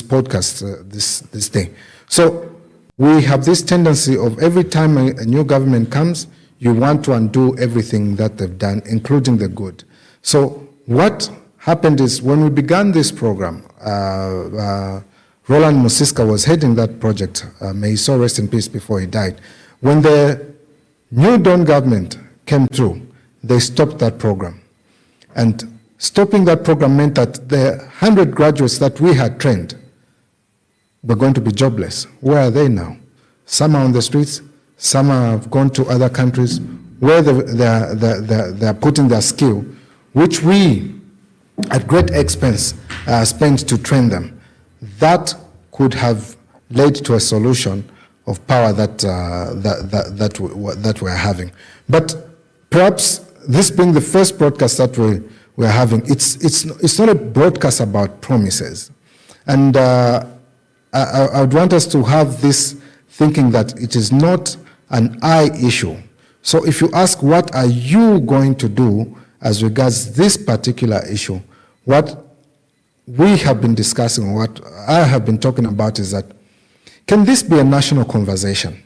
podcast this day. So we have this tendency of every time a new government comes, you want to undo everything that they've done, including the good. So what happened is when we began this program, Roland Musiska was heading that project. May he so rest in peace before he died. When the new Dawn government came through, they stopped that program. And stopping that program meant that the 100 graduates that we had trained were going to be jobless. Where are they now? Some are on the streets, some have gone to other countries where they're putting their skill, which we, at great expense, spent to train them. That could have led to a solution of power that we're having. But perhaps this being the first broadcast that we're having, it's not a broadcast about promises. And I would want us to have this thinking that it is not an I issue. So if you ask, what are you going to do as regards this particular issue, what we have been discussing, what I have been talking about is that, can this be a national conversation?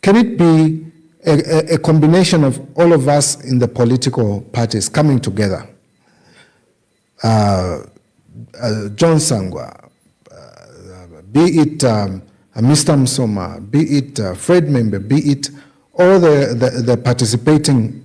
Can it be a combination of all of us in the political parties coming together? John Sangwa, be it Mr. Msoma, be it Fred Member, be it all the participating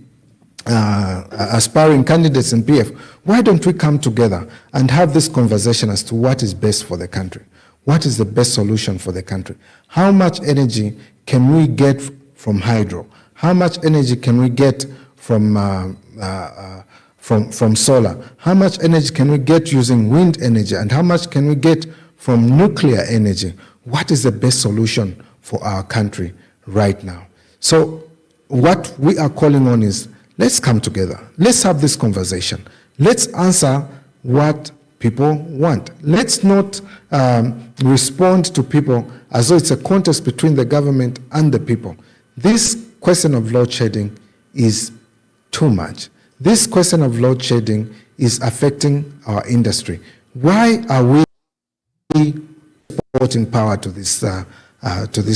aspiring candidates in PF, why don't we come together and have this conversation as to what is best for the country? What is the best solution for the country? How much energy can we get from hydro? How much energy can we get from solar? How much energy can we get using wind energy? And how much can we get from nuclear energy? What is the best solution for our country right now? So what we are calling on is, let's come together. Let's have this conversation. Let's answer what people want. Let's not respond to people as though it's a contest between the government and the people. This question of load shedding is too much. This question of load shedding is affecting our industry. Why are we supporting power to this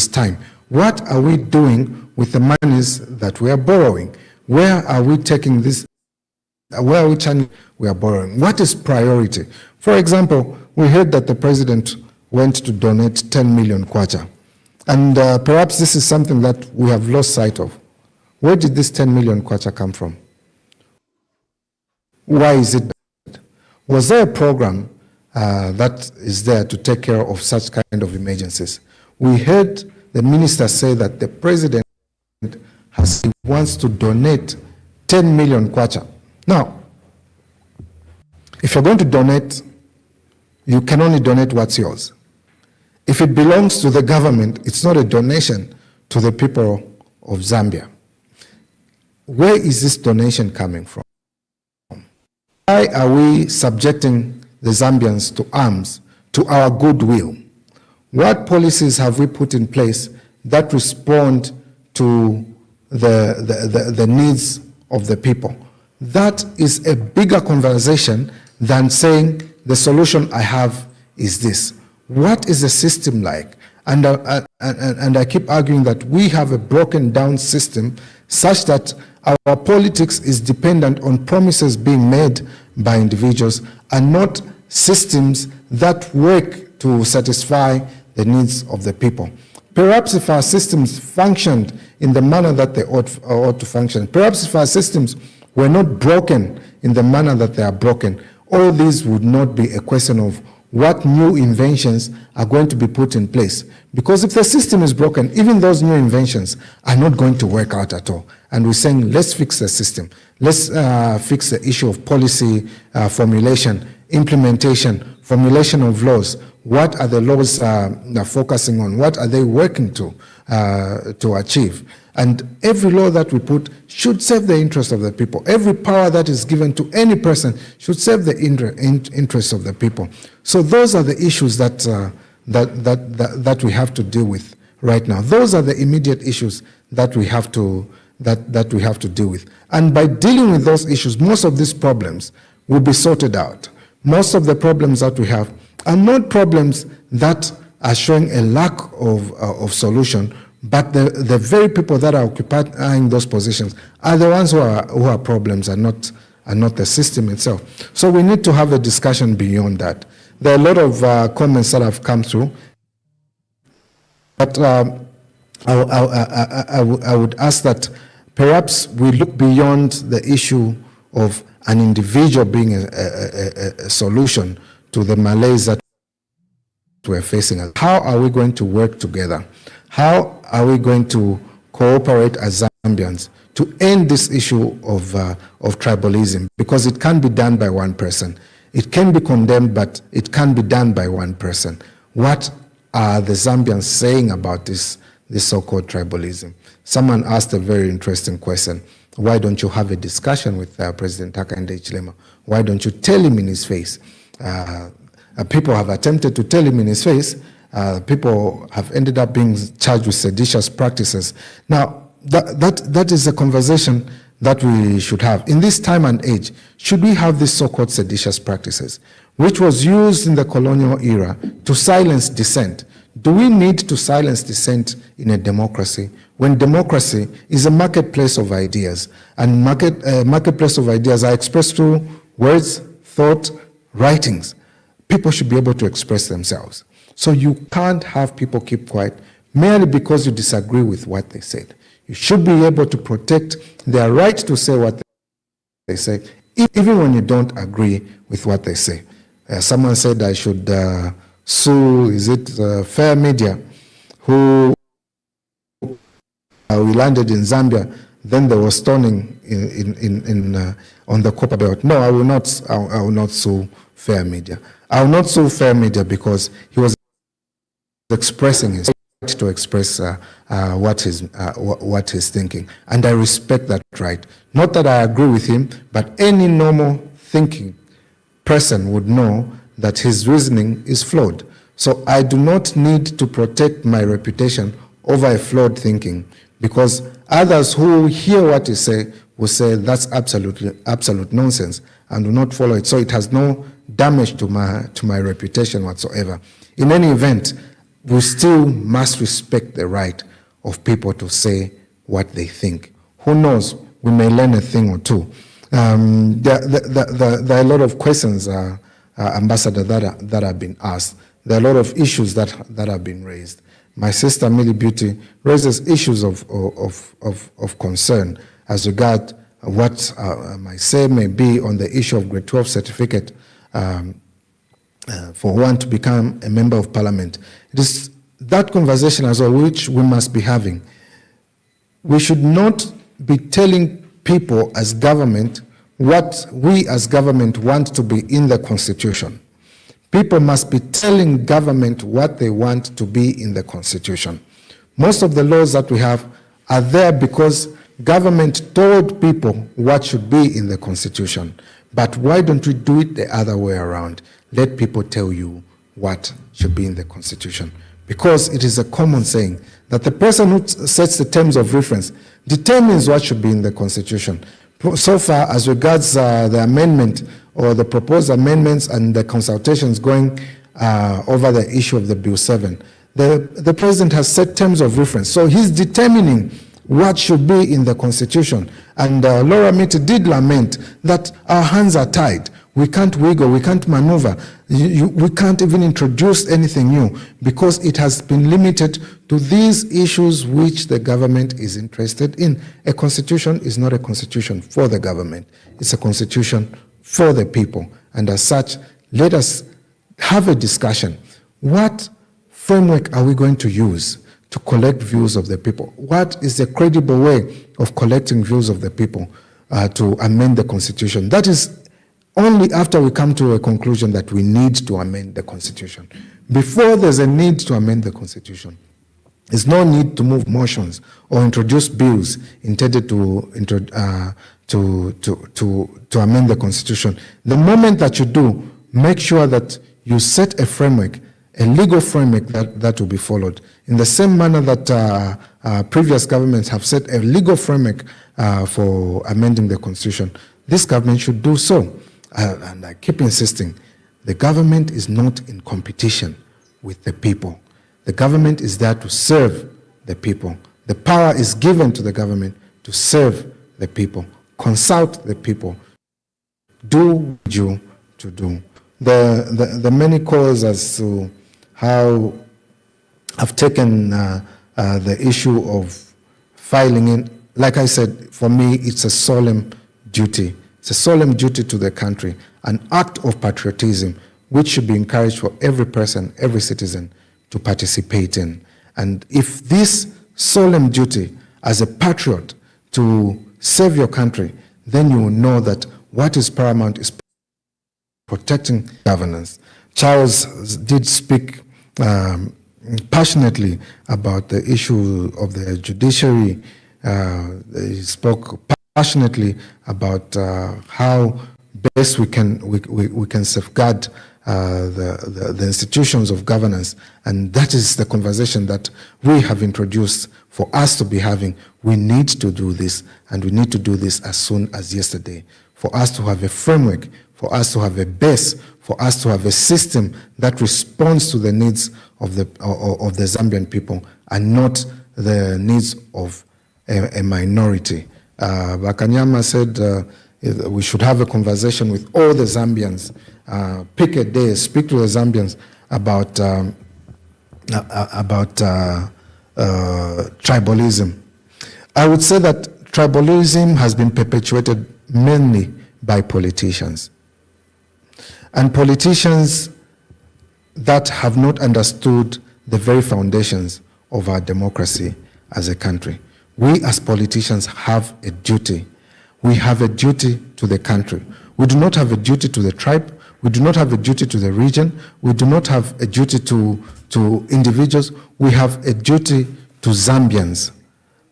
time? What are we doing with the monies that we are borrowing? Where are we taking this? Where are we channeling? We are borrowing. What is priority? For example, we heard that the president went to donate 10 million kwacha. And perhaps this is something that we have lost sight of. Where did this 10 million kwacha come from? Why is it bad? Was there a program that is there to take care of such kind of emergencies? We heard the minister say that the president he wants to donate 10 million kwacha. Now, if you're going to donate, you can only donate what's yours. If it belongs to the government, it's not a donation to the people of Zambia. Where is this donation coming from? Why are we subjecting the Zambians to arms, to our goodwill? What policies have we put in place that respond to the needs of the people? That is a bigger conversation than saying the solution I have is this. What is the system like? And I keep arguing that we have a broken down system such that our politics is dependent on promises being made by individuals and not systems that work to satisfy the needs of the people. Perhaps if our systems functioned in the manner that they ought to function, perhaps if our systems were not broken in the manner that they are broken, all these would not be a question of what new inventions are going to be put in place. Because if the system is broken, even those new inventions are not going to work out at all. And we're saying, let's fix the system. Let's fix the issue of policy formulation, implementation, formulation of laws. What are the laws focusing on? What are they working to achieve? And every law that we put should serve the interest of the people. Every power that is given to any person should serve the interest of the people. So those are the issues that we have to deal with right now. Those are the immediate issues that we have to deal with. And by dealing with those issues, most of these problems will be sorted out. Most of the problems that we have are not problems that are showing a lack of solution, but the very people that are occupying those positions are the ones who are problems and not the system itself. So we need to have a discussion beyond that. There are a lot of comments that have come through, but I would ask that perhaps we look beyond the issue of an individual being a solution to the malaise that we're facing. How are we going to work together? How are we going to cooperate as Zambians to end this issue of tribalism? Because it can't be done by one person. It can be condemned, but it can't be done by one person. What are the Zambians saying about this so-called tribalism? Someone asked a very interesting question. Why don't you have a discussion with President Hakainde Hichilema? Why don't you tell him in his face? People have attempted to tell him in his face. People have ended up being charged with seditious practices. Now, that is a conversation that we should have. In this time and age, should we have these so-called seditious practices, which was used in the colonial era to silence dissent? Do we need to silence dissent in a democracy when democracy is a marketplace of ideas, and marketplace of ideas are expressed through words, thought, writings? People should be able to express themselves. So you can't have people keep quiet merely because you disagree with what they said. You should be able to protect their right to say what they say, even when you don't agree with what they say. Someone said I should sue, is it Fair Media, who we landed in Zambia, then there was stoning on the Copper Belt. No, I will not sue Fair Media. I will not sue Fair Media because he was expressing his right to express what he's thinking, and I respect that right. Not that I agree with him, but any normal thinking person would know that his reasoning is flawed. So I do not need to protect my reputation over a flawed thinking, because others who hear what he say will say that's absolute nonsense and will not follow it. So it has no damage to my reputation whatsoever. In any event, we still must respect the right of people to say what they think. Who knows, we may learn a thing or two. There are a lot of questions, Ambassador, that have been asked. There are a lot of issues that have been raised. My sister, Millie Beauty, raises issues of concern as regard what my say may be on the issue of grade 12 certificate for one to become a member of parliament. It is that conversation as well which we must be having. we should not be telling people as government what we as government want to be in the Constitution. People must be telling government what they want to be in the Constitution. Most of the laws that we have are there because government told people what should be in the Constitution. But why don't we do it the other way around? Let people tell you what should be in the Constitution. Because it is a common saying that the person who sets the terms of reference determines what should be in the Constitution. So far, as regards the amendment or the proposed amendments and the consultations going over the issue of the Bill 7, the president has set terms of reference. So he's determining what should be in the Constitution. And Laura Miti did lament that our hands are tied. We can't wiggle, we can't maneuver. We can't even introduce anything new because it has been limited to these issues which the government is interested in. A constitution is not a constitution for the government. It's a constitution for the people. And as such, let us have a discussion. What framework are we going to use to collect views of the people? What is the credible way of collecting views of the people to amend the constitution? That is only after we come to a conclusion that we need to amend the Constitution. Before there's a need to amend the Constitution, there's no need to move motions or introduce bills intended to amend the Constitution. The moment that you do, make sure that you set a framework, a legal framework that will be followed. In the same manner that previous governments have set a legal framework for amending the Constitution, this government should do so. And I keep insisting, the government is not in competition with the people. The government is there to serve the people. The power is given to the government to serve the people, consult the people, do what you to do. The many calls as to how I've taken the issue of filing in, like I said, for me, it's a solemn duty. It's a solemn duty to the country, an act of patriotism, which should be encouraged for every person, every citizen to participate in. And if this solemn duty as a patriot to serve your country, then you will know that what is paramount is protecting governance. Charles did speak passionately about the issue of the judiciary. He spoke passionately about how best we can safeguard the institutions of governance, and that is the conversation that we have introduced for us to be having. We need to do this, and we need to do this as soon as yesterday, for us to have a framework, for us to have a base, for us to have a system that responds to the needs of the Zambian people and not the needs of a minority. Bakanyama said we should have a conversation with all the Zambians, pick a day, speak to the Zambians about tribalism. I would say that tribalism has been perpetuated mainly by politicians. And politicians that have not understood the very foundations of our democracy as a country. We as politicians have a duty. We have a duty to the country. We do not have a duty to the tribe. We do not have a duty to the region. We do not have a duty to individuals. We have a duty to Zambians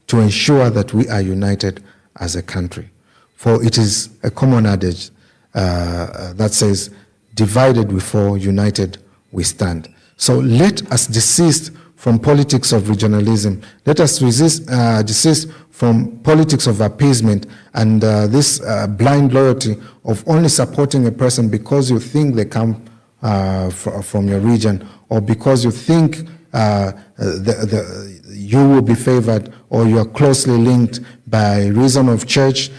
to ensure that we are united as a country. For it is a common adage that says, divided we fall, united we stand. So let us desist from politics of regionalism. Let us desist from politics of appeasement and this blind loyalty of only supporting a person because you think they come from your region, or because you think you will be favored, or you are closely linked by reason of church,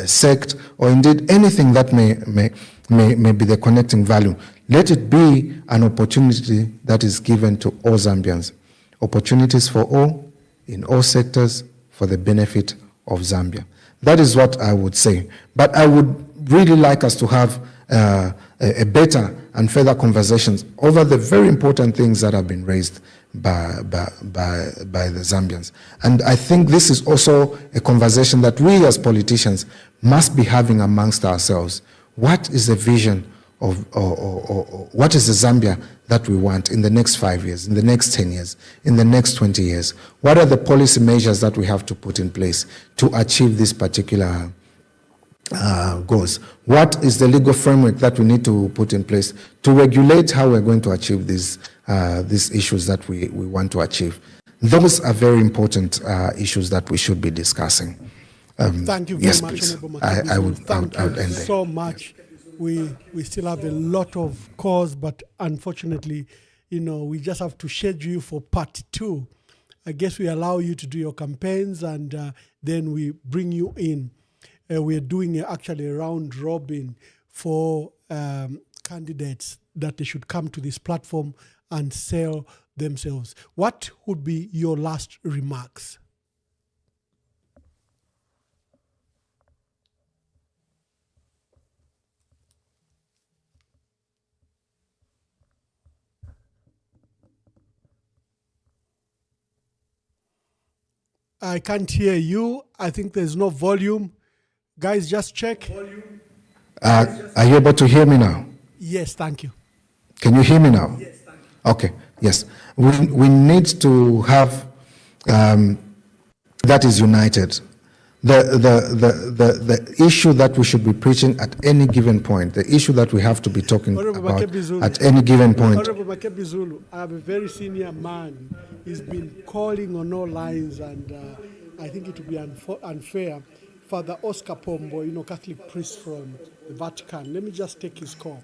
sect, or indeed anything that may be the connecting value. Let it be an opportunity that is given to all Zambians. Opportunities for all, in all sectors, for the benefit of Zambia. That is what I would say. But I would really like us to have a better and further conversations over the very important things that have been raised by the Zambians. And I think this is also a conversation that we as politicians must be having amongst ourselves. What is the vision of, or what is the Zambia that we want in the next 5 years, in the next 10 years, in the next 20 years? What are the policy measures that we have to put in place to achieve this particular goals? What is the legal framework that we need to put in place to regulate how we're going to achieve these issues that we want to achieve? Those are very important issues that we should be discussing. Thank you very yes, much, please. Honorable I would Thank end you there. so much. We still have a lot of calls, but unfortunately, we just have to schedule you for part 2. I guess we allow you to do your campaigns, and then we bring you in. We're doing actually a round robin for candidates that they should come to this platform and sell themselves. What would be your last remarks? I can't hear you. I think there's no volume. Guys, just check. Are you able to hear me now? Yes, thank you. Can you hear me now? Yes, thank you. Okay, yes. We need to have that is united. The issue that we should be preaching at any given point, the issue that we have to be talking about at any given point. Honorable Makebi Zulu, I have a very senior man. He's been calling on all lines, and I think it would be unfair. Father Oscar Pombo, Catholic priest from the Vatican. Let me just take his call.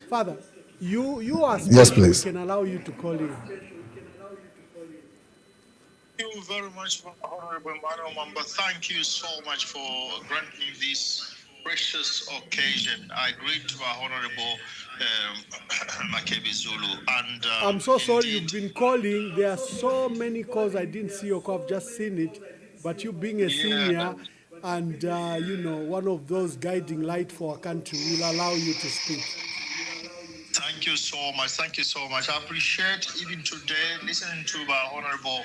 Father, you are special. Yes, please. We can allow you to call in. Thank you very much, Honorable Emmanuel Mwamba. Thank you so much for granting this precious occasion. I greet to our Honorable Makebi Zulu. And I'm so sorry you've been calling. There are so many calls. I didn't see your call. I've just seen it. But you being a senior and, one of those guiding light for our country, will allow you to speak. Thank you so much. Thank you so much. I appreciate even today listening to our Honorable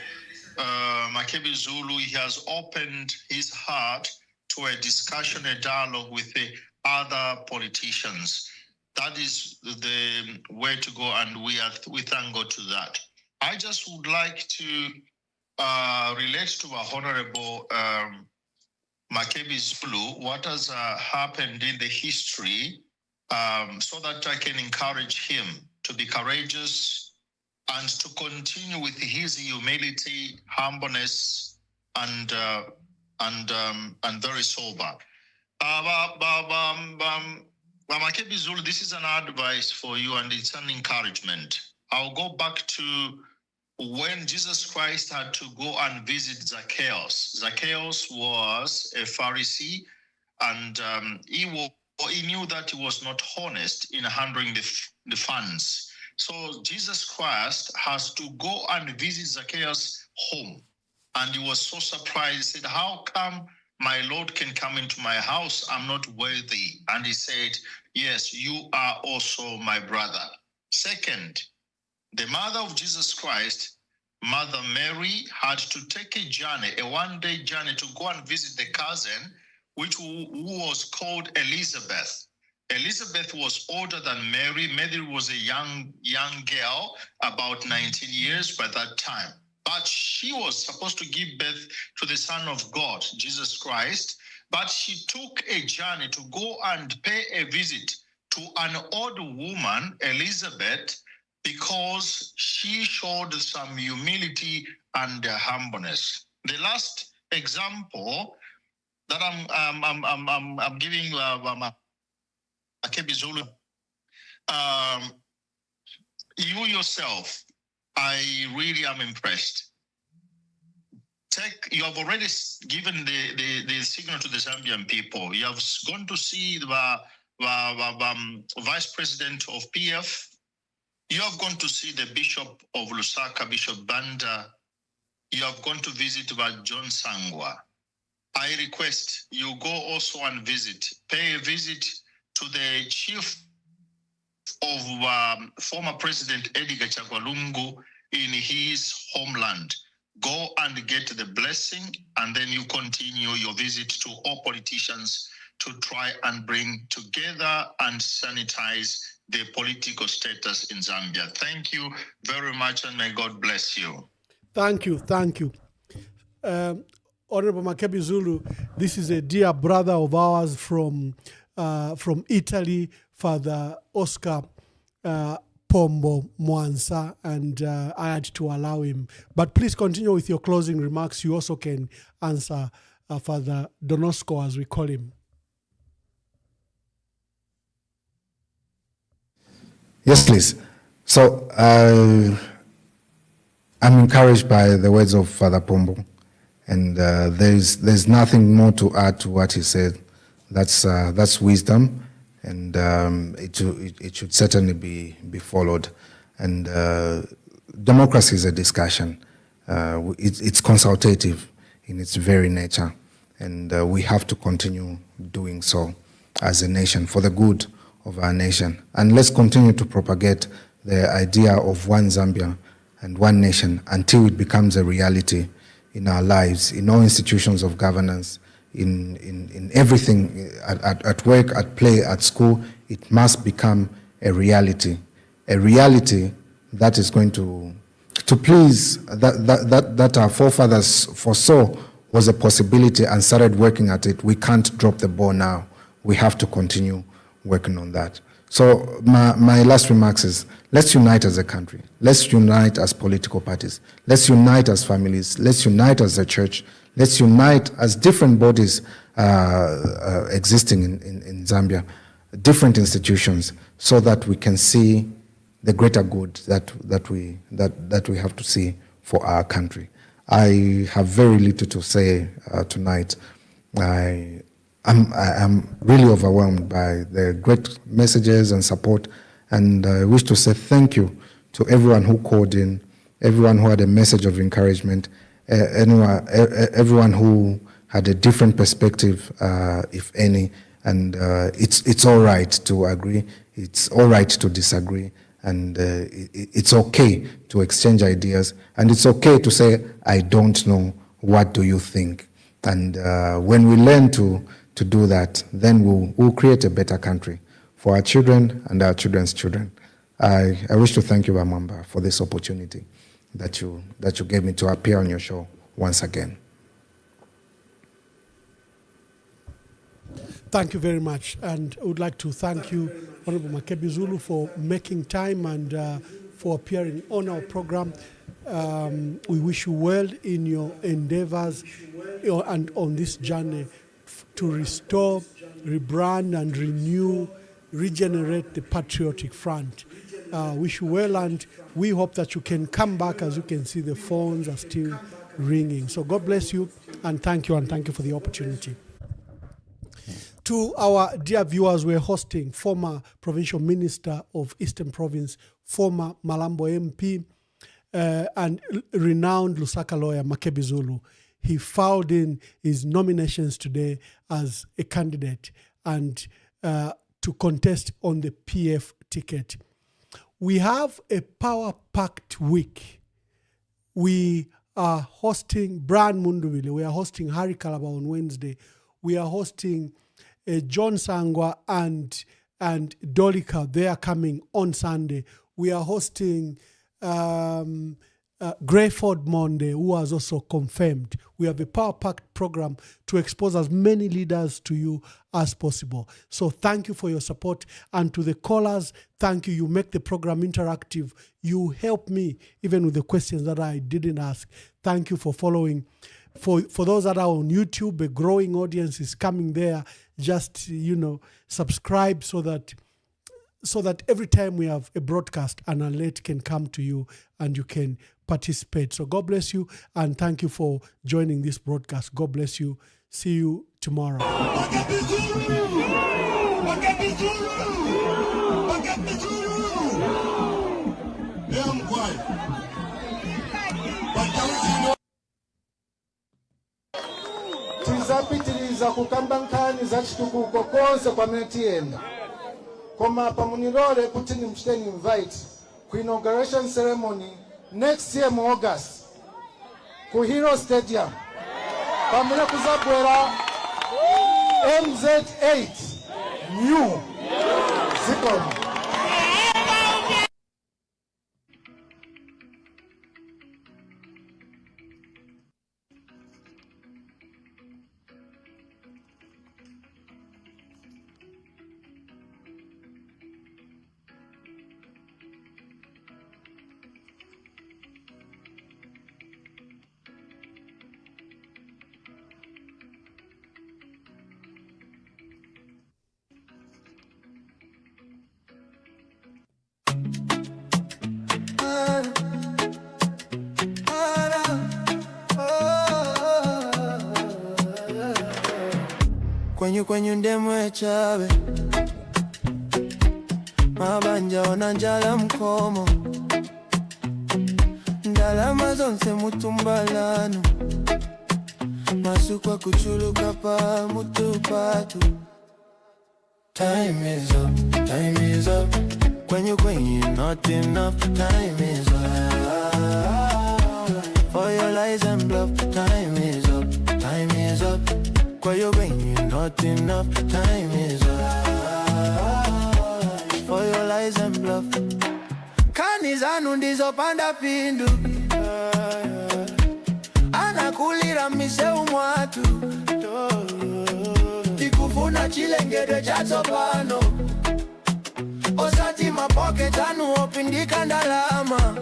Makebi Zulu. He has opened his heart to a discussion, a dialogue with the other politicians. That is the way to go, and we thank God to that. I just would like to relate to our Honorable Makebi Zulu what has happened in the history, so that I can encourage him to be courageous and to continue with his humility, humbleness, and very sober. Makebi Zulu, this is an advice for you, and it's an encouragement. I'll go back to when Jesus Christ had to go and visit Zacchaeus. Zacchaeus was a Pharisee, and he knew that he was not honest in handling the funds. So Jesus Christ has to go and visit Zacchaeus' home. And he was so surprised. He said, how come my Lord can come into my house? I'm not worthy. And he said, yes, you are also my brother. Second, the mother of Jesus Christ, Mother Mary, had to take a journey, a one-day journey, to go and visit the cousin, who was called Elizabeth. Elizabeth was older than Mary. Mary was a young girl, about 19 years by that time. But she was supposed to give birth to the Son of God, Jesus Christ. But she took a journey to go and pay a visit to an old woman, Elizabeth, because she showed some humility and humbleness. The last example that I'm giving Makebi Zulu, you yourself, I really am impressed. You have already given the signal to the Zambian people. You have gone to see the Vice President of PF. You have gone to see the Bishop of Lusaka, Bishop Banda. You have gone to visit John Sangwa. I request you go also and visit, pay a visit to the Chief of former President Edgar Chagwalungu in his homeland. Go and get the blessing, and then you continue your visit to all politicians to try and bring together and sanitize the political status in Zambia. Thank you very much, and may God bless you. Thank you. Honorable Makebi Zulu, this is a dear brother of ours from Italy, Father Oscar Pombo Mwansa, and I had to allow him. But please continue with your closing remarks. You also can answer Father Donosco, as we call him. Yes, please. So I'm encouraged by the words of Father Pombo, and there's nothing more to add to what he said. That's wisdom, and it should certainly be followed. And democracy is a discussion. It's consultative in its very nature, and we have to continue doing so as a nation for the good of our nation. And let's continue to propagate the idea of one Zambia and one nation until it becomes a reality in our lives, in all institutions of governance, in everything, at work, at play, at school. It must become a reality that is going to please, that our forefathers foresaw was a possibility and started working at it. We can't drop the ball now. We have to continue working on that. So my last remarks is, let's unite as a country. Let's unite as political parties. Let's unite as families. Let's unite as a church. Let's unite as different bodies existing in Zambia, different institutions, so that we can see the greater good that we have to see for our country. I have very little to say tonight. I'm really overwhelmed by the great messages and support, and I wish to say thank you to everyone who called in, everyone who had a message of encouragement, everyone who had a different perspective, if any, and it's all right to agree, it's all right to disagree, and it's okay to exchange ideas, and it's okay to say, I don't know, what do you think? And when we learn to do that, then we'll create a better country for our children and our children's children. I wish to thank you, Mwamba, for this opportunity that you gave me to appear on your show once again. Thank you very much, and I would like to thank you, Honorable Makebi Zulu, for making time and for appearing on our program. We wish you well in your endeavors and on this journey to restore, rebrand, and renew, regenerate the Patriotic Front. Wish you well, and we hope that you can come back. As you can see, the phones are still ringing. So God bless you, and thank you for the opportunity. To our dear viewers, we're hosting former Provincial Minister of Eastern Province, former Malambo MP, and renowned Lusaka lawyer, Makebi Zulu. He filed in his nominations today as a candidate and to contest on the PF ticket. We have a power-packed week. We are hosting Brian Munduvile. We are hosting Harry Kalaba on Wednesday. We are hosting John Sangwa and Dolika. They are coming on Sunday. We are hosting Grayford Monday, who has also confirmed. We have a power-packed program to expose as many leaders to you as possible. So thank you for your support. And to the callers, thank you. You make the program interactive. You help me even with the questions that I didn't ask. Thank you for following. For those that are on YouTube, a growing audience is coming there. Just, subscribe so that every time we have a broadcast, an alert can come to you and you can participate. So God bless you, and thank you for joining this broadcast. God bless you. See you tomorrow. Tizapitiriza kukamba nkhani za chitukuko konse kwa metienda. koma pamunirole kuti nimchiteni invite ku inauguration ceremony next year mu August ku Hero Stadium pamene kuzabwera MZ8 new zikoni. Kwenyu ndemwe chabe mabanja ona njala mkomo ndalama zonse mutumbalano masukwa kuchuluka pa mutupatu. Time is up kwenyu not enough. Time is up for your lies and bluff. Time is up kwenyu not enough. Time is up for your lies and bluff. Kani zanu ndizo panda pindu anakulira miseu mwatu tikufuna chilengedwe cha tsopano osati mapoke tanu opindika ndalama.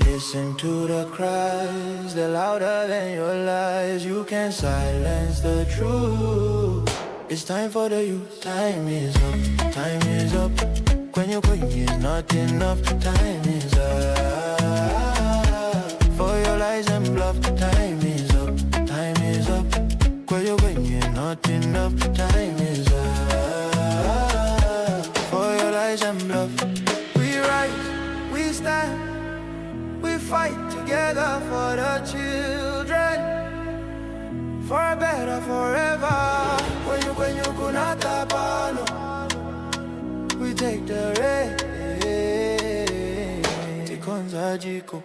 Listen to the cries, they're louder than your lies. You can't silence the truth. It's time for the youth. Time is up kwenyu is not enough. Time is up for your lies and bluff. Time is up kwenyu is not enough. Time is up for your lies and bluff. We rise, we stand, we fight together for the children, for a better forever. When you kunata pano, we take the rain. Tikonza jiko.